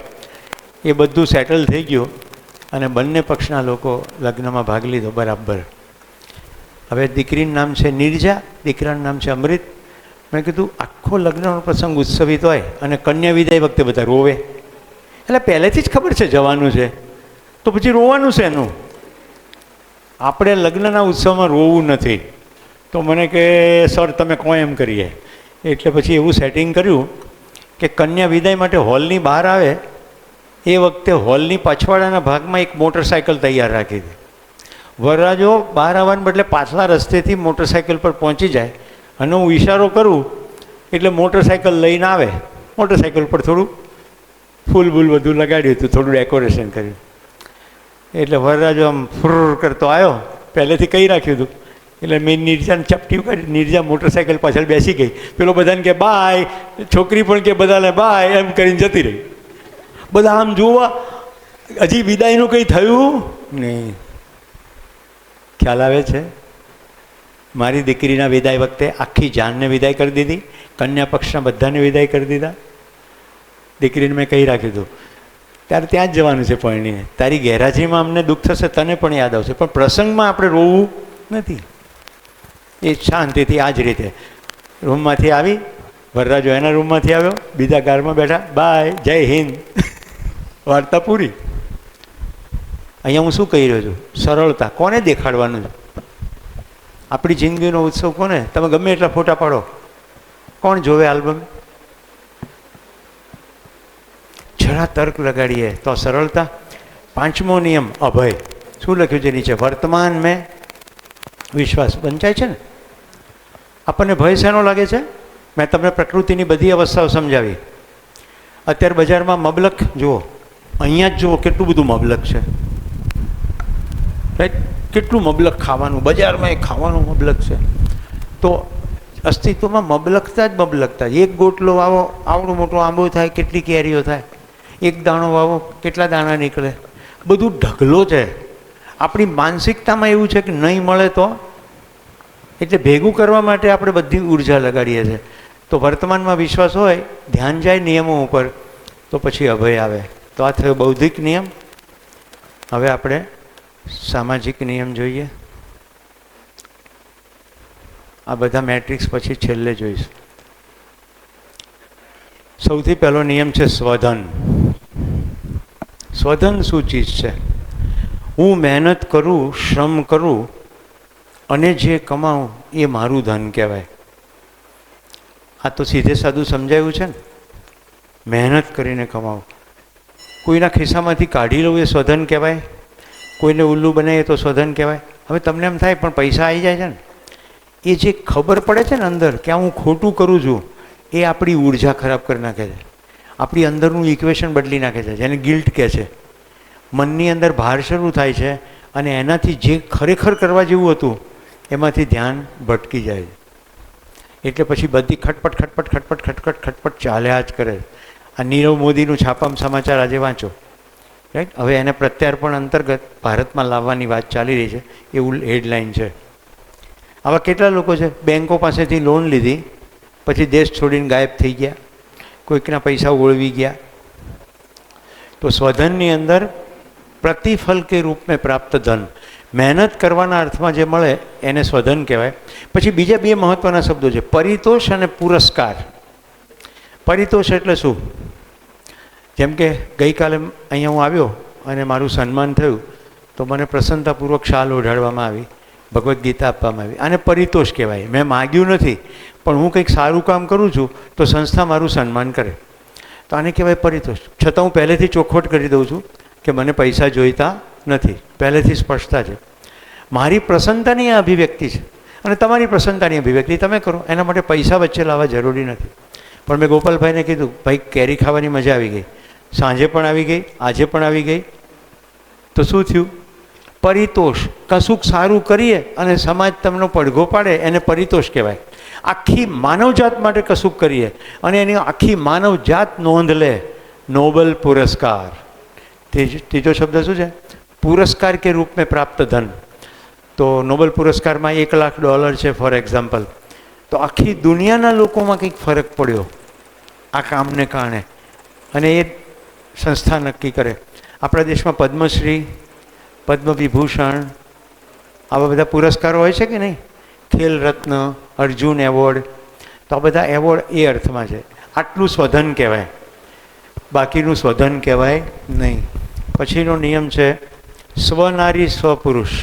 એ બધું સેટલ થઈ ગયું અને બંને પક્ષના લોકો લગ્નમાં ભાગ લીધો બરાબર. હવે દીકરીનું નામ છે નિર્જા, દીકરાનું નામ છે અમૃત. મેં કીધું આખો લગ્નનો પ્રસંગ ઉત્સવિત હોય અને કન્યા વિદાય વખતે બધા રોવે. એટલે પહેલેથી જ ખબર છે જવાનું છે તો પછી રોવાનું છે એનું. આપણે લગ્નના ઉત્સવમાં રોવું નથી. તો મને કે સર તમે કહો એમ કરીએ. એટલે પછી એવું સેટિંગ કર્યું કે કન્યા વિદાય માટે હોલની બહાર આવે એ વખતે હોલની પાછવાડાના ભાગમાં એક મોટરસાઇકલ તૈયાર રાખી હતી. વરરાજો બહાર આવવાને બદલે પાછલા રસ્તેથી મોટરસાઇકલ પર પહોંચી જાય અને હું ઇશારો કરું એટલે મોટરસાઇકલ લઈને આવે. મોટરસાઇકલ પર થોડું ફૂલ બૂલ બધું લગાડ્યું હતું, થોડું ડેકોરેશન કર્યું. એટલે વરરાજો આમ ફુર કરતો આવ્યો, પહેલેથી કહી રાખ્યું હતું. એટલે મેં નિર્જાને ચપટી કરી, નિર્જા મોટરસાઇકલ પાછળ બેસી ગઈ. પેલો બધાને કે બાય, છોકરી પણ કે બધાને બાય એમ કરીને જતી રહી. બધા આમ જોવા, હજી વિદાયનું કંઈ થયું નહીં. ખ્યાલ આવે છે? મારી દીકરીના વિદાય વખતે આખી જાનને વિદાય કરી દીધી, કન્યા પક્ષના બધાને વિદાય કરી દીધા. દીકરીને મેં કહી રાખ્યું હતું ત્યારે ત્યાં જ જવાનું છે પરણીને. તારી ગેરહાજરીમાં અમને દુઃખ થશે, તને પણ યાદ આવશે, પણ પ્રસંગમાં આપણે રોવું નથી. એ શાંતિથી આ જ રીતે રૂમમાંથી આવી, વરરાજો એના રૂમમાંથી આવ્યો, બીજા કારમાં બેઠા, બાય, જય હિન્દ, વાર્તા પૂરી. અહીંયા હું શું કહી રહ્યો છું? સરળતા કોને દેખાડવાનું છે? આપણી જિંદગીનો ઉત્સવ કોને? તમે ગમે એટલા ફોટા પાડો, કોણ જોવે આલ્બમ? જરા તર્ક લગાડીએ તો સરળતા. પાંચમો નિયમ અભય. શું લખ્યું છે નીચે? વર્તમાન મેં વિશ્વાસ. વંચાય છે ને? આપણને ભય શેનો લાગે છે? મેં તમને પ્રકૃતિની બધી અવસ્થાઓ સમજાવી. અત્યારે બજારમાં મબલખ જુઓ, અહીંયા જ જુઓ કેટલું બધું મબલખ છે, રાઈટ? કેટલું મબલખ ખાવાનું, બજારમાં એ ખાવાનું મબલખ છે. તો અસ્તિત્વમાં મબલખતા જ મબલખતા. એક ગોટલો વાવો, આવડો મોટો આંબો થાય, કેટલી કેરીઓ થાય. એક દાણો વાવો, કેટલા દાણા નીકળે. બધું ઢગલો છે. આપણી માનસિકતામાં એવું છે કે નહીં મળે તો, એટલે ભેગું કરવા માટે આપણે બધી ઉર્જા લગાડીએ છીએ. તો વર્તમાનમાં વિશ્વાસ હોય, ધ્યાન જાય નિયમો ઉપર, તો પછી અભય આવે. તો આ થયો બૌદ્ધિક નિયમ. હવે આપણે સામાજિક નિયમ જોઈએ. આ બધા મેટ્રિક્સ પછી છેલ્લે જોઈશું. સૌથી પહેલો નિયમ છે સ્વધન. સ્વધન શું ચીજ છે? હું મહેનત કરું, શ્રમ કરું અને જે કમાઉં એ મારું ધન કહેવાય. આ તો સીધે સાદું સમજાયું છે ને. મહેનત કરીને કમાવું, કોઈના ખિસ્સામાંથી કાઢી લઉં એ સ્વધન કહેવાય, કોઈને ઉલ્લુ બનાવીએ તો સ્વધન કહેવાય. હવે તમને એમ થાય પણ પૈસા આવી જાય છે ને, એ જે ખબર પડે છે ને અંદર કે હું ખોટું કરું છું, એ આપણી ઉર્જા ખરાબ કરી નાખે છે. આપણી અંદરનું ઇક્વેશન બદલી નાખે છે, જેને ગિલ્ટ કહે છે. મનની અંદર ભાર શરૂ થાય છે અને એનાથી જે ખરેખર કરવા જેવું હતું એમાંથી ધ્યાન ભટકી જાય છે. એટલે પછી બધી ખટપટ ખટપટ ખટપટ ખટપટ ખટપટ ચાલ્યા જ કરે. આ નીરવ મોદીનું છાપામાં સમાચાર આજે વાંચો, રાઈટ? હવે એને પ્રત્યાર્પણ અંતર્ગત ભારતમાં લાવવાની વાત ચાલી રહી છે, એવું હેડલાઇન છે. આવા કેટલા લોકો છે, બેન્કો પાસેથી લોન લીધી પછી દેશ છોડીને ગાયબ થઈ ગયા, કોઈકના પૈસા ઓળવી ગયા. તો સ્વધનની અંદર પ્રતિફલ કે રૂપ મેં પ્રાપ્ત ધન, મહેનત કરવાના અર્થમાં જે મળે એને સ્વધન કહેવાય. પછી બીજા બે મહત્ત્વના શબ્દો છે, પરિતોષ અને પુરસ્કાર. પરિતોષ એટલે શું? જેમ કે ગઈકાલે અહીંયા હું આવ્યો અને મારું સન્માન થયું તો મને પ્રસન્નતાપૂર્વક શાલ ઓઢાડવામાં આવી, ભગવદ્ ગીતા આપવામાં આવી. આને પરિતોષ કહેવાય. મેં માગ્યું નથી, પણ હું કંઈક સારું કામ કરું છું તો સંસ્થા મારું સન્માન કરે, તો આને કહેવાય પરિતોષ. છતાં હું પહેલેથી ચોખવટ કરી દઉં છું કે મને પૈસા જોઈતા નથી, પહેલેથી સ્પષ્ટતા છે. મારી પ્રસન્નતાની આ અભિવ્યક્તિ છે. અને તમારી પ્રસન્નતાની અભિવ્યક્તિ તમે કરો. એના માટે પૈસા વચ્ચે લાવવા જરૂરી નથી. પણ મેં ગોપાલભાઈને કીધું, ભાઈ કેરી ખાવાની મજા આવી ગઈ, સાંજે પણ આવી ગઈ, આજે પણ આવી ગઈ, તો શું થયું? પરિતોષ. કશુંક સારું કરીએ અને સમાજ તમને પડઘો પાડે એને પરિતોષ કહેવાય. આખી માનવજાત માટે કશુંક કરીએ અને એની આખી માનવજાત નોંધ લે, નોબલ પુરસ્કાર. ત્રીજો શબ્દ શું છે? પુરસ્કાર કે રૂપ મેં પ્રાપ્ત ધન. તો નોબલ પુરસ્કારમાં $1 લાખ છે ફોર એક્ઝામ્પલ. તો આખી દુનિયાના લોકોમાં કંઈક ફરક પડ્યો આ કામને કારણે, અને એ સંસ્થા નક્કી કરે. આપણા દેશમાં પદ્મશ્રી, પદ્મવિભૂષણ આવા બધા પુરસ્કારો હોય છે કે નહીં? ખેલ રત્ન, અર્જુન એવોર્ડ. તો આ બધા એવોર્ડ એ અર્થમાં છે. આટલું સ્વધન કહેવાય, બાકીનું સ્વધન કહેવાય નહીં. પછીનો નિયમ છે સ્વનારી સ્વપુરુષ.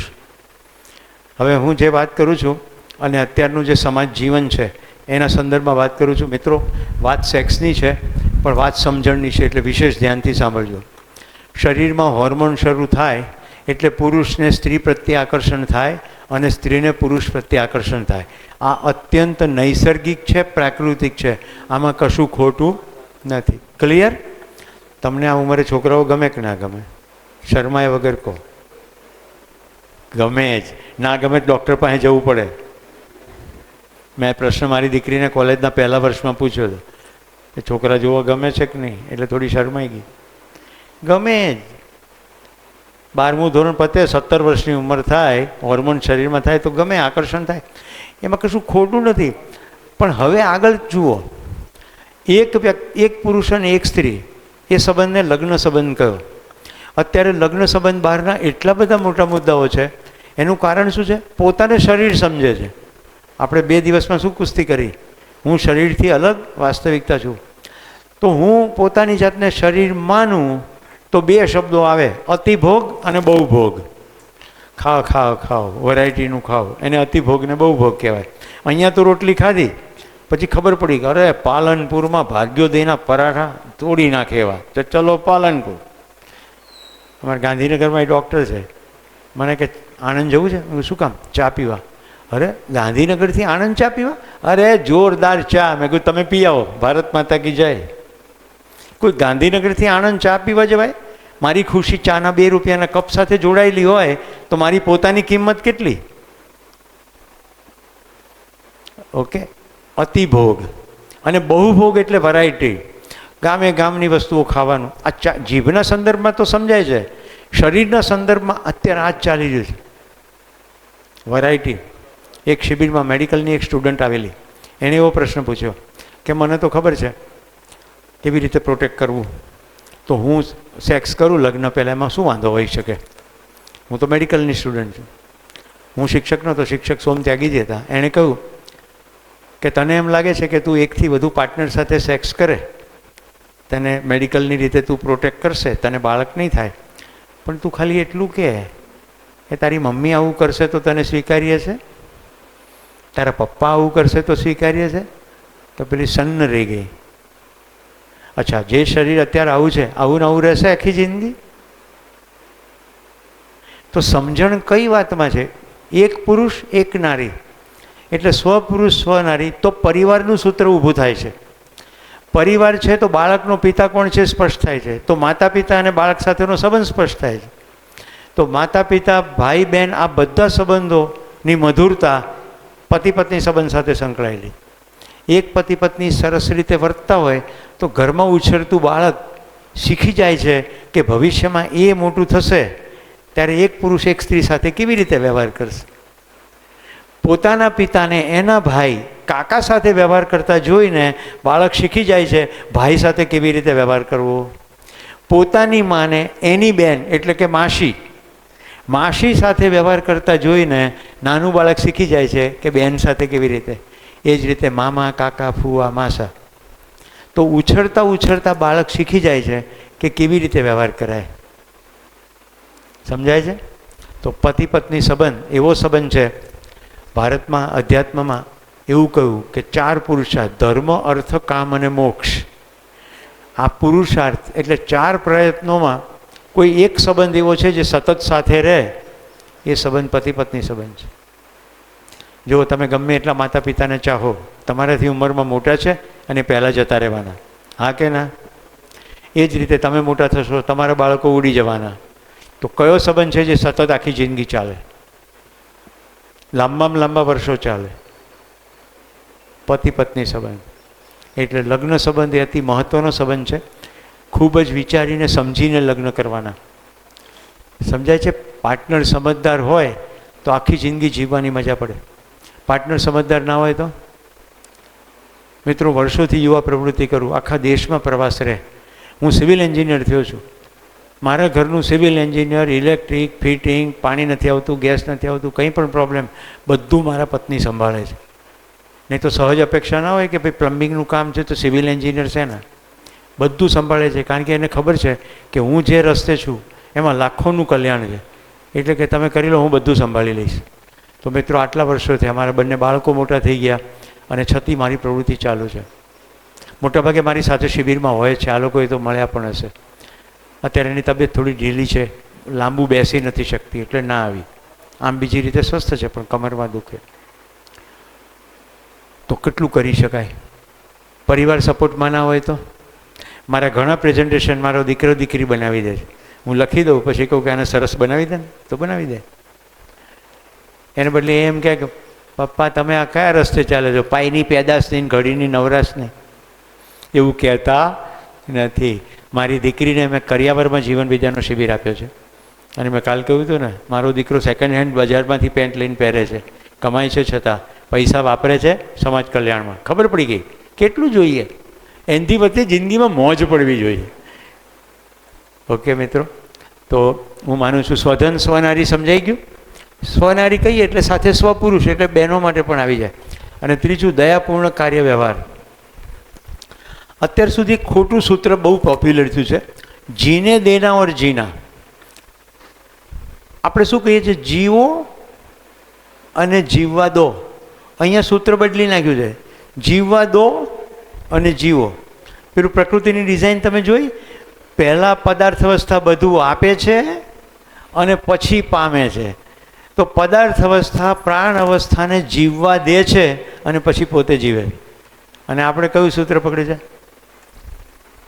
હવે હું જે વાત કરું છું અને અત્યારનું જે સમાજ જીવન છે એના સંદર્ભમાં વાત કરું છું. મિત્રો, વાત સેક્સની છે પણ વાત સમજણની છે, એટલે વિશેષ ધ્યાનથી સાંભળજો. શરીરમાં હોર્મોન શરૂ થાય એટલે પુરુષને સ્ત્રી પ્રત્યે આકર્ષણ થાય અને સ્ત્રીને પુરુષ પ્રત્યે આકર્ષણ થાય. આ અત્યંત નૈસર્ગિક છે, પ્રાકૃતિક છે, આમાં કશું ખોટું નથી. ક્લિયર? તમને આ ઉંમરે છોકરાઓ ગમે કે ના ગમે? શરમાય વગર કહો. ગમે જ. ના ગમે તો ડૉક્ટર પાસે જવું પડે. મેં પ્રશ્ન મારી દીકરીને કોલેજના પહેલા વર્ષમાં પૂછ્યો હતો કે છોકરા જોવા ગમે છે કે નહીં, એટલે થોડી શરમાઈ ગઈ. ગમે જ. 12મું ધોરણ પતે, 17 વર્ષની ઉંમર થાય, હોર્મોન શરીરમાં થાય તો ગમે, આકર્ષણ થાય, એમાં કશું ખોટું નથી. પણ હવે આગળ જુઓ, એક પુરુષ અને એક સ્ત્રી, એ સંબંધને લગ્ન સંબંધ કહ્યો. અત્યારે લગ્ન સંબંધ બહારના એટલા બધા મોટા મુદ્દાઓ છે. એનું કારણ શું છે? પોતાને શરીર સમજે છે. આપણે 2 દિવસમાં શું કુસ્તી કરી? હું શરીરથી અલગ વાસ્તવિકતા છું. તો હું પોતાની જાતને શરીર માનું તો 2 શબ્દો આવે, અતિભોગ અને બહુ ભોગ. ખાવ, વેરાયટીનું ખાવ, એને અતિભોગ ને બહુ ભોગ કહેવાય. અહીંયા તો રોટલી ખાધી, પછી ખબર પડી કે અરે પાલનપુરમાં ભાગ્યોદયના પરાઠા તોડી નાખે એવા, તો ચલો પાલનપુર. અમારા ગાંધીનગરમાં એ ડૉક્ટર છે, મને કે આણંદ જવું છે? શું કામ? ચા પીવા. અરે ગાંધીનગરથી આણંદ ચા પીવા? અરે જોરદાર ચા. મેં કહ્યું તમે પી આવો, ભારત માતા કી જય. કોઈ ગાંધીનગરથી આણંદ ચા પીવા જવાય? મારી ખુશી ચાના 2 રૂપિયાના કપ સાથે જોડાયેલી હોય તો મારી પોતાની કિંમત કેટલી? ઓકે. અતિભોગ અને બહુભોગ એટલે વેરાયટી. ગામે ગામની વસ્તુઓ ખાવાનું. આ જીભના સંદર્ભમાં તો સમજાય છે, શરીરના સંદર્ભમાં અત્યારે આ જ ચાલી રહ્યું છે. વેરાયટી. એક શિબિરમાં મેડિકલની એક સ્ટુડન્ટ આવેલી, એણે એવો પ્રશ્ન પૂછ્યો કે મને તો ખબર છે કેવી રીતે પ્રોટેક્ટ કરવું, તો હું સેક્સ કરું લગ્ન પહેલાં, એમાં શું વાંધો હોઈ શકે? હું તો મેડિકલની સ્ટુડન્ટ છું. હું શિક્ષક નહોતો, શિક્ષક સોમત્યાગી જ હતા. એણે કહ્યું કે તને એમ લાગે છે કે તું 1થી વધુ પાર્ટનર સાથે સેક્સ કરે, તને મેડિકલની રીતે તું પ્રોટેક્ટ કરશે, તને બાળક નહીં થાય, પણ તું ખાલી એટલું કે તારી મમ્મી આવું કરશે તો તને સ્વીકાર્ય છે, તારા પપ્પા આવું કરશે તો સ્વીકાર્ય છે? તો પેલી સન્ન રહી ગઈ. અચ્છા, જે શરીર અત્યારે આવું છે, આવું ને આવું રહેશે આખી જિંદગી? તો સમજણ કઈ વાતમાં છે? એક પુરુષ એક નારી, એટલે સ્વપુરુષ સ્વનારી. તો પરિવારનું સૂત્ર ઊભું થાય છે. પરિવાર છે તો બાળકનો પિતા કોણ છે સ્પષ્ટ થાય છે. તો માતા પિતા અને બાળક સાથેનો સંબંધ સ્પષ્ટ થાય છે. તો માતા પિતા, ભાઈ બહેન, આ બધા સંબંધોની મધુરતા પતિ પત્ની સંબંધ સાથે સંકળાયેલી. એક પતિ પત્ની સરસ રીતે વર્તતા હોય તો ઘરમાં ઉછરતું બાળક શીખી જાય છે કે ભવિષ્યમાં એ મોટું થશે ત્યારે એક પુરુષ એક સ્ત્રી સાથે કેવી રીતે વ્યવહાર કરશે. પોતાના પિતાને એના ભાઈ કાકા સાથે વ્યવહાર કરતા જોઈને બાળક શીખી જાય છે ભાઈ સાથે કેવી રીતે વ્યવહાર કરવો. પોતાની માને એની બેન એટલે કે માસી સાથે વ્યવહાર કરતા જોઈને નાનું બાળક શીખી જાય છે કે બેન સાથે કેવી રીતે. એ જ રીતે મામા, કાકા, ફુવા, માસા. તો ઉછળતા બાળક શીખી જાય છે કે કેવી રીતે વ્યવહાર કરાય. સમજાય છે? તો પતિ પત્ની સંબંધ એવો સંબંધ છે. ભારતમાં અધ્યાત્મમાં એવું કહ્યું કે 4 પુરુષાર્થ: ધર્મ, અર્થ, કામ અને મોક્ષ. આ પુરુષાર્થ એટલે 4 પ્રયત્નોમાં કોઈ એક સંબંધ એવો છે જે સતત સાથે રહે, એ સંબંધ પતિ પત્ની સંબંધ છે. જો તમે ગમે એટલા માતા પિતાને ચાહો, તમારાથી ઉંમરમાં મોટા છે અને પહેલાં જતા રહેવાના, હા કે ના? એ જ રીતે તમે મોટા થશો, તમારા બાળકો ઉડી જવાના. તો કયો સંબંધ છે જે સતત આખી જિંદગી ચાલે, લાંબામાં લાંબા વર્ષો ચાલે? પતિ પત્ની સંબંધ. એટલે લગ્ન સંબંધ એ અતિ મહત્ત્વનો સંબંધ છે. ખૂબ જ વિચારીને સમજીને લગ્ન કરવાના. સમજાય છે? પાર્ટનર સમજદાર હોય તો આખી જિંદગી જીવવાની મજા પડે. પાર્ટનર સમજદાર ના હોય તો? મિત્રો, વર્ષોથી યુવા પ્રવૃત્તિ કરું, આખા દેશમાં પ્રવાસ રહે. હું સિવિલ એન્જિનિયર થયો છું. મારા ઘરનું સિવિલ એન્જિનિયર, ઇલેક્ટ્રિક, ફિટિંગ, પાણી નથી આવતું, ગેસ નથી આવતું, કંઈ પણ પ્રોબ્લેમ બધું મારા પત્ની સંભાળે છે. નહીં તો સહજ અપેક્ષા ના હોય કે ભાઈ પ્લમ્બિંગનું કામ છે તો સિવિલ એન્જિનિયર છે ને, બધું સંભાળે છે. કારણ કે એને ખબર છે કે હું જે રસ્તે છું એમાં લાખોનું કલ્યાણ છે, એટલે કે તમે કરી લો, હું બધું સંભાળી લઈશ. તો મિત્રો, આટલા વર્ષોથી અમારા બંને બાળકો મોટા થઈ ગયા અને છતાં મારી પ્રવૃત્તિ ચાલુ છે. મોટાભાગે મારી સાથે શિબિરમાં હોય છે, આ લોકોએ તો મળ્યા પણ હશે. અત્યારે એની તબિયત થોડી ઢીલી છે, લાંબુ બેસી નથી શકતી એટલે ના આવી. આમ બીજી રીતે સ્વસ્થ છે પણ કમરમાં દુખે. તો કેટલું કરી શકાય? પરિવાર સપોર્ટમાં ના હોય તો? મારા ઘણા પ્રેઝન્ટેશન મારો દીકરો દીકરી બનાવી દે છે. હું લખી દઉં, પછી કહું કે આને સરસ બનાવી દે ને, તો બનાવી દે. એને બદલે એમ કહે કે પપ્પા તમે આ કયા રસ્તે ચાલે છો, પાઈની પેદાશ નહીં, ઘડીની નવરાશ નહીં. એવું કહેતા નથી. મારી દીકરીને મેં કરિયાવરમાં જીવન વિદ્યાનો શિબિર આપ્યો છે. અને મેં કાલ કહ્યું હતું ને, મારો દીકરો સેકન્ડ હેન્ડ બજારમાંથી પેન્ટ લઈને પહેરે છે, કમાય છે, છતાં પૈસા વાપરે છે સમાજ કલ્યાણમાં. ખબર પડી ગઈ કેટલું જોઈએ. એનાથી વચ્ચે જિંદગીમાં મોજ પડવી જોઈએ. ઓકે મિત્રો, તો હું માનું છું સ્વધન સ્વનારી સમજાઈ ગયું. સ્વનારી કહીએ એટલે સાથે સ્વપુરુષ, એટલે બહેનો માટે પણ આવી જાય. અને ત્રીજું, દયાપૂર્ણ કાર્ય વ્યવહાર. અત્યાર સુધી ખોટું સૂત્ર બહુ પોપ્યુલર થયું છે, જીને દેના ઓર જીના. આપણે શું કહીએ છીએ? જીવો અને જીવવા દો. અહીંયા સૂત્ર બદલી નાખ્યું છે, જીવવા દો અને જીવો. પેલું પ્રકૃતિની ડિઝાઇન તમે જોઈ? પહેલાં પદાર્થ અવસ્થા બધું આપે છે અને પછી પામે છે. તો પદાર્થ અવસ્થા પ્રાણ અવસ્થાને જીવવા દે છે અને પછી પોતે જીવે. અને આપણે કયું સૂત્ર પકડે છે?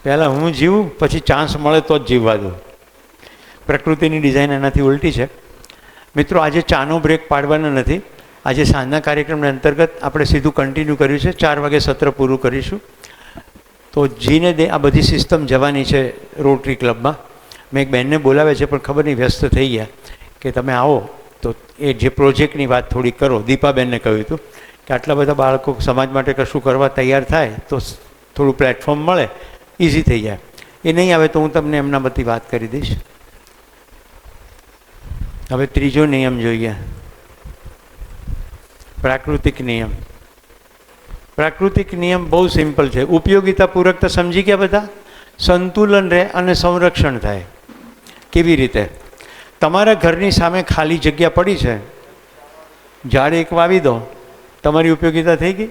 પહેલાં હું જીવું, પછી ચાન્સ મળે તો જ જીવવા દઉં. પ્રકૃતિની ડિઝાઇન એનાથી ઉલટી છે. મિત્રો, આજે ચાનો બ્રેક પાડવાનો નથી. આજે સાંજના કાર્યક્રમના અંતર્ગત આપણે સીધું કન્ટિન્યુ કર્યું છે. 4 વાગે સત્ર પૂરું કરીશું. તો જીને દે આ બધી સિસ્ટમ જવાની છે રોટરી ક્લબમાં. મેં એક બહેનને બોલાવે છે પણ ખબર નહીં વ્યસ્ત થઈ ગયા કે તમે આવો તો એ જે પ્રોજેક્ટની વાત થોડી કરો. દીપાબેનને કહ્યું હતું કે આટલા બધા બાળકો સમાજ માટે કશું કરવા તૈયાર થાય તો થોડું પ્લેટફોર્મ મળે, ઇઝી થઈ જાય. એ નહીં આવે તો હું તમને એમના બધી વાત કરી દઈશ. હવે ત્રીજો નિયમ જોઈએ, પ્રાકૃતિક નિયમ. પ્રાકૃતિક નિયમ બહુ સિમ્પલ છે. ઉપયોગિતા પૂરકતા સમજી ગયા બધા? સંતુલન રહે અને સંરક્ષણ થાય. કેવી રીતે? તમારા ઘરની સામે ખાલી જગ્યા પડી છે, ઝાડ એક વાવી દો, તમારી ઉપયોગિતા થઈ ગઈ.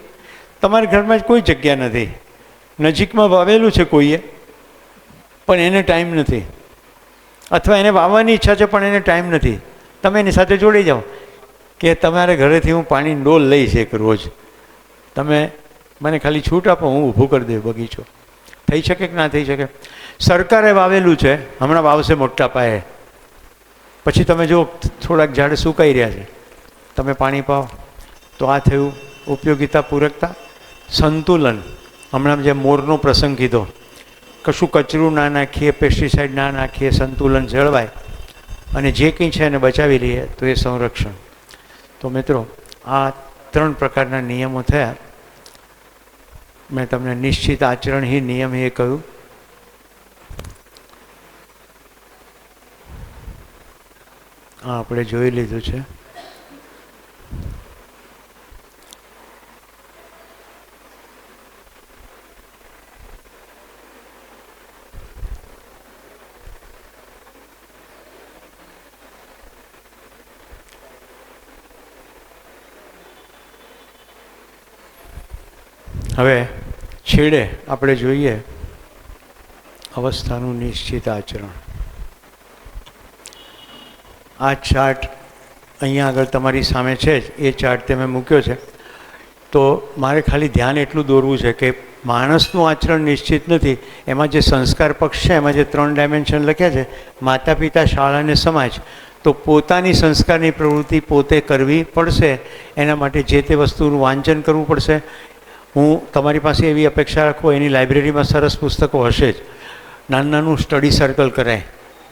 તમારા ઘરમાં જ કોઈ જગ્યા નથી, નજીકમાં વાવેલું છે કોઈએ પણ એને ટાઈમ નથી, અથવા એને વાવવાની ઈચ્છા છે પણ એને ટાઈમ નથી. તમે એની સાથે જોડી જાઓ કે તમારા ઘરેથી હું પાણીની ડોલ લઈશ એક રોજ, તમે મને ખાલી છૂટ આપો, હું ઊભું કરી દઉં બગીચો. થઈ શકે કે ના થઈ શકે? સરકારે વાવેલું છે, હમણાં વાવશે મોટા પાયે, પછી તમે જો થોડાક ઝાડ સુકાઈ રહ્યા છે, તમે પાણી પાઓ. તો આ થયું ઉપયોગિતા પૂરકતા. સંતુલન, હમણાં જે મોરનો પ્રસંગ કીધો, કશું કચરું ના નાખીએ, પેસ્ટિસાઇડ ના નાખીએ, સંતુલન જળવાય અને જે કંઈ છે એને બચાવી લઈએ તો એ સંરક્ષણ. તો મિત્રો, આ 3 પ્રકારના નિયમો થયા. મેં તમને નિશ્ચિત આચરણ ही નિયમ એ કહ્યું. આ આપણે જોઈ લીધું છે. હવે છેડે આપણે જોઈએ અવસ્થાનું નિશ્ચિત આચરણ. આ ચાર્ટ અહીંયા આગળ તમારી સામે છે જ એ ચાર્ટ તમે મૂક્યો છે. તો મારે ખાલી ધ્યાન એટલું દોરવું છે કે માણસનું આચરણ નિશ્ચિત નથી. એમાં જે સંસ્કાર પક્ષ છે એમાં જે 3 ડાયમેન્શન લખ્યા છે, માતા પિતા, શાળા અને સમાજ, તો પોતાની સંસ્કારની પ્રવૃત્તિ પોતે કરવી પડશે. એના માટે જે તે વસ્તુનું વાંચન કરવું પડશે. હું તમારી પાસે એવી અપેક્ષા રાખું, એની લાઇબ્રેરીમાં સરસ પુસ્તકો હશે જ. નાનું સ્ટડી સર્કલ કરાય,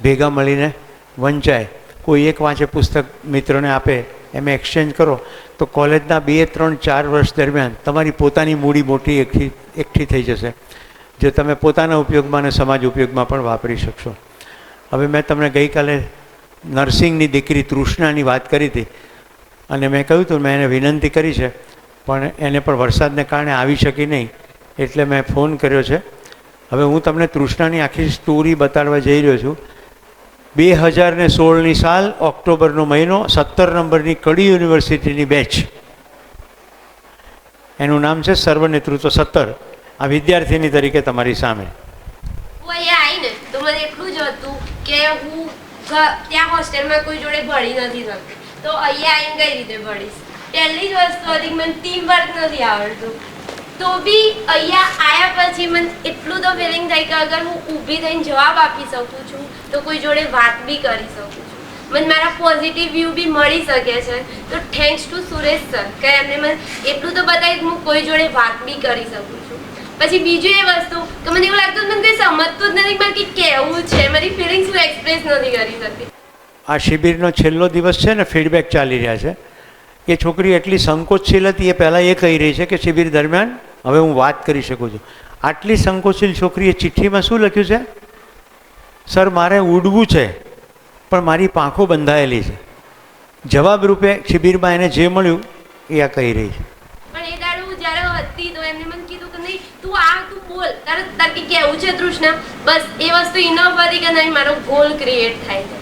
ભેગા મળીને વંચાય, કોઈ એક વાંચે પુસ્તક મિત્રોને આપે, એમ એક્સચેન્જ કરો તો કોલેજના 2, 3, 4 વર્ષ દરમિયાન તમારી પોતાની મૂડી મોટી એકઠી થઈ જશે, જે તમે પોતાના ઉપયોગમાં અને સમાજ ઉપયોગમાં પણ વાપરી શકશો. હવે મેં તમને ગઈકાલે નર્સિંગની દીકરી તૃષ્ણાની વાત કરી હતી અને મેં કહ્યું હતું મેં એને વિનંતી કરી છે, પણ એને પણ વરસાદને કારણે આવી શકી નહીં, એટલે મેં ફોન કર્યો છે. હવે હું તમને તૃષ્ણાની આખી સ્ટોરી બતાડવા જઈ રહ્યો છું. 2016ની સાલ, ઓક્ટોબરનો મહિનો, 17 નંબરની કડી યુનિવર્સિટીની બેચ, એનું નામ છે સર્વનેતૃત્વ 17. આ વિદ્યાર્થીની તરીકે તમારી સામે. હું અહીંયા આવીને તો મને એટલું જ હતું કે હું ત્યાં હોસ્ટેલમાં કોઈ જોડે ભણી નથી શકતી, તો અહીંયા આવીને કઈ રીતે ભણીશ. પહેલી જ વસ્તુ હતી મને ટીમ વર્ક નથી આવડતું, તો બી અહીંયા આવ્યા પછી મને એટલું તો ફિલિંગ થાય કે અગર હું ઊભી થઈને જવાબ આપી શકું છું તો કોઈ જોડે વાત બી કરી શકું છું, મને મારા પોઝિટિવ વ્યૂ બી મળી શકે છે. તો થેન્ક્સ ટુ સુરેશ સર કે એમને મને એટલું તો બતાવી કે હું કોઈ જોડે વાત બી કરી શકું છું. પછી બીજું એ વસ્તુ કે મને એવું લાગતું મને કોઈ સમજતું જ નથી બાકી કેવું છે, મારી ફિલિંગ્સ હું એક્સપ્રેસ નથી કરી શકતી. આ શિબિરનો છેલ્લો દિવસ છે ને, ફીડબેક ચાલી રહ્યા છે. એ છોકરી એટલી સંકોચશીલ હતી, એ પહેલાં એ કહી રહી છે કે શિબિર દરમિયાન હવે હું વાત કરી શકું છું. આટલી સંકોચશીલ છોકરીએ ચિઠ્ઠીમાં શું લખ્યું છે? સર મારે ઉડવું છે પણ મારી પાંખો બંધાયેલી છે. જવાબ રૂપે શિબિરમાં એને જે મળ્યું એ આ કહી રહી છે. પણ એ દાડે હું જ્યારે હતી તો એમને મને કીધું કે નહીં તું બોલ, તારે કેવું છે તૃષ્ણા, બસ એ વસ્તુ ઇનફ હતી કે નહીં મારો ગોલ ક્રિએટ થાય છે.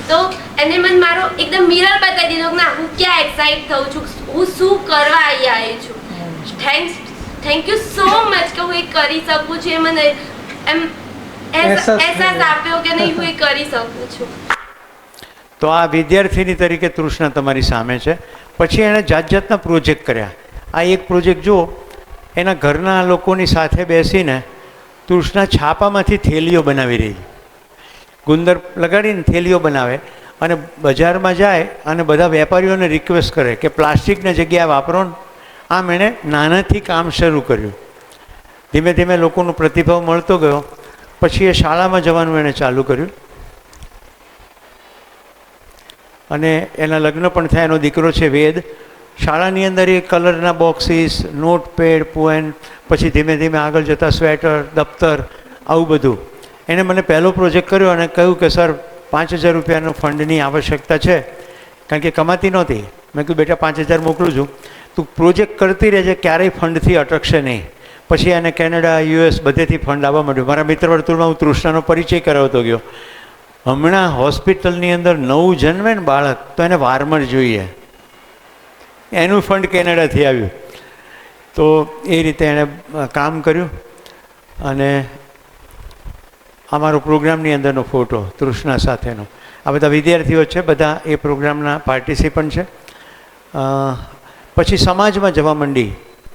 તો એને મને મારો એકદમ મિરર બતાવી દીધો કે ના હું ક્યાં એક્સાઇટ થઉં છું, હું શું કરવા અહીંયા આવી છું. થેન્ક યુ સો મચ કે હું એ કરી શકું છું. એ મને એમ અહેસાસ આપ્યો કે નહીં હું એ કરી શકું છું. તો આ વિદ્યાર્થીની તરીકે તૃષ્ણા તમારી સામે છે. પછી એણે જાતના પ્રોજેક્ટ કર્યા. આ એક પ્રોજેક્ટ જુઓ, એના ઘરના લોકોની સાથે બેસીને તૃષ્ણા છાપામાંથી થેલીઓ બનાવી રહી, ગુંદર લગાડીને થેલીઓ બનાવે અને બજારમાં જાય અને બધા વેપારીઓને રિક્વેસ્ટ કરે કે પ્લાસ્ટિકની જગ્યાએ વાપરો. આમ એણે નાનાથી કામ શરૂ કર્યું. ધીમે ધીમે લોકોનો પ્રતિભાવ મળતો ગયો. પછી એ શાળામાં જવાનું એણે ચાલુ કર્યું અને એના લગ્ન પણ થયા. એનો દીકરો છે વેદ. શાળાની અંદર એ કલરના બોક્સીસ, નોટપેડ, પોએન, પછી ધીમે ધીમે આગળ જતાં સ્વેટર, દફતર, આવું બધું. એણે મને પહેલો પ્રોજેક્ટ કર્યો અને કહ્યું કે સર 5000 રૂપિયાનો ફંડની આવશ્યકતા છે, કારણ કે કમાતી નહોતી. મેં કહ્યું બેટા 5000 મોકલું છું, તું પ્રોજેક્ટ કરતી રહેજે, ક્યારેય ફંડથી અટકશે નહીં. પછી એને કેનેડા, US બધેથી ફંડ આવવા માંડ્યું. મારા મિત્ર વર્તુળમાં હું તૃષ્ણાનો પરિચય કરાવતો ગયો. હમણાં હોસ્પિટલની અંદર નવું જન્મે ને બાળક તો એને વારમર જોઈએ, એનું ફંડ કેનેડાથી આવ્યું. તો એ રીતે એણે કામ કર્યું. અને અમારો પ્રોગ્રામની અંદરનો ફોટો તૃષ્ણા સાથેનો. આ બધા વિદ્યાર્થીઓ છે, બધા એ પ્રોગ્રામના પાર્ટિસિપન્ટ છે. પછી સમાજમાં જવા માંડી.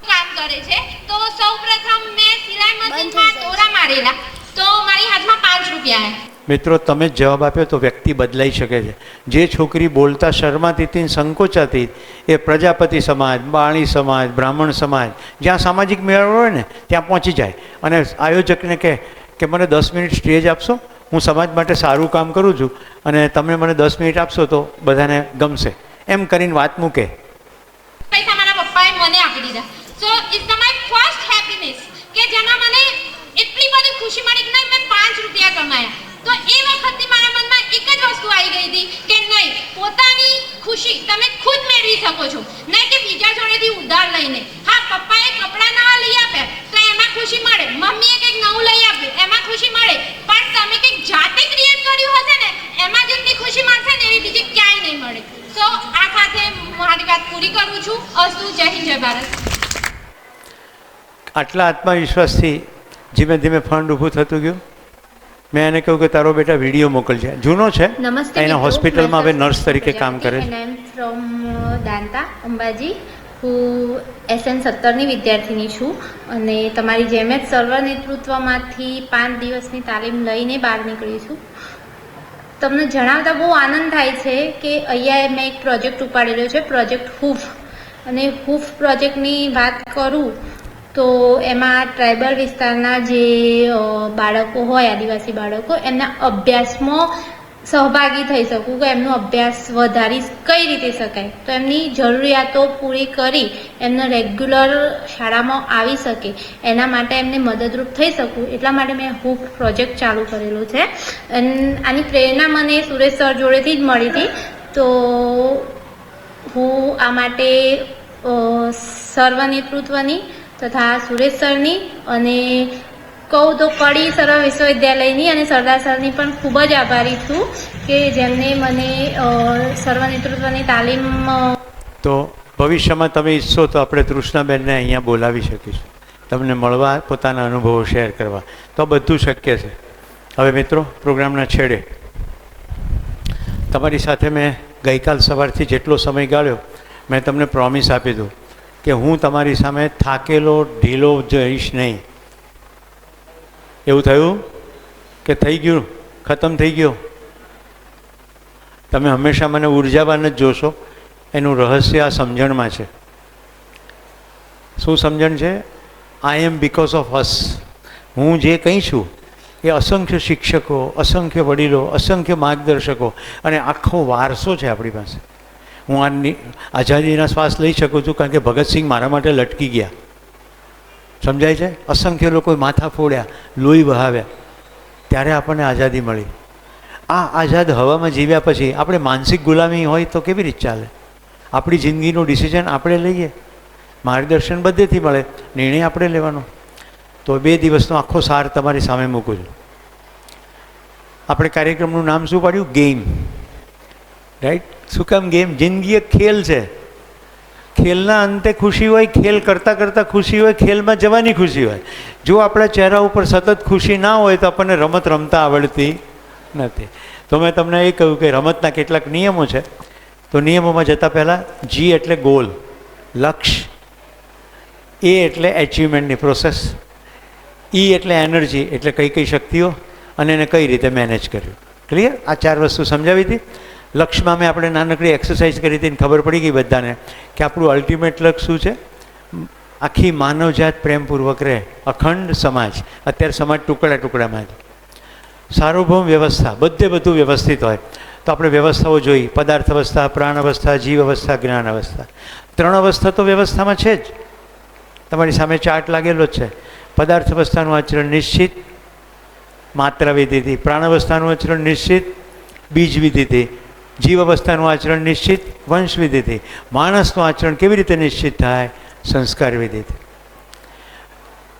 કામ કરે છે તો સૌપ્રથમ મેં સિલાઈ મશીનમાં દોરા મારેલા તો મારી હાથમાં 5 રૂપિયા આવ્યા. મિત્રો તમે જ જવાબ આપ્યો તો વ્યક્તિ બદલાઈ શકે છે. જે છોકરી બોલતા શરમાતી હતી, સંકોચાતી, એ પ્રજાપતિ સમાજ, બાળી સમાજ, બ્રાહ્મણ સમાજ, જ્યાં સામાજિક મેળાવડો હોય ને ત્યાં પહોંચી જાય અને આયોજકને કહે કે મને 10 મિનિટ સ્ટેજ આપશો, હું સમાજ માટે સારું કામ કરું છું અને તમે મને 10 મિનિટ આપશો તો બધાને ગમશે, એમ કરીને વાત મૂકે. પૈસા મારા પપ્પાએ મને આપી દીધા. So it's my first happiness કે જેમાં મને એટલી બધી ખુશી મળી કે મેં 5 રૂપિયા કમાયા. તો એ વખતથી મારા મનમાં એક જ વસ્તુ આવી ગઈ હતી કે નહીં, પોતાની ખુશી તમે ખુદ મેળવી શકો છો, નહીં કે બીજા જોડેથી ઉધાર લઈને. હા, પપ્પાએ કપડાં નવા લઈ આપ્યા તો એમાં ખુશી મળે, મમ્મીએ કંઈક નવું લઈ આપ્યું એમાં ખુશી મળે, પણ તમે કંઈક જાતે ક્રિએટ કર્યું હશે ને એમાં જેટલી ખુશી મળશે ને એવી બીજી ક્યાંય નહીં મળે. સો આ સાથે મારી વાત પૂરી કરું છું. અસ્તુ. જય હિન્દ, જય ભારત. આટલા આત્મવિશ્વાસથી ધીમે ધીમે ફંડ ઊભું થતું ગયું. મેં એને કહ્યું કે તારો બેટા વિડીયો મોકલજે. જૂનો છે, નમસ્તે એના મિત્રો, હોસ્પિટલમાં હવે मैं નર્સ તરીકે કામ કરે છે. and I'm from Danta Ambaji. હું SN 17ની વિદ્યાર્થીની છું અને તમારી જેમ જ સર્વ નેતૃત્વમાંથી 5 દિવસની તાલીમ લઈને બહાર નીકળી છું. તમને જણાવતા બહુ આનંદ થાય છે કે અહીંયા મેં એક પ્રોજેક્ટ ઉપાડેલો છે, પ્રોજેક્ટ હૂફ. અને હૂફ પ્રોજેક્ટની વાત કરું તો એમાં ટ્રાઇબલ વિસ્તારના જે બાળકો હોય, આદિવાસી બાળકો, એમના અભ્યાસમાં સહભાગી થઈ શકું, કે એમનો અભ્યાસ વધારી કઈ રીતે શકાય, તો એમની જરૂરિયાતો પૂરી કરી એમને રેગ્યુલર શાળામાં આવી શકે એના માટે એમને મદદરૂપ થઈ શકું, એટલા માટે મેં હૂફ પ્રોજેક્ટ ચાલુ કરેલો છે. અને આની પ્રેરણા મને સુરેશ સર જોડેથી જ મળી હતી. તો હું આ માટે સર્વ નેતૃત્વની તથા સુરેશ સરની અને કહું તો કડી સર્વ વિશ્વવિદ્યાલયની અને સરદાર સરની પણ ખૂબ જ આભારી છું કે જેમને મને સર્વ નેતૃત્વની તાલીમ. તો ભવિષ્યમાં તમે ઈચ્છો તો આપણે તૃષ્ણાબેનને અહીંયા બોલાવી શકીશું, તમને મળવા, પોતાના અનુભવો શેર કરવા. તો બધું શક્ય છે. હવે મિત્રો, પ્રોગ્રામના છેડે તમારી સાથે મેં ગઈકાલ સવારથી જેટલો સમય ગાળ્યો, મેં તમને પ્રોમિસ આપી દઉં કે હું તમારી સામે થાકેલો ઢીલો જઈશ નહીં. એવું થયું કે થઈ ગયું, ખતમ થઈ ગયો? તમે હંમેશા મને ઉર્જાવાન જ જોશો. એનું રહસ્ય આ સમજણમાં છે. શું સમજણ છે? આઈ એમ બીકોઝ ઓફ અસ. હું જે કંઈ છું એ અસંખ્ય શિક્ષકો, અસંખ્ય વડીલો, અસંખ્ય માર્ગદર્શકો અને આખો વારસો છે આપણી પાસે. હું આ આઝાદીના શ્વાસ લઈ શકું છું કારણ કે ભગતસિંહ મારા માટે લટકી ગયા. સમજાય છે? અસંખ્ય લોકોએ માથા ફોડ્યા, લોહી વહાવ્યા, ત્યારે આપણને આઝાદી મળી. આ આઝાદ હવામાં જીવ્યા પછી આપણે માનસિક ગુલામી હોય તો કેવી રીતે ચાલે? આપણી જિંદગીનું ડિસિઝન આપણે લઈએ, માર્ગદર્શન બધેથી મળે, નિર્ણય આપણે લેવાનો. તો 2 દિવસનો આખો સાર તમારી સામે મૂકું છું. આપણે કાર્યક્રમનું નામ શું પાડ્યું? ગેમ. રાઈટ? શું કામ ગેમ? જિંદગી એક ખેલ છે. ખેલના અંતે ખુશી હોય, ખેલ કરતાં કરતાં ખુશી હોય, ખેલમાં જવાની ખુશી હોય. જો આપણા ચહેરા ઉપર સતત ખુશી ના હોય તો આપણને રમત રમતા આવડતી નથી. તો મેં તમને એ કહ્યું કે રમતના કેટલાક નિયમો છે. તો નિયમોમાં જતાં પહેલાં G એટલે ગોલ, લક્ષ્ય. A એટલે એચિવમેન્ટની પ્રોસેસ. E એટલે એનર્જી, એટલે કઈ કઈ શક્તિઓ અને એને કઈ રીતે મેનેજ કર્યું. ક્લિયર? આ 4 વસ્તુ સમજાવી હતી. લક્ષ્યમાં મેં આપણે નાનકડી એક્સરસાઇઝ કરી હતી, ખબર પડી ગઈ બધાને કે આપણું અલ્ટિમેટ લક્ષ્ય શું છે? આખી માનવજાત પ્રેમપૂર્વક રહે, અખંડ સમાજ. અત્યારે સમાજ ટુકડા ટુકડામાં છે. સાર્વભૌમ વ્યવસ્થા, બધે બધું વ્યવસ્થિત હોય. તો આપણે વ્યવસ્થાઓ જોઈ: પદાર્થ અવસ્થા, પ્રાણ અવસ્થા, જીવ અવસ્થા, જ્ઞાન અવસ્થા. 3 અવસ્થા તો વ્યવસ્થામાં છે જ. તમારી સામે ચાર્ટ લાગેલો જ છે. પદાર્થ અવસ્થાનું આચરણ નિશ્ચિત, માત્રા વિધિથી. પ્રાણ અવસ્થાનું આચરણ નિશ્ચિત, બીજ વિધિથી. જીવ અવસ્થાનું આચરણ નિશ્ચિત, વંશ વિધિથી. માણસનું આચરણ કેવી રીતે નિશ્ચિત થાય? સંસ્કાર વિધિથી.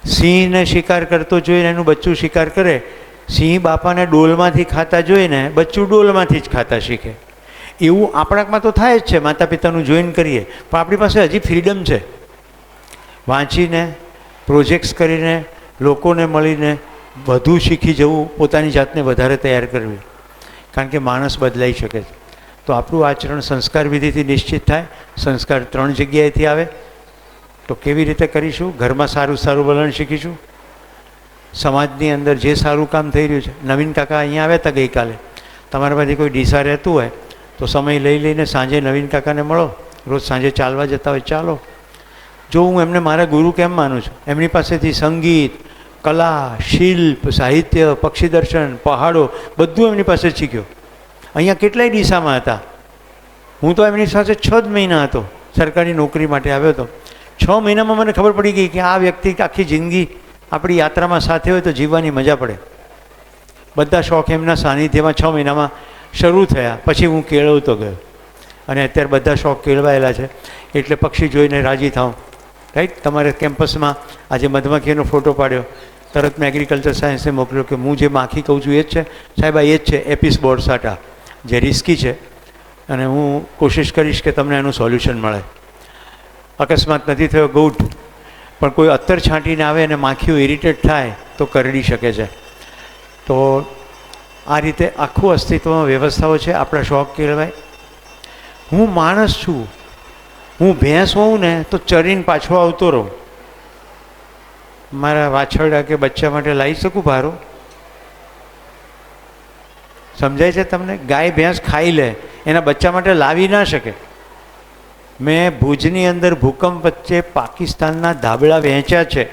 સિંહને શિકાર કરતો જોઈને એનું બચ્ચું શિકાર કરે. સિંહ બાપાને ડોલમાંથી ખાતા જોઈને બચ્ચું ડોલમાંથી જ ખાતા શીખે. એવું આપણામાં તો થાય જ છે, માતા પિતાનું જોઈન કરીએ. પણ આપણી પાસે હજી ફ્રીડમ છે વાંચીને, પ્રોજેક્ટ્સ કરીને, લોકોને મળીને વધુ શીખી જવું, પોતાની જાતને વધારે તૈયાર કરવી. કારણ કે માણસ બદલાઈ શકે છે. તો આપણું આચરણ સંસ્કાર વિધિથી નિશ્ચિત થાય. સંસ્કાર 3 જગ્યાએથી આવે. તો કેવી રીતે કરીશું? ઘરમાં સારું સારું વલણ શીખીશું. સમાજની અંદર જે સારું કામ થઈ રહ્યું છે. નવીન કાકા અહીંયા આવ્યા હતા ગઈકાલે. તમારામાંથી કોઈ ડીસા રહેતું હોય તો સમય લઈ લઈને સાંજે નવીન કાકાને મળો. રોજ સાંજે ચાલવા જતા હોય, ચાલો. જો હું એમને મારા ગુરુ કેમ માનું છું? એમની પાસેથી સંગીત, કલા, શિલ્પ, સાહિત્ય, પક્ષી દર્શન, પહાડો બધું એમની પાસે શીખ્યો. અહીંયા કેટલાય ડીસામાં હતા. હું તો એમની સાથે 6 જ મહિના હતો. સરકારી નોકરી માટે આવ્યો હતો. 6 મહિનામાં મને ખબર પડી ગઈ કે આ વ્યક્તિ આખી જિંદગી આપણી યાત્રામાં સાથે હોય તો જીવવાની મજા પડે. બધા શોખ એમના સાનિધ્યમાં 6 મહિનામાં શરૂ થયા. પછી હું કેળવતો ગયો અને અત્યારે બધા શોખ કેળવાયેલા છે. એટલે પક્ષી જોઈને રાજી થાઉં. રાઈટ? તમારે કેમ્પસમાં આજે મધમાખીનો ફોટો પાડ્યો, તરત મેં એગ્રીકલ્ચર સાયન્સને મોકલ્યો કે હું જે માખી કહું છું એ જ છે સાહેબ, આ એ જ છે, એપિસ બોર્સાટા, જે રિસ્કી છે અને હું કોશિશ કરીશ કે તમને એનું સોલ્યુશન મળે. અકસ્માત નથી થયો, ગુડ. પણ કોઈ અત્તર છાંટીને આવે અને માખીઓ ઇરિટેટ થાય તો કરડી શકે છે. તો આ રીતે આખું અસ્તિત્વમાં વ્યવસ્થાઓ છે, આપણા શોખ કહેવાય. હું માણસ છું, હું ભેંસ હોઉં ને તો ચરીને પાછો આવતો રહું. મારા વાછરડા કે બચ્ચા માટે લાવી શકું ભારો? સમજાય છે તમને? ગાય ભેંસ ખાઈ લે, એના બચ્ચા માટે લાવી ના શકે. મેં ભુજની અંદર ભૂકંપ વચ્ચે પાકિસ્તાનના ધાબળા વહેંચ્યા છે,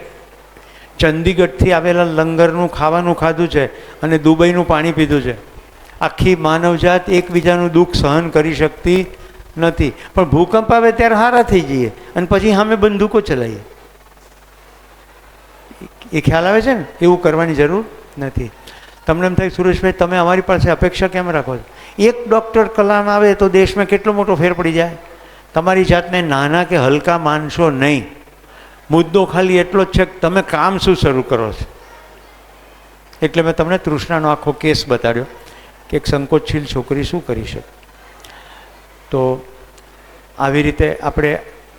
ચંદીગઢથી આવેલા લંગરનું ખાવાનું ખાધું છે અને દુબઈનું પાણી પીધું છે. આખી માનવજાત એકબીજાનું દુઃખ સહન કરી શકતી નથી, પણ ભૂકંપ આવે ત્યારે હારા થઈ જઈએ અને પછી સામે બંદૂકો ચલાવીએ. એ ખ્યાલ આવે છે ને? એવું કરવાની જરૂર નથી. તમને એમ થાય સુરેશભાઈ તમે અમારી પાસે અપેક્ષા કેમ રાખો છો? એક ડૉક્ટર કલામ આવે તો દેશમાં કેટલો મોટો ફેર પડી જાય. તમારી જાતને નાના કે હલકા માનશો નહીં. મુદ્દો ખાલી એટલો જ છે કે તમે કામ શું શરૂ કરો છો. એટલે મેં તમને તૃષ્ણાનો આખો કેસ બતાડ્યો કે એક સંકોચશીલ છોકરી શું કરી શકે. તો આવી રીતે આપણે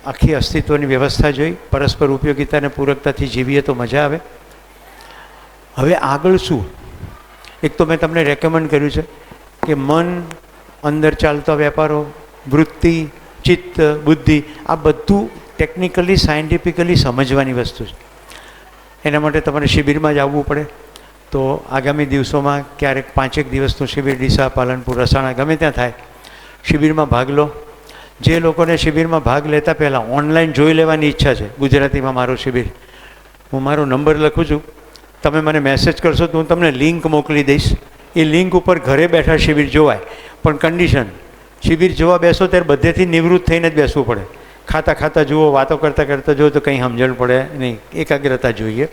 આખી અસ્તિત્વની વ્યવસ્થા જોઈ, પરસ્પર ઉપયોગિતાને પૂરકતાથી જીવીએ તો મજા આવે. હવે આગળ શું? એક તો મેં તમને રેકમેન્ડ કર્યું છે કે મન, અંદર ચાલતા વેપારો, વૃત્તિ, ચિત્ત, બુદ્ધિ, આ બધું ટેકનિકલી સાયન્ટિફિકલી સમજવાની વસ્તુ છે. એના માટે તમારે શિબિરમાં જ આવવું પડે. તો આગામી દિવસોમાં ક્યારેક 5 દિવસનું શિબિર ડીસા, પાલનપુર, રસાણા ગમે ત્યાં થાય, શિબિરમાં ભાગ લો. જે લોકોને શિબિરમાં ભાગ લેતા પહેલાં ઓનલાઈન જોઈ લેવાની ઈચ્છા છે, ગુજરાતીમાં મારો શિબિર, હું મારો નંબર લખું છું, તમે મને મેસેજ કરશો તો હું તમને લિંક મોકલી દઈશ. એ લિંક ઉપર ઘરે બેઠા શિબિર જોવાય, પણ કન્ડિશન, શિબિર જોવા બેસો ત્યારે બધેથી નિવૃત્ત થઈને જ બેસવું પડે. ખાતા ખાતા જુઓ, વાતો કરતાં કરતાં જુઓ તો કંઈ સમજણ પડે નહીં, એકાગ્રતા જોઈએ.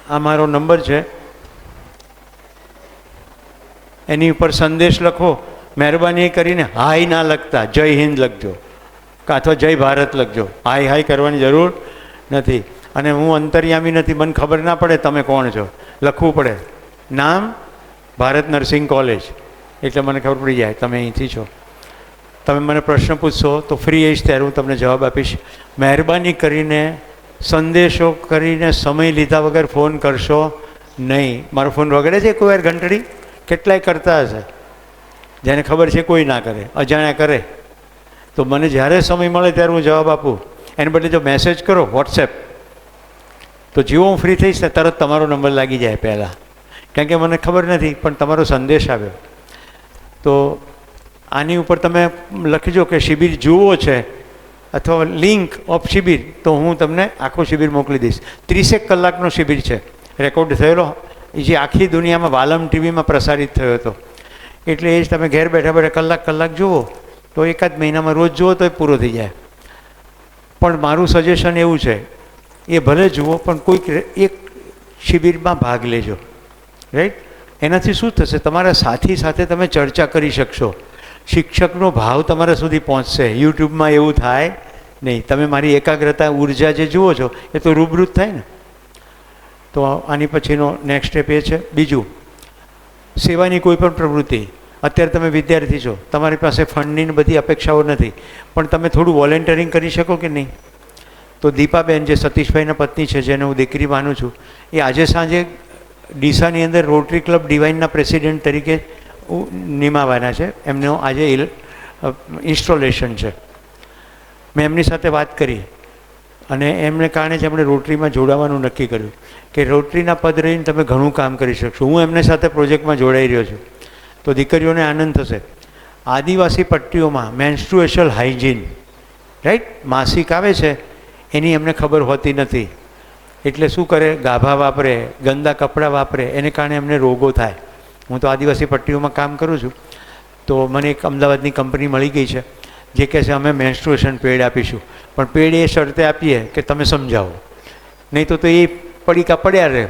આ મારો નંબર છે, એની ઉપર સંદેશ લખો. મહેરબાની કરીને હાય ના લખતા, જય હિન્દ લખજો અથવા જય ભારત લખજો. હાય હાય કરવાની જરૂર નથી. અને હું અંતર્યામી નથી, મને ખબર ના પડે તમે કોણ છો, લખવું પડે. નામ ભારત નર્સિંગ કોલેજ, એટલે મને ખબર પડી જાય તમે અહીંથી છો. તમે મને પ્રશ્ન પૂછશો તો ફ્રી આવીશ ત્યારે હું તમને જવાબ આપીશ. મહેરબાની કરીને સંદેશો કરીને સમય લીધા વગર ફોન કરશો નહીં. મારો ફોન વગડે છે કોઈ વાર ઘંટડી? કેટલાય કરતા હશે, જેને ખબર છે કોઈ ના કરે, અજાણ્યા કરે. તો મને જ્યારે સમય મળે ત્યારે હું જવાબ આપું. એને બદલે જો મેસેજ કરો વોટ્સએપ, તો જેવો હું ફ્રી થઈશ ને તરત તમારો નંબર લાગી જાય પહેલાં, કારણ કે મને ખબર નથી પણ તમારો સંદેશ આવ્યો. તો આની ઉપર તમે લખજો કે શિબિર જુઓ છે અથવા લિંક ઓફ શિબિર, તો હું તમને આખો શિબિર મોકલી દઈશ. 30 કલાકનો શિબિર છે, રેકોર્ડ થયેલો, જે આખી દુનિયામાં વાલમ ટીવીમાં પ્રસારિત થયો હતો. એટલે એ જ તમે ઘેર બેઠા બેઠા કલાક જુઓ તો એકાદ મહિનામાં રોજ જુઓ તો એ પૂરો થઈ જાય. પણ મારું સજેશન એવું છે, એ ભલે જુઓ પણ કોઈક એક શિબિરમાં ભાગ લેજો, રાઈટ? એનાથી શું થશે? તમારા સાથી સાથે તમે ચર્ચા કરી શકશો, શિક્ષકનો ભાવ તમારા સુધી પહોંચશે. યુટ્યુબમાં એવું થાય નહીં. તમે મારી એકાગ્રતા, ઉર્જા જે જુઓ છો એ તો રૂબરૂ જ થાય ને. તો આની પછીનો નેક્સ્ટ સ્ટેપ એ છે. બીજું, સેવાની કોઈ પણ પ્રવૃત્તિ. અત્યારે તમે વિદ્યાર્થી છો, તમારી પાસે ફંડની બધી અપેક્ષાઓ નથી, પણ તમે થોડું વોલેન્ટિયરિંગ કરી શકો કે નહીં? તો દીપાબેન, જે સતીશભાઈના પત્ની છે, જેને હું દીકરી માનું છું, એ આજે સાંજે ડીસાની અંદર રોટરી ક્લબ ડિવાઇનના પ્રેસિડેન્ટ તરીકે નિમાવાના છે. એમનું આજે ઇન્સ્ટોલેશન છે. મેં એમની સાથે વાત કરી અને એમને કારણે જ એમણે રોટરીમાં જોડાવાનું નક્કી કર્યું કે રોટરીના પદ રહીને તમે ઘણું કામ કરી શકશો. હું એમની સાથે પ્રોજેક્ટમાં જોડાઈ રહ્યો છું. તો દીકરીઓને આનંદ થશે. આદિવાસી પટ્ટીઓમાં મેન્સ્ટ્રુએશનલ હાઇજીન, રાઈટ, માસિક આવે છે એની એમને ખબર હોતી નથી. એટલે શું કરે? ગાભા વાપરે, ગંદા કપડાં વાપરે, એને કારણે એમને રોગો થાય. હું તો આદિવાસી પટ્ટીઓમાં કામ કરું છું. તો મને એક અમદાવાદની કંપની મળી ગઈ છે જે કહે છે અમે મેન્સ્ટ્રુએશન પેડ આપીશું, પણ પેડ એ શરતે આપીએ કે તમે સમજાવો, નહીં તો એ પડીકા પડ્યા રહે.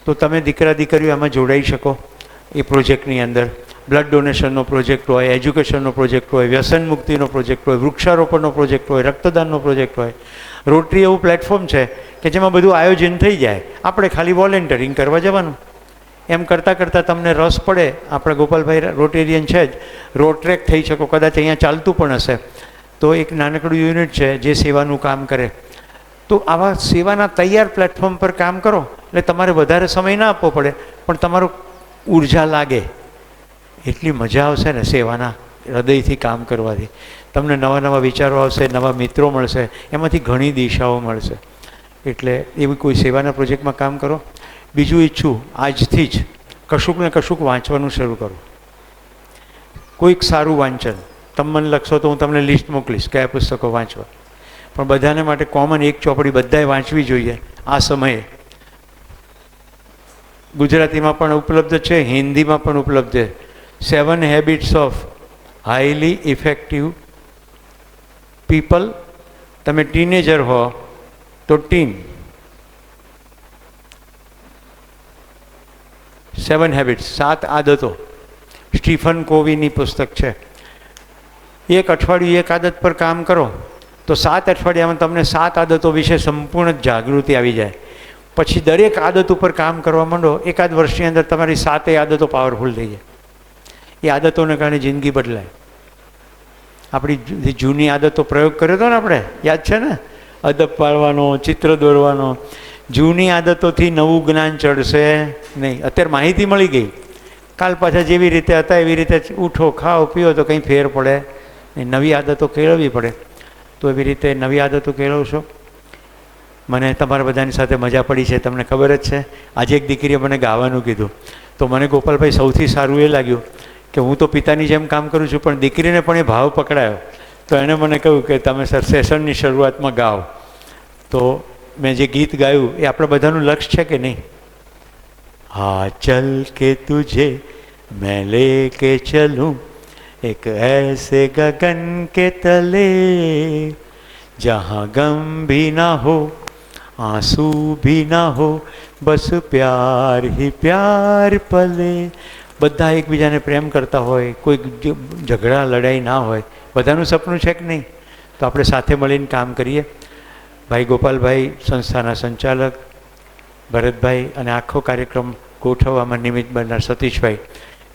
તો તમે દીકરા દીકરીઓ એમાં જોડાઈ શકો એ પ્રોજેક્ટની અંદર. બ્લડ ડોનેશનનો પ્રોજેક્ટ હોય, એજ્યુકેશનનો પ્રોજેક્ટ હોય, વ્યસન મુક્તિનો પ્રોજેક્ટ હોય, વૃક્ષારોપણનો પ્રોજેક્ટ હોય, રક્તદાનનો પ્રોજેક્ટ હોય. રોટરી એવું પ્લેટફોર્મ છે કે જેમાં બધું આયોજન થઈ જાય, આપણે ખાલી વોલેન્ટિયરિંગ કરવા જવાનું. એમ કરતાં કરતાં તમને રસ પડે, આપણા ગોપાલભાઈ રોટેરિયન છે જ, રોડ ટ્રેક થઈ શકો, કદાચ અહીંયા ચાલતું પણ હશે, તો એક નાનકડું યુનિટ છે જે સેવાનું કામ કરે. તો આવા સેવાના તૈયાર પ્લેટફોર્મ પર કામ કરો એટલે તમારે વધારે સમય ના આપવો પડે, પણ તમારો ઉર્જા લાગે. એટલી મજા આવશે ને સેવાના હૃદયથી કામ કરવાથી. તમને નવા નવા વિચારો આવશે, નવા મિત્રો મળશે, એમાંથી ઘણી દિશાઓ મળશે. એટલે એવી કોઈ સેવાના પ્રોજેક્ટમાં કામ કરો. બીજું ઈચ્છું આજથી જ કશુંક ને કશુંક વાંચવાનું શરૂ કરો. કોઈક સારું વાંચન તમે મને લખશો તો હું તમને લિસ્ટ મોકલીશ કયા પુસ્તકો વાંચવા, પણ બધાને માટે કોમન એક ચોપડી બધાએ વાંચવી જોઈએ આ સમયે. ગુજરાતીમાં પણ ઉપલબ્ધ છે, હિન્દીમાં પણ ઉપલબ્ધ છે. 7 habits of highly effective people. તમે ટીનેજર હો તો ટીન 7 હેબિટ્સ, 7 આદતો. સ્ટીફન કોવીની પુસ્તક છે. એક અઠવાડિયું એક આદત પર કામ કરો તો 7 અઠવાડિયામાં તમને 7 આદતો વિશે સંપૂર્ણ જાગૃતિ આવી જાય. પછી દરેક આદત ઉપર કામ કરવા માંડો, એકાદ વર્ષની અંદર તમારી 7 આદતો પાવરફુલ થઈ જાય. એ આદતોને કારણે જિંદગી બદલાય. આપણી જૂની આદતો પ્રયોગ કર્યો હતો ને આપણે, યાદ છે ને? અદબ પાડવાનો, ચિત્ર દોરવાનો. જૂની આદતોથી નવું જ્ઞાન ચડશે નહીં. અત્યારે માહિતી મળી ગઈ, કાલ પાછા જેવી રીતે હતા એવી રીતે ઉઠો, ખાઓ, પીઓ તો કંઈ ફેર પડે નહીં. નવી આદતો કેળવવી પડે. તો એવી રીતે નવી આદતો કેળવશો. મને તમારા બધાની સાથે મજા પડી છે, તમને ખબર જ છે. આજે એક દીકરીએ મને ગાવાનું કીધું તો મને ગોપાલભાઈ સૌથી સારું એ લાગ્યું કે હું તો પિતાની જેમ કામ કરું છું, પણ દીકરીને પણ એ ભાવ પકડાયો. તો એણે મને કહ્યું કે તમે સર સેશનની શરૂઆતમાં ગાઓ. તો મેં જે ગીત ગાયું એ આપણા બધાનું લક્ષ્ય છે કે નહીં? હા ચલ કે તુझे मैं लेके चलूं एक ऐसे गगन के तले जहाँ गम भी ना हो आंसू भी ना हो बस प्यार ही प्यार पले. બધા એકબીજાને પ્રેમ કરતા હોય, કોઈ ઝઘડા લડાઈ ના હોય, બધાનું સપનું છે કે નહીં? તો આપણે સાથે મળીને કામ કરીએ. ભાઈ ગોપાલભાઈ, સંસ્થાના સંચાલક ભરતભાઈ અને આખો કાર્યક્રમ ગોઠવવામાં નિમિત્ત બનનાર સતીશભાઈ,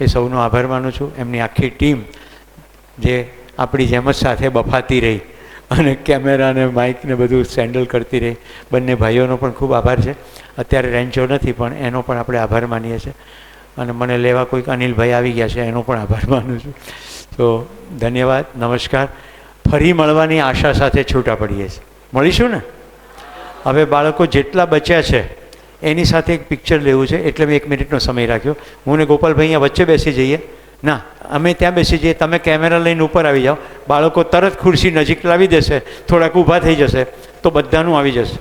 એ સૌનો આભાર માનું છું. એમની આખી ટીમ જે આપણી જેમ જ સાથે બફાતી રહી અને કેમેરાને માઇકને બધું સેન્ડલ કરતી રહી, બંને ભાઈઓનો પણ ખૂબ આભાર છે. અત્યારે રેન્ચો નથી પણ એનો પણ આપણે આભાર માનીએ છીએ. અને મને લેવા કોઈક અનિલભાઈ આવી ગયા છે, એનો પણ આભાર માનું છું. તો ધન્યવાદ, નમસ્કાર. ફરી મળવાની આશા સાથે છૂટા પડીએ છીએ. મળીશું ને? હવે બાળકો જેટલા બચ્યા છે એની સાથે એક પિક્ચર લેવું છે, એટલે મેં 1 મિનિટનો સમય રાખ્યો. હું ને ગોપાલભાઈ અહીંયા વચ્ચે બેસી જઈએ. ના, અમે ત્યાં બેસી જઈએ, તમે કેમેરા લઈને ઉપર આવી જાઓ. બાળકો તરત ખુરશી નજીક લાવી દેશે, થોડાક ઊભા થઈ જશે તો બધાનું આવી જશે.